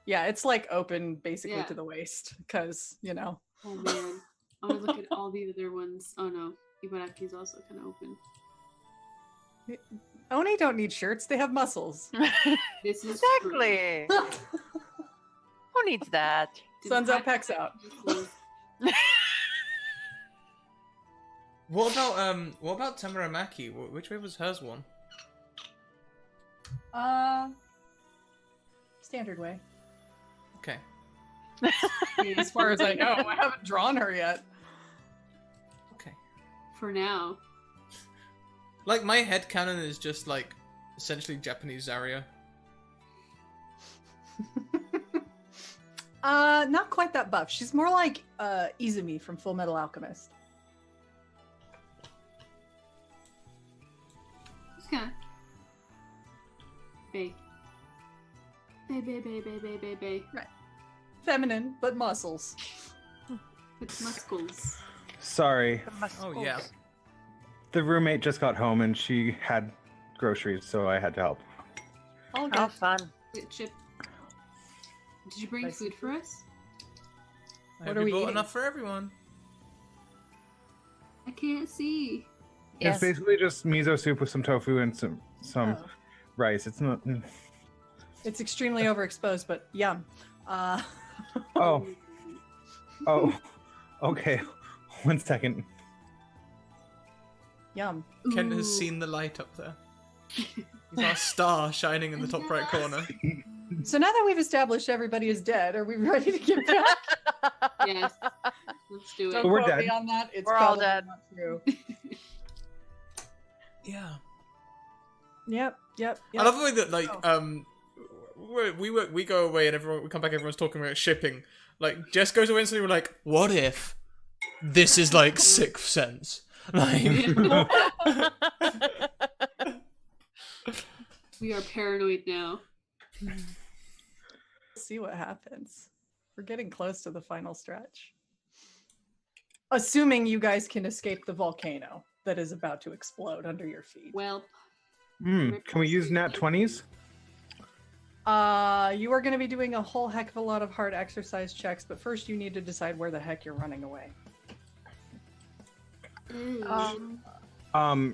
yeah, it's like open basically Yeah. to the waist because, you know. Oh man, I want to look at all the other ones. Oh no, Ibaraki's also kind of open. Oni don't need shirts, they have muscles. This is Exactly. Who needs that? Sun's out, pecs out. What about Tamaramaki? Which way was hers one? Standard way. Okay. As far as I know, I haven't drawn her yet. Okay. For now. Like, my headcanon is just, like, essentially Japanese Zarya. Not quite that buff. She's more like Izumi from Full Metal Alchemist. Okay. Bay. Bay. Right. Feminine, but muscles. With muscles. Sorry, Oh, yeah. the roommate just got home and she had groceries, so I had to help. All Oh, good. fun. Wait, Chip. Did you bring Spicy food for us? I What hope are we we bought eating? enough for everyone. I can't see. Yes. It's basically just miso soup with some tofu and some Oh. rice. It's not. It's extremely overexposed, but yum. Oh, oh, okay. 1 second. Yum. Kent has Ooh. seen the light up there. He's our star shining in the top right corner. So now that we've established everybody is dead, are we ready to get back? Yes. Let's do it. Don't We're quote me dead. on that. It's We're all probably dead. not true. Yeah. Yep. I love the way that, like, Oh. we go away and we come back, everyone's talking about shipping. Like, Jess goes away and suddenly we're like, what if this is, like, Sixth Sense? Like, We are paranoid now. See what happens. We're getting close to the final stretch. Assuming you guys can escape the volcano that is about to explode under your feet. Well, Can we use nat 20s? You are going to be doing a whole heck of a lot of hard exercise checks, but first you need to decide where the heck you're running away.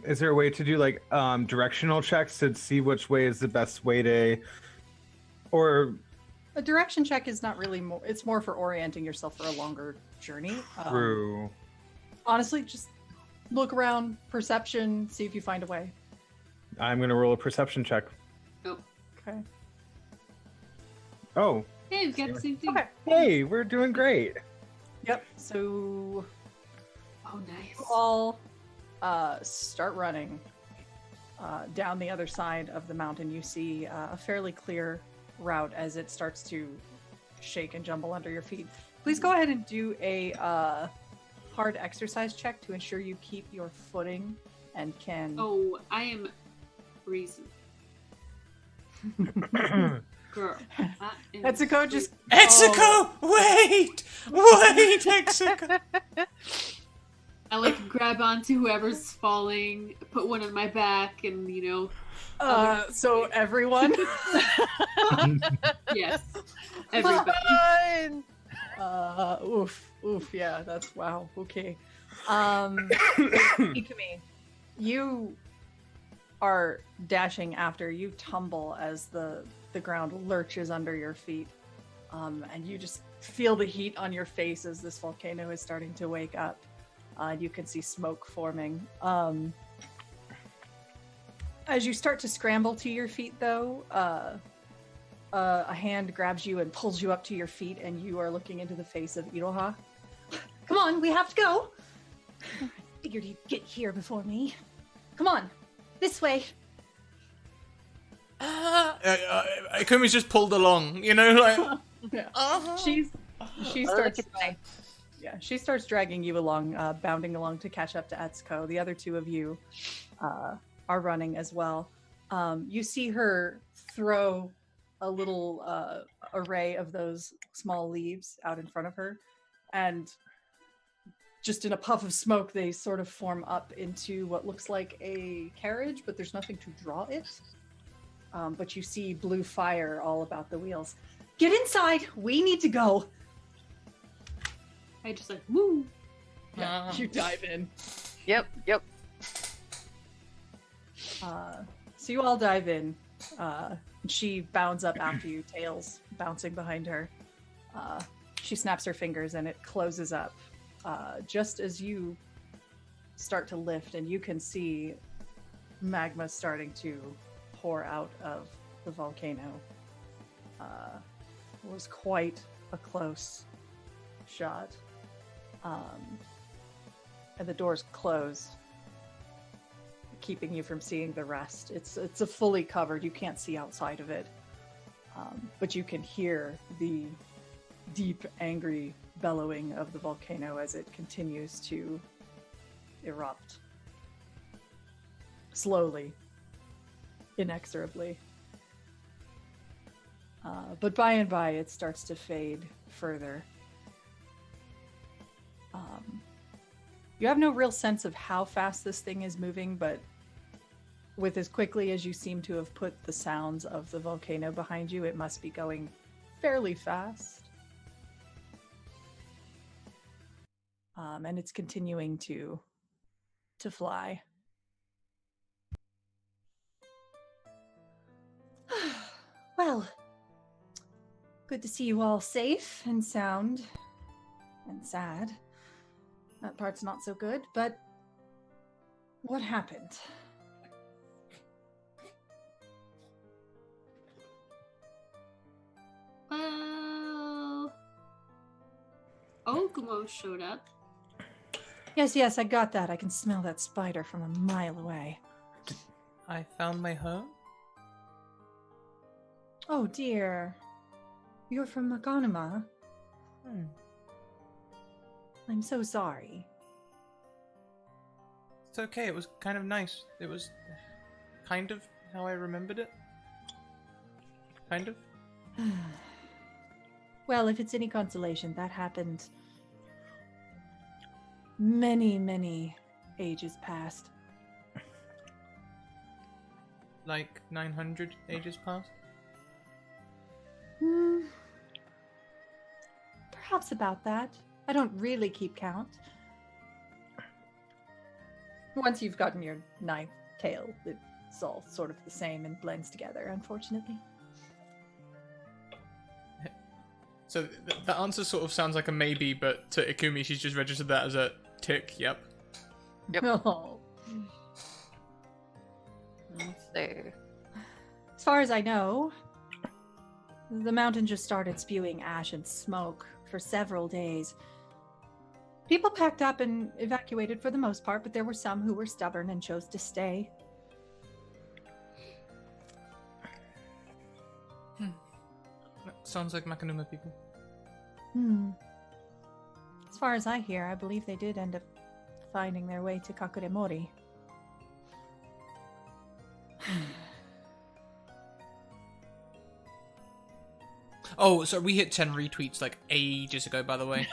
Is there a way to do like directional checks to see which way is the best way to, or A direction check is not really more, it's more for orienting yourself for a longer journey. through? Honestly, just look around, perception, see if you find a way. I'm gonna roll a perception check. Okay. Oh, hey, we've got the same thing. Okay. hey, we're doing great. Yep. So Oh, nice. you all start running down the other side of the mountain. You see a fairly clear route as it starts to shake and jumble under your feet. Please go ahead and do a hard exercise check to ensure you keep your footing and can. Oh, I am freezing. Girl. I am Etsuko just. Etsuko! Wait! Wait, Etsuko! I like grab onto whoever's falling, put one on my back, and So everyone. yes, everybody. Fine. Oof, yeah, that's wow. Okay. Ikumi, you are dashing after. You tumble as the ground lurches under your feet, and you just feel the heat on your face as this volcano is starting to wake up. You can see smoke forming. As you start to scramble to your feet, though, a hand grabs you and pulls you up to your feet, and you are looking into the face of Iroha. Come on, we have to go. I figured you'd get here before me. Come on, this way. Ikumi's just pulled along, you know, like Yeah. uh-huh. She Oh, starts look at that. she starts dragging you along, bounding along to catch up to Etsuko. The other two of you are running as well. You see her throw a little array of those small leaves out in front of her, and just in a puff of smoke, they sort of form up into what looks like a carriage, but there's nothing to draw it. But you see blue fire all about the wheels. Get inside! We need to go! I just like, woo. Yeah, you dive in. Yep. So you all dive in. She bounds up after you, tails bouncing behind her. She snaps her fingers and it closes up. Just as you start to lift, and you can see magma starting to pour out of the volcano. It was quite a close shot. And the doors close, keeping you from seeing the rest. It's a fully covered, you can't see outside of it. But you can hear the deep, angry bellowing of the volcano as it continues to erupt. Slowly, inexorably. But by and by, it starts to fade further. You have no real sense of how fast this thing is moving, but with as quickly as you seem to have put the sounds of the volcano behind you, it must be going fairly fast. And it's continuing to fly. Well, good to see you all safe and sound and sad. That part's not so good, but what happened? Well, Okumo showed up. Yes, I got that. I can smell that spider from a mile away. I found my home. Oh dear. You're from Maganama. I'm so sorry. It's okay. It was kind of nice. It was kind of how I remembered it. Kind of. Well, if it's any consolation, that happened many, many ages past. Like 900 ages past. Perhaps about that. I don't really keep count. Once you've gotten your ninth tail, it's all sort of the same and blends together, unfortunately. So the answer sort of sounds like a maybe, but to Ikumi, she's just registered that as a tick. Yep. Yep. Oh. Let's see. As far as I know, the mountain just started spewing ash and smoke for several days. People packed up and evacuated for the most part, but there were some who were stubborn and chose to stay. Sounds like Makanuma people. As far as I hear, I believe they did end up finding their way to Kakuremori. Oh, so we hit 10 retweets like ages ago, by the way.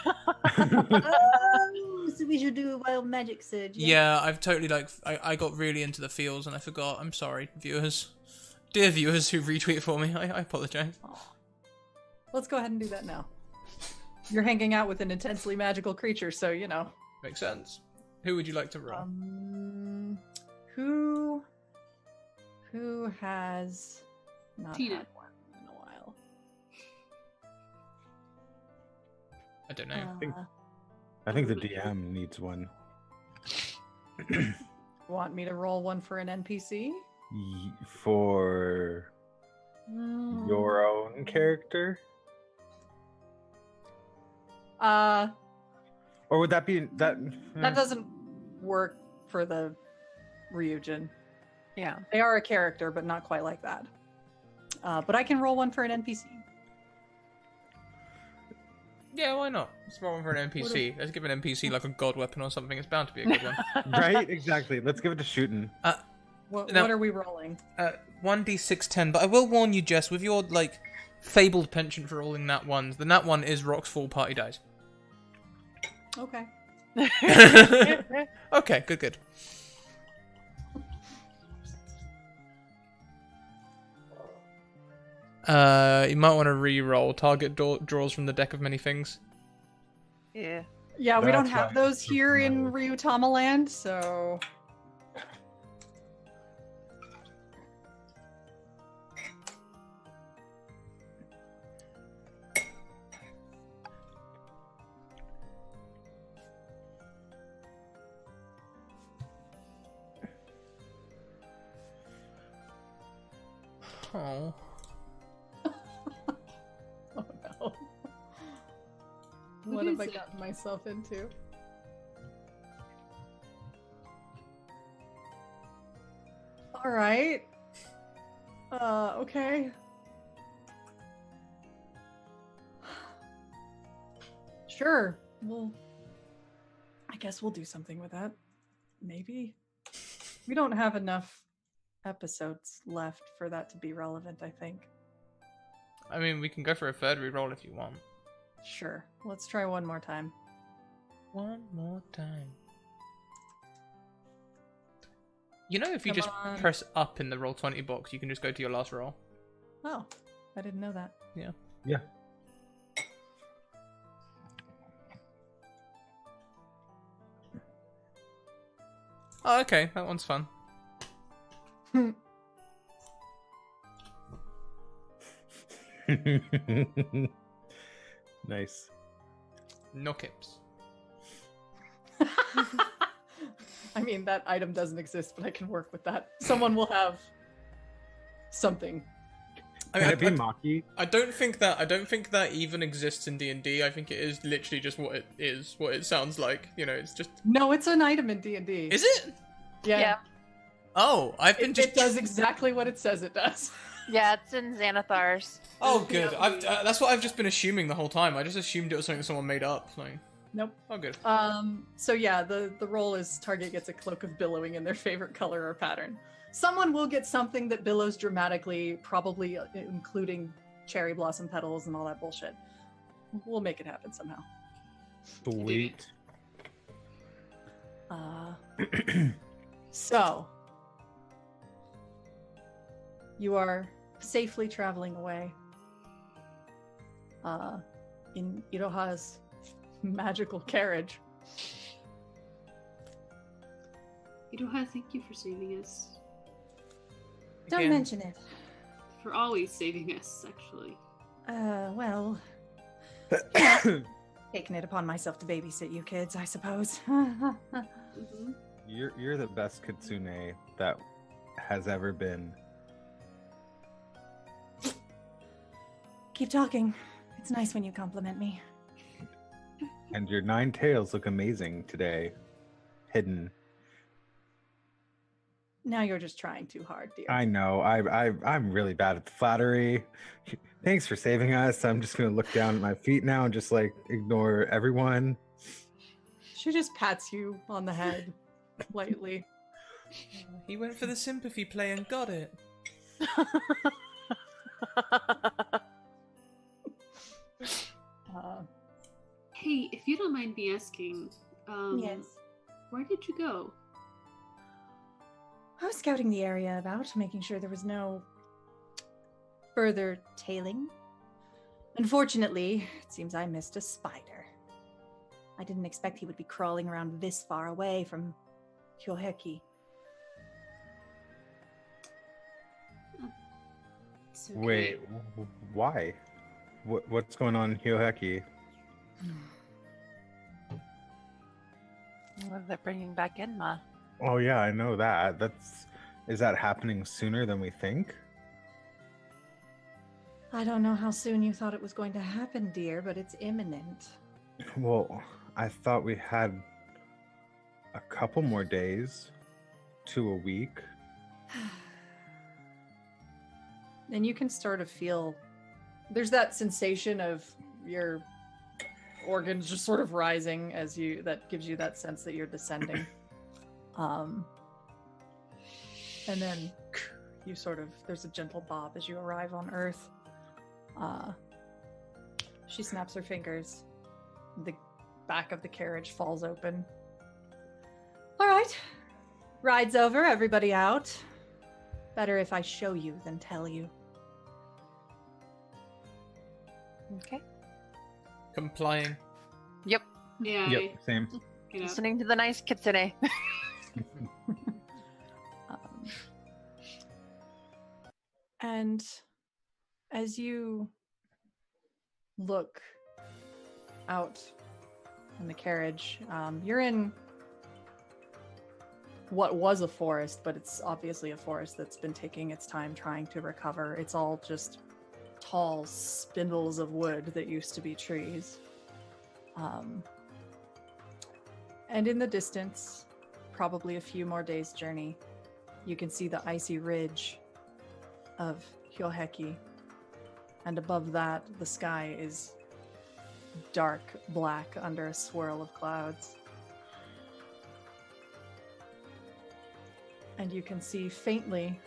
Oh, so we should do a wild magic surge. Yeah, I've totally I got really into the feels and I forgot. I'm sorry, viewers. Dear viewers who retweet for me, I apologize. Let's go ahead and do that now. You're hanging out with an intensely magical creature, so you know. Makes sense. Who would you like to roll? Who has not Tina. had one in a while? I don't know. I think the DM needs one. Want me to roll one for an NPC? For your own character? Or would that be that? That doesn't work for the Ryujin. Yeah. They are a character, but not quite like that. But I can roll one for an NPC. Yeah, why not? Let's roll one for an NPC. Let's give an NPC like a god weapon or something. It's bound to be a good one. Right? Exactly. Let's give it to shooting. What Now- are we rolling? 1d610, but I will warn you, Jess, with your like fabled penchant for rolling nat ones, the nat one is Rock's full party dice. Okay. Okay, good. You might want to re-roll. Target draws from the deck of many things. Yeah. Yeah, we don't That's have why those it's here in familiar. Ryutama Land, so Oh. oh no. What have I gotten myself into? All right. Okay. Sure. Well, I guess we'll do something with that. Maybe. We don't have enough episodes left for that to be relevant, I think. I mean, we can go for a third re-roll if you want. Sure. Let's try one more time. One more time. You know, if you Come just on. press up in the Roll20 box, you can just go to your last roll. Oh, I didn't know that. Yeah. Yeah. Oh, okay. That one's fun. Nice. No kips. I mean, that item doesn't exist, but I can work with that. Someone will have something. I Can mean, it be Maki? I don't think that even exists in D&D. I think it is literally just what it is, what it sounds like. You know, it's just. No, it's an item in D&D. Is it? Yeah. Oh, I've been just. It does exactly what it says it does. Yeah, it's in Xanathar's. Oh, good. That's what I've just been assuming the whole time. I just assumed it was something someone made up. Like, Nope. oh, good. So yeah, the role is target gets a cloak of billowing in their favorite color or pattern. Someone will get something that billows dramatically, probably including cherry blossom petals and all that bullshit. We'll make it happen somehow. Sweet. So you are safely traveling away in Iroha's magical carriage. Iroha, thank you for saving us. Don't Again. mention it. For always saving us, actually. Well, taking it upon myself to babysit you kids, I suppose. Mm-hmm. You're the best kitsune that has ever been. Keep talking. It's nice when you compliment me. And your 9 tails look amazing today. Hidden. Now you're just trying too hard, dear. I know. I'm really bad at flattery. Thanks for saving us. I'm just gonna look down at my feet now and just like ignore everyone. She just pats you on the head lightly. He went for the sympathy play and got it. Hey, if you don't mind me asking, Yes. where did you go? I was scouting the area about, making sure there was no further tailing. Unfortunately, it seems I missed a spider. I didn't expect he would be crawling around this far away from Hyoheki. It's okay. Wait, why? What's going on in Hyoheki? Well, they're bringing back Enma. Oh yeah, I know that. Is that happening sooner than we think? I don't know how soon you thought it was going to happen, dear, but it's imminent. Well, I thought we had a couple more days to a week. And you can sort of feel there's that sensation of your organs just sort of rising as you that gives you that sense that you're descending. And then you sort of there's a gentle bob as you arrive on Earth. She snaps her fingers. The back of the carriage falls open. All right. Ride's over, everybody out. Better if I show you than tell you. Okay. Complying. Yep. Yeah. Yep, same. You know. Listening to the nice kitsune. And as you look out in the carriage, you're in what was a forest, but it's obviously a forest that's been taking its time trying to recover. It's all just tall spindles of wood that used to be trees. And in the distance, probably a few more days' journey, you can see the icy ridge of Hyoheki. And above that, the sky is dark black under a swirl of clouds. And you can see faintly,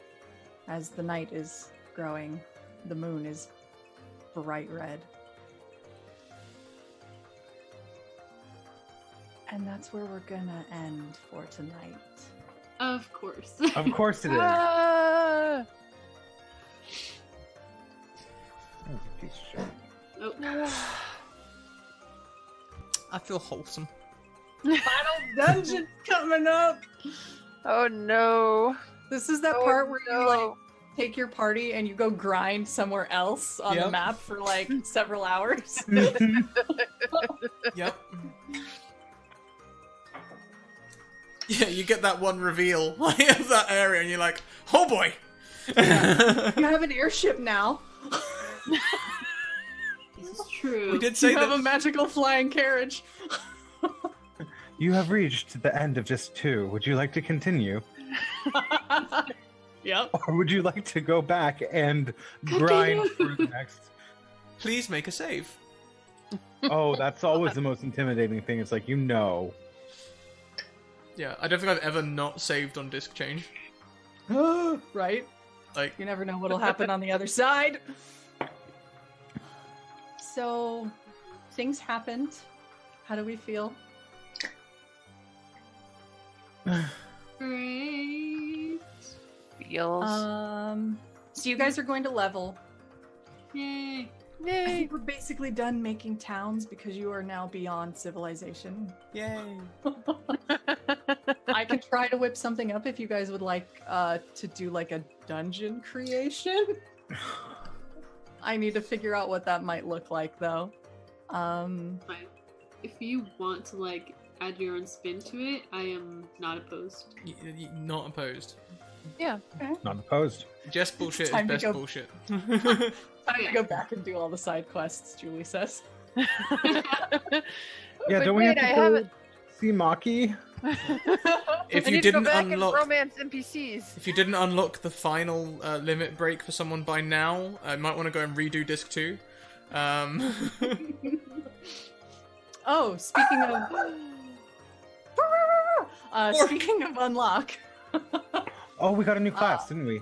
as the night is growing, the moon is bright red. And that's where we're gonna end for tonight. Of course. Of course it is. Ah! Oh, piece of shit. Oh. I feel wholesome. Final dungeon's coming up! Oh no. This is that Oh, part where you like no. take your party and you go grind somewhere else on the Yep. map for like several hours. Yep. Yeah, you get that one reveal of that area, and you're like, "Oh boy!" You have an airship now. This is true. We did say You have that. a magical flying carriage. You have reached the end of Disc 2. Would you like to continue? Yep. Or would you like to go back and grind for the next? Please make a save. Oh, that's always the most intimidating thing. It's like, you know. Yeah, I don't think I've ever not saved on disc change. Right? Like, You never know what'll happen on the other side. So, things happened. How do we feel? Great. Feels. So you guys are going to level. Yay. I think we're basically done making towns because you are now beyond civilization. yay! I could try to whip something up if you guys would like to do like a dungeon creation. I need to figure out what that might look like though. Fine. If you want to like add your own spin to it, I am not opposed. Not opposed. Yeah. Not opposed. Just bullshit is time to best go- bullshit. Time to go back and do all the side quests, Julie says. Yeah, But don't we have wait, to I go haven't- see Maki? If I you need to go didn't back and unlock, romance NPCs. if you didn't unlock the final limit break for someone by now, I might want to go and redo disc 2. Oh, speaking of unlock, Oh, we got a new class, didn't we?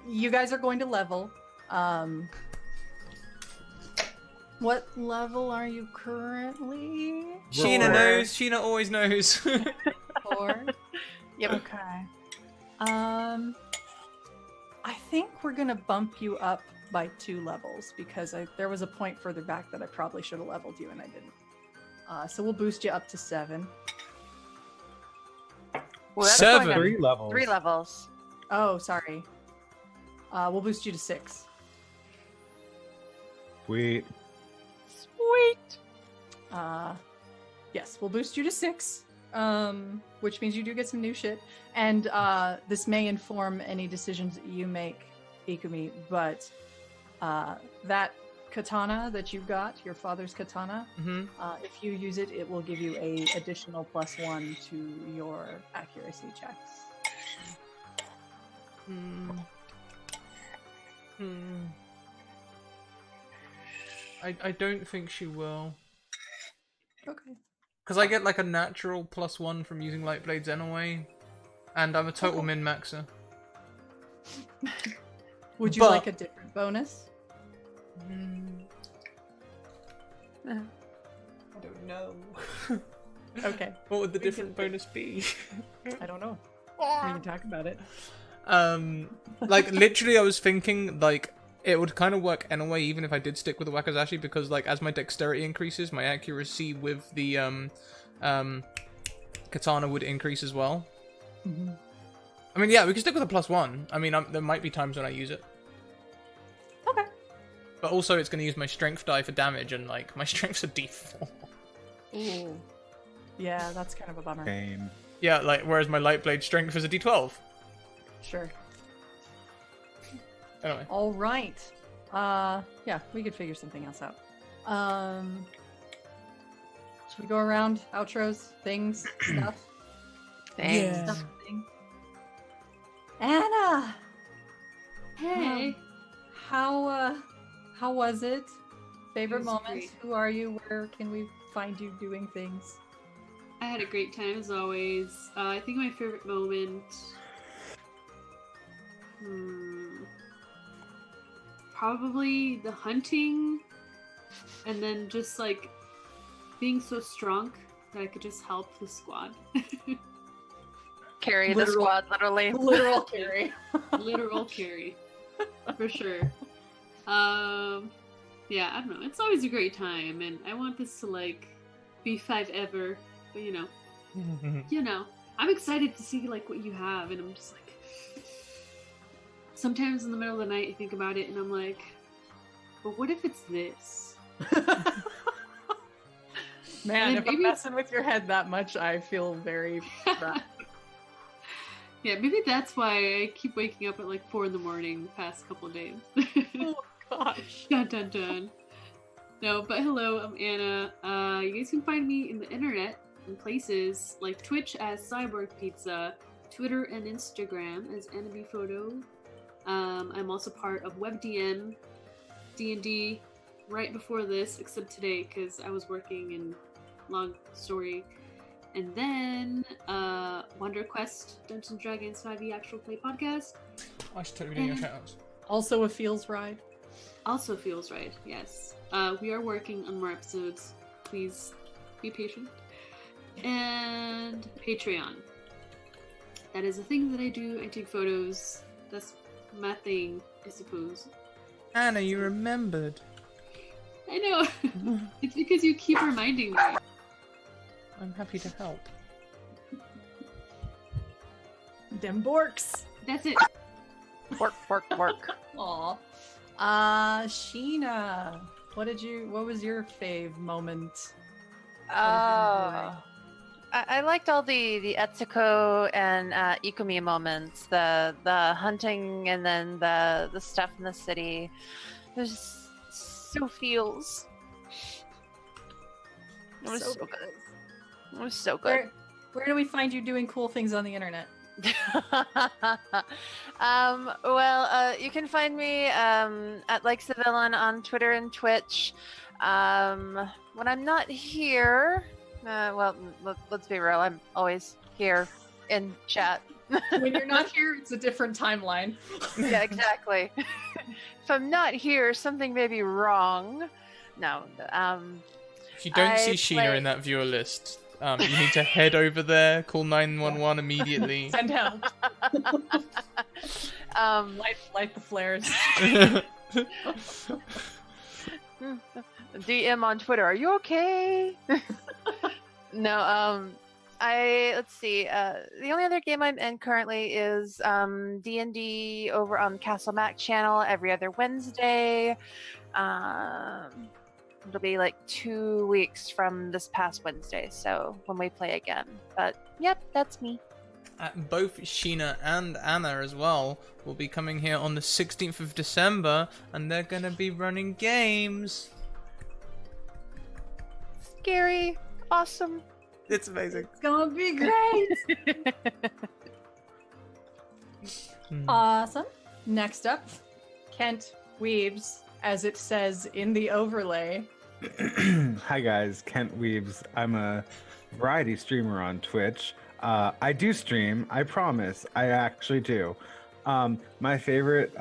you guys are going to level. What level are you currently? Sheena Roar. knows. Sheena always knows. 4. Yep. Okay. I think we're gonna bump you up by 2 levels because there was a point further back that I probably should have leveled you and I didn't. So we'll boost you up to 7. Well, that's 7. going up 3 levels. 3 levels. Oh, sorry. We'll boost you to 6. Sweet. Sweet. Yes, we'll boost you to 6. Which means you do get some new shit. And this may inform any decisions that you make, Ikumi, but that katana that you got, your father's katana, hmm if you use it, it will give you a additional +1 to your accuracy checks. Hmm. I don't think she will. Okay. Because I get like a natural +1 from using light blades anyway, and I'm a total Okay. min-maxer. Would you But- like a different bonus? I don't know. Okay. What would the We can different pick- bonus be? I don't know. We can talk about it. Like literally, I was thinking like it would kind of work anyway, even if I did stick with the Wakizashi, because like as my dexterity increases, my accuracy with the katana would increase as well. Mhm. I mean, yeah, we can stick with a +1. I mean, there might be times when I use it. Okay. But also, it's going to use my strength die for damage, and like my strength's a D4. Ooh. Yeah, that's kind of a bummer. Game. Yeah, like whereas my light blade strength is a D12. Sure. Anyway, All right. Yeah, we could figure something else out. Should we go around outros, things, stuff, Thanks. Yeah. stuff, thing? Anna! Hey. How was it? Favorite was moments? great. Who are you? Where can we find you doing things? I had a great time as always. I think my favorite moment. Probably the hunting, and then just like being so strong that I could just help the squad. Carry the Literal- squad, literally. Literal carry. Literal carry, for sure. Yeah, I don't know. It's always a great time, and I want this to like be 5 ever. But you know, I'm excited to see like what you have, and I'm just like, sometimes in the middle of the night I think about it, and I'm like, but what if it's this? Man, And if I'm maybe- messing with your head that much, I feel very bad. Yeah, maybe that's why I keep waking up at like 4 in the morning the past couple of days. Oh gosh. Dun dun dun. No, but hello, I'm Anna. You guys can find me in the internet in places like Twitch as Cyborg Pizza, Twitter and Instagram as Anime Photo. I'm also part of WebDM, D&D, right before this, except today because I was working in long story. And then Wonder Quest, Dungeons & Dragons 5e Actual Play Podcast. I should totally do your shoutouts. Also a feels ride. Also feels right, yes. We are working on more episodes. Please be patient. And Patreon. That is a thing that I do. I take photos. That's my thing, I suppose. Anna, you remembered. I know. It's because you keep reminding me. I'm happy to help. Dem Borks. That's it. Work, work, work. Aw. Sheena. What was your fave moment? Oh. I liked all the Etsuko and Ikumi moments, the hunting and then the stuff in the city. It was just so feels. It was so, good. It was so good. Where do we find you doing cool things on the internet? Well, you can find me at Like the Villain on Twitter and Twitch. When I'm not here, let's be real, I'm always here in chat. When you're not here, it's a different timeline. Yeah, exactly. If I'm not here, something may be wrong. No, If you don't I see Sheena play- in that viewer list, you need to head over there, call 911 immediately. Send help. Light the flares. DM on Twitter. Are you okay? No. Let's see. The only other game I'm in currently is D&D over on Castle Mac channel every other Wednesday. It'll be like 2 weeks from this past Wednesday, so when we play again. But yep, that's me. Both Sheena and Anna as well will be coming here on the 16th of December, and they're gonna be running games. Scary, awesome. It's amazing. It's gonna be great. Awesome. Next up, Kent Weaves, as it says in the overlay. Hi guys, Kent Weaves. I'm a variety streamer on Twitch. I do stream, I promise. I actually do. My favorite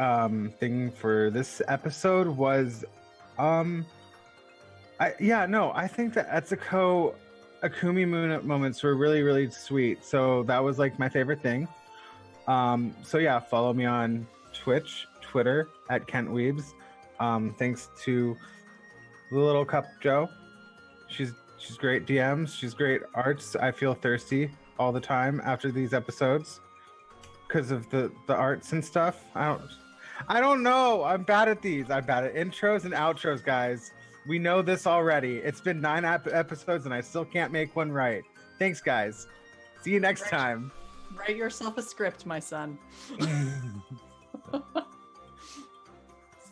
thing for this episode was I think the Etsuko Akumi Moon moments were really, really sweet. So that was like my favorite thing. So yeah, follow me on Twitch, Twitter at Kent Weebs. Thanks to the little cup Joe. She's great DMs. She's great arts. I feel thirsty all the time after these episodes because of the arts and stuff. I don't know. I'm bad at these. I'm bad at intros and outros, guys. We know this already. It's been 9 episodes and I still can't make one right. Thanks, guys. See you next time. Write yourself a script, my son.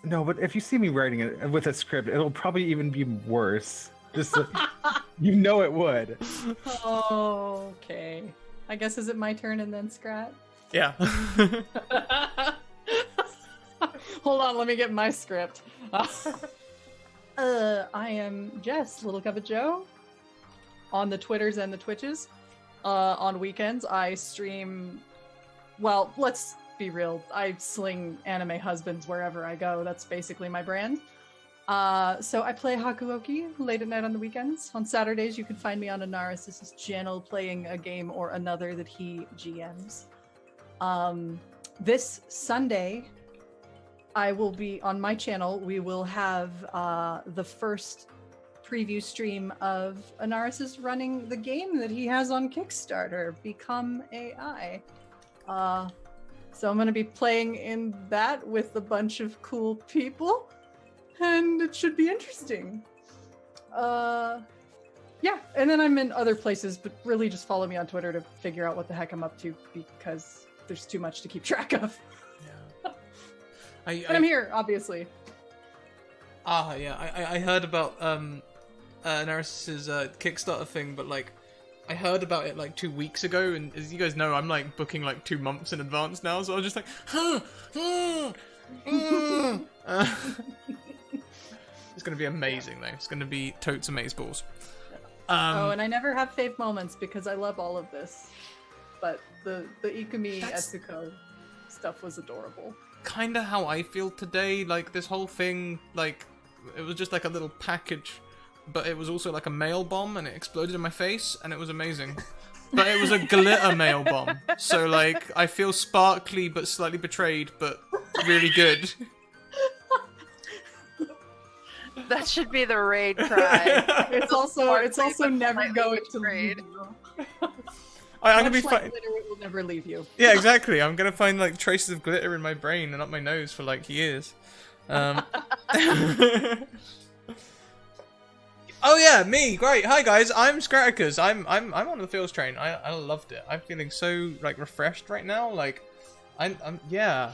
No, but if you see me writing it with a script, it'll probably even be worse. Just you know it would. Okay. I guess is it my turn and then Scrat? Yeah. Hold on, let me get my script. I am Jess, Little Cup of Joe, on the Twitters and the Twitches. On weekends, I stream. Well, let's be real. I sling anime husbands wherever I go. That's basically my brand. So I play Hakuoki late at night on the weekends. On Saturdays, you can find me on Anaris' channel playing a game or another that he GMs. This Sunday, I will be on my channel. We will have the first preview stream of Anaris running the game that he has on Kickstarter, Become AI. So I'm going to be playing in that with a bunch of cool people, and it should be interesting. Yeah, and then I'm in other places, but really just follow me on Twitter to figure out what the heck I'm up to, because there's too much to keep track of. Yeah. But I'm here, obviously. I heard about Naris's Kickstarter thing, but like I heard about it like 2 weeks ago, and as you guys know, I'm like booking like 2 months in advance now, so I was just like, it's gonna be amazing though. It's gonna be totes amazeballs. And I never have fave moments because I love all of this, but the Ikumi Etsuko stuff was adorable. Kinda how I feel today. Like this whole thing, like it was just like a little package, but it was also like a mail bomb, and it exploded in my face, and it was amazing. But it was a glitter mail bomb, so like I feel sparkly but slightly betrayed, but really good. That should be the raid cry. It's also never going to leave you. I'm gonna be Much like fine. glitter, it will never leave you. Yeah, exactly. I'm gonna find like traces of glitter in my brain and up my nose for like years. Oh yeah, me. Great. Hi guys. I'm Scraticus. I'm on the Feels train. I loved it. I'm feeling so like refreshed right now. Like I'm yeah.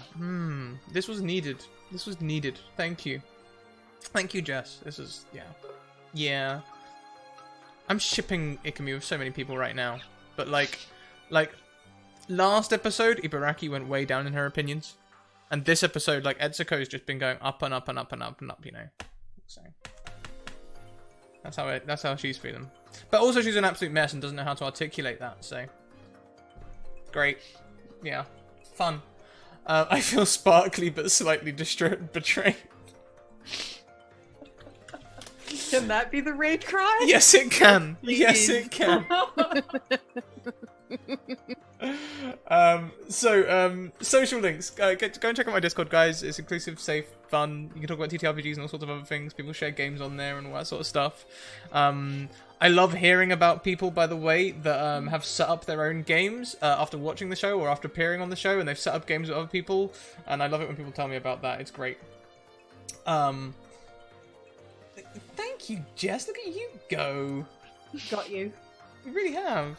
This was needed. This was needed. Thank you. Thank you, Jess. This is yeah. I'm shipping Ikumi with so many people right now. But like last episode, Ibaraki went way down in her opinions, and this episode, like Etsuko's just been going up and up and up and up and up. You know, so that's how she's feeling. But also, she's an absolute mess and doesn't know how to articulate that. So great, yeah, fun. I feel sparkly but slightly betrayed. Can that be the raid cry? Yes, it can. Yes, it can. Social links. Go and check out my Discord, guys. It's inclusive, safe, fun. You can talk about TTRPGs and all sorts of other things. People share games on there and all that sort of stuff. I love hearing about people, by the way, that have set up their own games after watching the show or after appearing on the show, and they've set up games with other people. And I love it when people tell me about that. It's great. Thank you, Jess. Look at you go. Got you. You really have.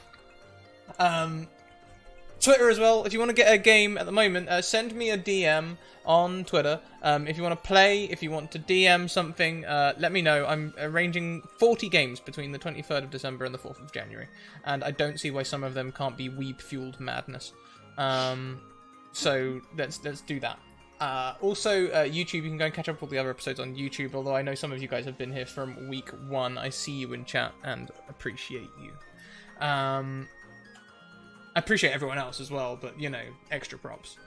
Twitter as well. If you want to get a game at the moment, send me a DM on Twitter. If you want to play, if you want to DM something, let me know. I'm arranging 40 games between the 23rd of December and the 4th of January. And I don't see why some of them can't be weeb-fueled madness. So let's do that. Also, YouTube, you can go and catch up all the other episodes on YouTube, although I know some of you guys have been here from week 1. I see you in chat and appreciate you. I appreciate everyone else as well, but, you know, extra props.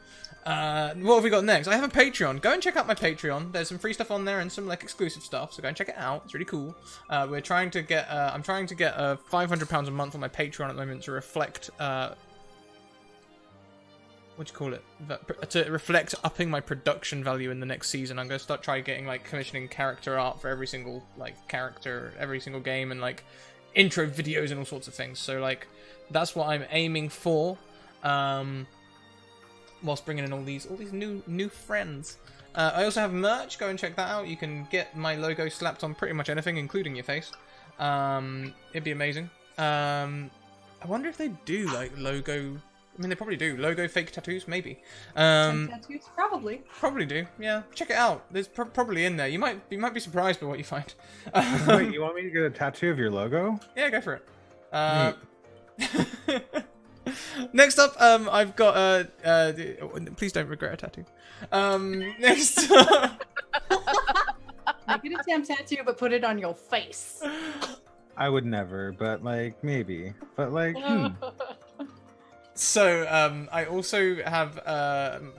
What have we got next? I have a Patreon. Go and check out my Patreon. There's some free stuff on there and some, like, exclusive stuff, so go and check it out. It's really cool. We're trying to get, I'm trying to get £500 a month on my Patreon at the moment to reflect, what do you call it? To reflect upping my production value in the next season. I'm going to start trying getting, like, commissioning character art for every single, like, character, every single game, and, like, intro videos and all sorts of things. So, like, that's what I'm aiming for. Whilst bringing in all these new friends. I also have merch. Go and check that out. You can get my logo slapped on pretty much anything, including your face. It'd be amazing. I wonder if they do, like, logo... I mean, they probably do. Logo fake tattoos, maybe. Tattoos, probably. Probably do. Yeah, check it out. There's probably in there. You might be surprised by what you find. Wait, you want me to get a tattoo of your logo? Yeah, go for it. Next up, I've got please don't regret a tattoo. Next up... Make it a temp tattoo, but put it on your face. I would never, but like maybe. But like So, I also have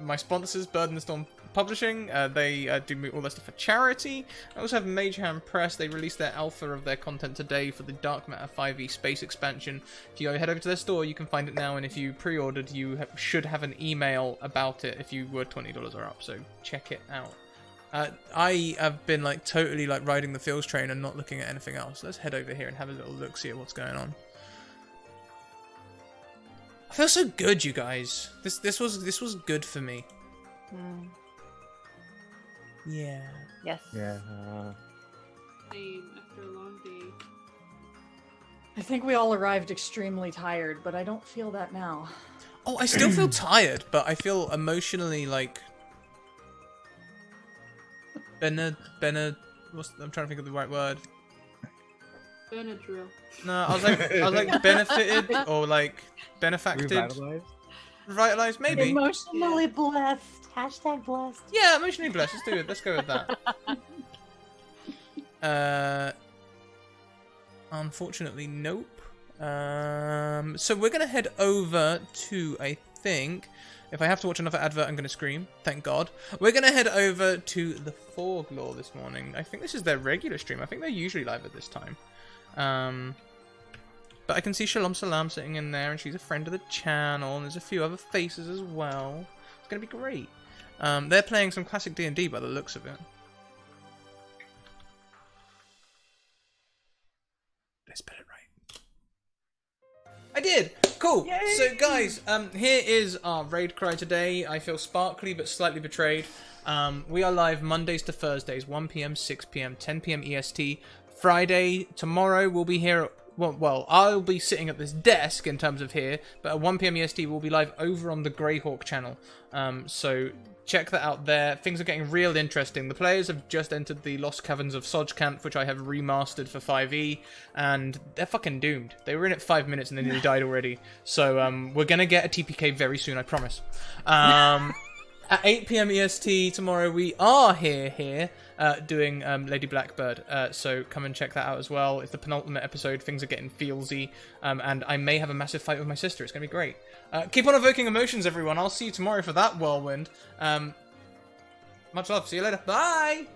my sponsors, Bird and the Storm Publishing. They do all their stuff for charity. I also have Mage Hand Press. They released their alpha of their content today for the Dark Matter 5e space expansion. If you go head over to their store, you can find it now. And if you pre-ordered, you should have an email about it if you were $20 or up. So check it out. I have been like totally like riding the Fields train and not looking at anything else. Let's head over here and have a little look, see at what's going on. I feel so good, you guys. This was good for me. Yeah. Yes. yeah. Same after a long day. I think we all arrived extremely tired, but I don't feel that now. Oh, I still feel tired, but I feel emotionally like I'm trying to think of the right word. Benadryl. No, I was like benefited or like benefacted. Revitalized, maybe. Emotionally blessed. Hashtag blessed. Yeah, emotionally blessed. Let's do it. Let's go with that. Unfortunately, nope. So we're gonna head over to, I think, if I have to watch another advert, I'm gonna scream. Thank God. We're gonna head over to the Forg Law this morning. I think this is their regular stream. I think they're usually live at this time. But I can see Shalom Salam sitting in there, and she's a friend of the channel, and there's a few other faces as well. It's gonna be great. They're playing some classic D&D by the looks of it. Did I spell it right? I did! Cool! Yay! So guys, here is our raid cry today. I feel sparkly but slightly betrayed. We are live Mondays to Thursdays, 1 PM, 6 PM, 10 PM EST. Friday, tomorrow, we'll be here. Well, I'll be sitting at this desk in terms of here, but at 1 PM EST, we'll be live over on the Greyhawk channel. So check that out there. Things are getting real interesting. The players have just entered the Lost Caverns of Sojkant, which I have remastered for 5e, and they're fucking doomed. They were in it 5 minutes and they nearly died already. So we're gonna get a TPK very soon, I promise. At 8 PM EST tomorrow, we are here doing Lady Blackbird. So come and check that out as well. It's the penultimate episode. Things are getting feelsy. And I may have a massive fight with my sister. It's going to be great. Keep on evoking emotions, everyone. I'll see you tomorrow for that whirlwind. Much love. See you later. Bye!